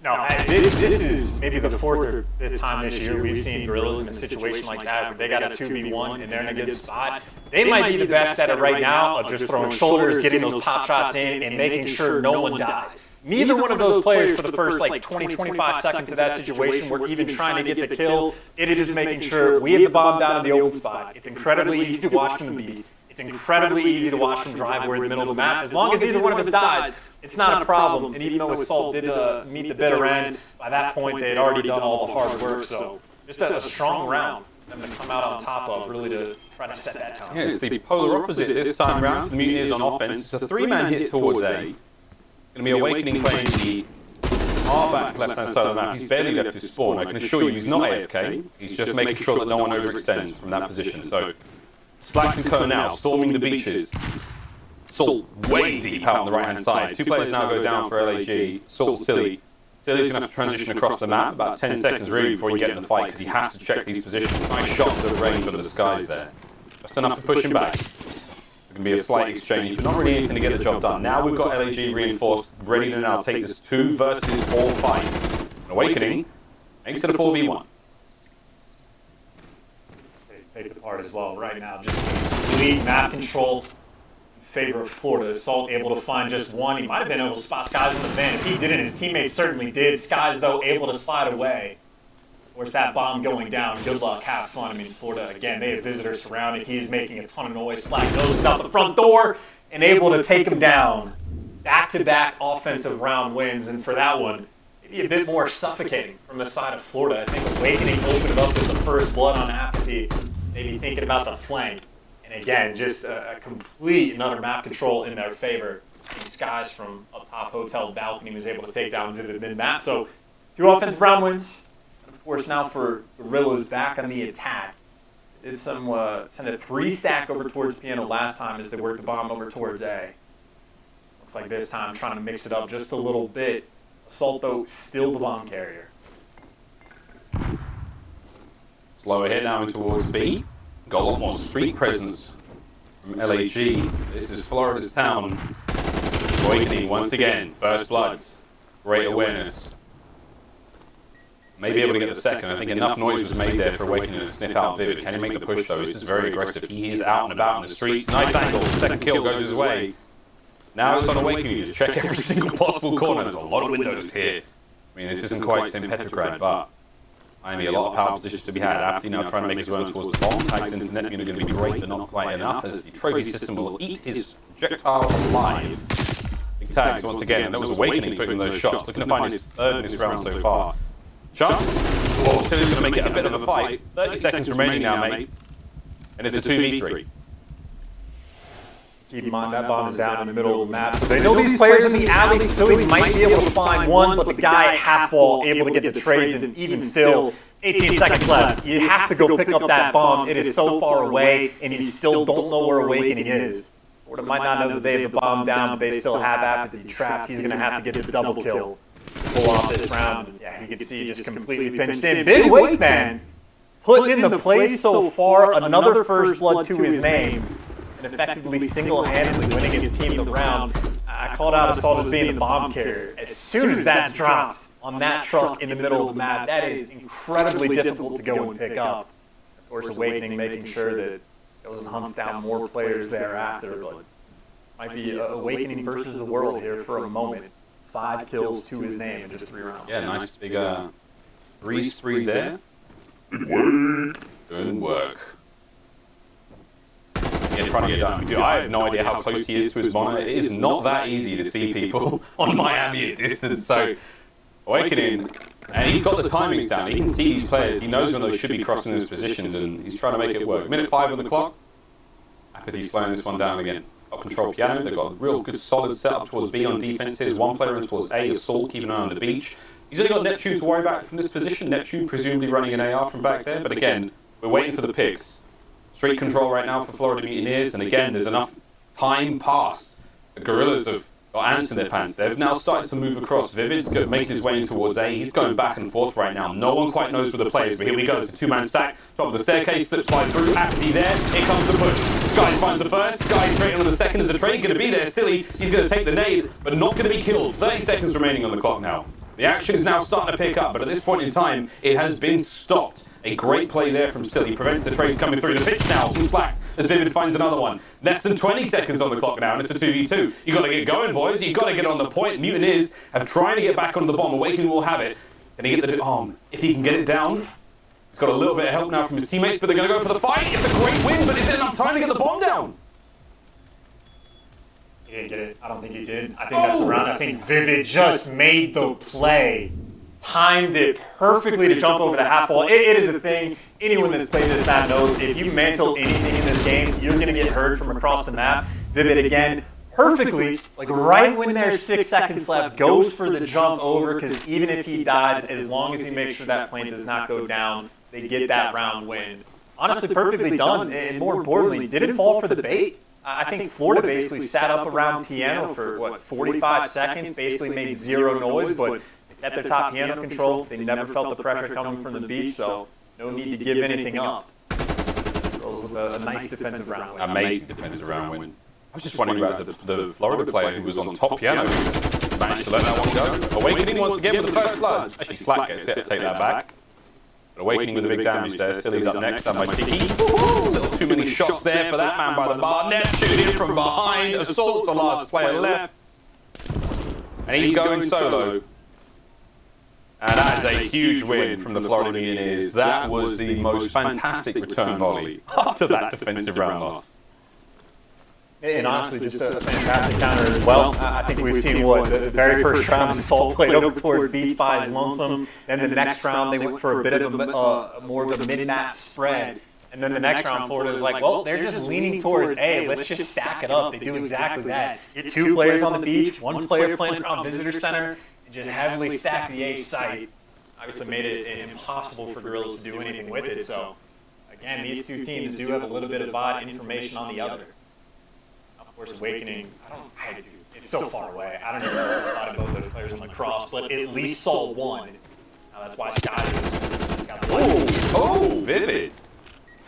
No, this is maybe the fourth or fifth time this year we've seen Gorillas in a situation like that where they got a 2v1 and they're in a good spot. They might be the best at it right now of just throwing shoulders, getting those pop shots in, and making sure no one dies. Neither one of those players for the first like 20-25 seconds of that situation were even trying to get the kill. It is just making sure we have the bomb down in the open spot. It's incredibly easy to watch from the beat. It's incredibly easy to watch from drive. We're in the middle of the map. As long as either one of us dies, it's not a problem. And even though Assault did meet the bitter end, by that point they had already done all the hard work. So just a strong round for them to come out on top of, really to try to set that tone. Yeah, it's the polar opposite this time round for the Mutineers on offense. It's a three-man hit towards A. Going to be Awakening playing the far back left-hand side of the map. He's barely left his spawn. I can assure you he's not AFK. He's just making sure that no one overextends from that position. So Slack and Kerr now storming the beaches. Salt way deep out on the right-hand side. Two players now go down for LAG. Salt, Silly. Silly's going to have to transition across the map. About 10 seconds really before you get in the fight because he has to check these positions. Nice shots at range under the skies there. Just enough to push him back. It can be a slight exchange, but not really anything to get the job done. Now we've got LAG reinforced, ready to now take this 2 versus 4 fight. Awakening makes it a 4v1. Take the part as well right now. Just lead map control in favor of Florida. Assault able to find just one. He might have been able to spot Skies on the van. If he didn't, his teammates certainly did. Skies, though, able to slide away. Where's that bomb going down? Good luck, have fun. I mean, Florida, again, they have visitors surrounded. He's making a ton of noise. Slack goes out the front door and able to take him down. Back-to-back offensive round wins, and for that one, maybe a bit more suffocating from the side of Florida. I think Awakening opened it up with the first blood on Apathy. Maybe thinking about the flank. And again, just a complete and utter map control in their favor. Skies from up top hotel balcony was able to take down Vivid mid-map. So 2 offensive round wins. Of course, now for Gorillas back on the attack. Did some send a 3-stack over towards Piano last time as they worked the bomb over towards A. Looks like this time trying to mix it up just a little bit. Assault, though, still the bomb carrier. Slower hit now in towards B. Got a lot more street presence from LAG. This is Florida's town. Awakening once again. First bloods. Great awareness. May be able to get the second. I think enough noise was made there for Awakening to sniff out Vivid. Can he make the push though? This is very aggressive. He is out and about in the streets. Nice angle. Second kill goes his way. Now it's on Awakening. Just check every single possible corner. There's a lot of windows here. I mean, this isn't quite St. Petrograd, but I mean, a lot of power positions to be had. Apathy now trying to make his way towards the bomb. Tags into net going to be great, but not quite enough, as the trophy system will eat his projectile alive. Big Tags once again, and that was Awakening putting those shots. Looking to find his third in this round so far. Shots. Whoa, Silly's going to make it a bit of a fight. 30 seconds remaining now, mate. And it's a 2v3. Keep in mind, that bomb is down in the middle of the map. So they know these players in the alley, Silly might be able to find one, but the guy at half wall able to get the trades, and even still, 18 seconds left. You have to go pick up that bomb. It is so far away, and you still don't know where Awakening is. Florida might not know that they have the bomb down, but they still have Apathy trapped. He's going to have to get the double kill. Pull off this round. Yeah, you can see just completely pinched in. Big Wake Man putting in the play so far. Another first blood to his name. And effectively single-handedly winning his team the round. I called out Assault as being the bomb carrier. As soon as that's dropped on that truck in the middle of the map, that is incredibly difficult to go and pick up. Of course, Awakening making sure that goes and hunts down more players thereafter, but might be Awakening versus the world here for a moment. 5 kills to his name in just 3 rounds. Yeah, nice big 3 spree there. Good work. Trying to get done. Dude, I have no idea how close he is to his monitor. It is not that easy to see people on Miami at distance. So Awakening, and he's got the timings down. He can see these players. He knows when those should be crossing those positions, and he's trying to make it work. Minute 5 on the clock. Apathy slowing this one down again. Got control piano. They've got a real good solid setup towards B on defense. Here's one player in towards A, Assault, keeping an eye on the beach. He's only got Neptune to worry about from this position. Neptune presumably running an AR from back there, but again, we're waiting for the picks. Street control right now for Florida Mutineers, and again, there's enough time passed. The Guerrillas have got ants in their pants. They've now started to move across. Vivid's making his way in towards A. He's going back and forth right now. No one quite knows where the play is, but here we go. It's a two-man stack. Top of the staircase, slips by through. Apathy there. Here comes the push. Skies finds the first. Skies straight on the second. There's a trade going to be there. Silly. He's going to take the nade, but not going to be killed. 30 seconds remaining on the clock now. The action is now starting to pick up, but at this point in time, it has been stopped. A great play there from Silly. Prevents the trades coming through. The pitch now from Slacked as Vivid finds another one. Less than 20 seconds on the clock now, and it's a 2v2. You've got to get going, boys. You've got to get on the point. Mutineers have trying to get back on the bomb. Awakening will have it. Can he get the arm? If he can get it down, he's got a little bit of help now from his teammates, but they're going to go for the fight. It's a great win, but is there enough time to get the bomb down? He didn't get it. I don't think he did. I think that's the round. I think Vivid just made the play. Timed it perfectly to jump over the half wall. It is a thing. Anyone that's played this map knows if you mantle anything in this game, you're going to get heard from across the map. Vivid again, perfectly, like right when there's 6 seconds left, goes for the jump over, because even if he dies, as long as he makes sure that plane does not go down, they get that round win. Honestly, perfectly done, and more importantly, didn't fall for the bait. I think Florida basically sat up around piano for, what, 45 seconds, basically made zero noise, but at their top piano control, they never felt the pressure coming from the beach, so no need to give anything up. Girls with a nice defensive round win. Amazing defensive round win. I was just wondering about the Florida player who was on top piano. Managed to let that one go. Awakening wants to get with the first blood. Actually, Slack gets set to take that back. But Awakening with a big damage there. Silly's up next, done by Tiki. A little too many shots there for that man by the bar. Neptune in from behind. Assault's the last player left. And he's going solo. And that is a huge win from the Florida Mutineers. That was the most fantastic return volley after that defensive round loss. And honestly, just a fantastic counter as well. I think we've seen what the very first round, Assault played over towards Beach by his lonesome. Then the next round, they went for a bit of a more of a mid-match spread. And then the next round, Florida's like, well, they're just leaning towards A. Let's just stack it up. They do exactly that. Get 2 players on the beach, 1 player playing around Visitor Center, and just heavily stack the A site. Obviously made it impossible for Guerrillas to do anything with it. So, again, these two teams do have a little bit of odd information on the other. Of course, Awakening, it's so far away. I don't even know if I spotted both those players on the cross, but at least saw one. Now that's why Sky has got the light. Oh, Vivid.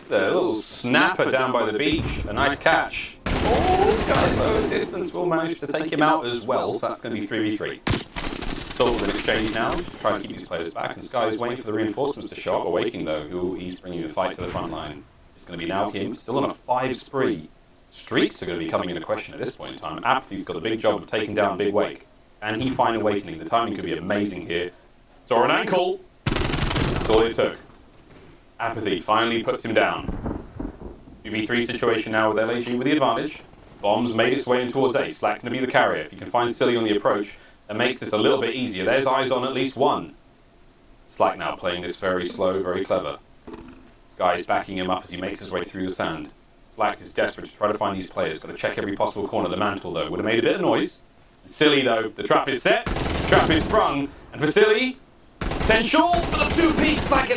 The little snapper down by the beach. A nice catch. Oh, Sky low distance will manage to take him out as well, so that's going to be 3v3. Still with an exchange now, to try and keep these players back, and Sky is waiting for the reinforcements to show up. Awakening, though, who he's bringing the fight to the front line. It's going to be now him, still on a 5 spree. Streaks are going to be coming into question at this point in time. Apathy's got a big job of taking down Big Wake. And he find Awakening. The timing could be amazing here. Saw an ankle. That's all it took. Apathy finally puts him down. 2v3 situation now with LAG with the advantage. Bombs made its way in towards A. Slack going to be the carrier. If you can find Silly on the approach, that makes this a little bit easier. There's eyes on at least one. Slack now playing this very slow, very clever. Sky is backing him up as he makes his way through the sand. Slack is desperate to try to find these players. Got to check every possible corner. The mantle, though, would have made a bit of noise. Silly, though, the trap is set. Trap is sprung. And for Silly, potential for the 2-piece. Slack gets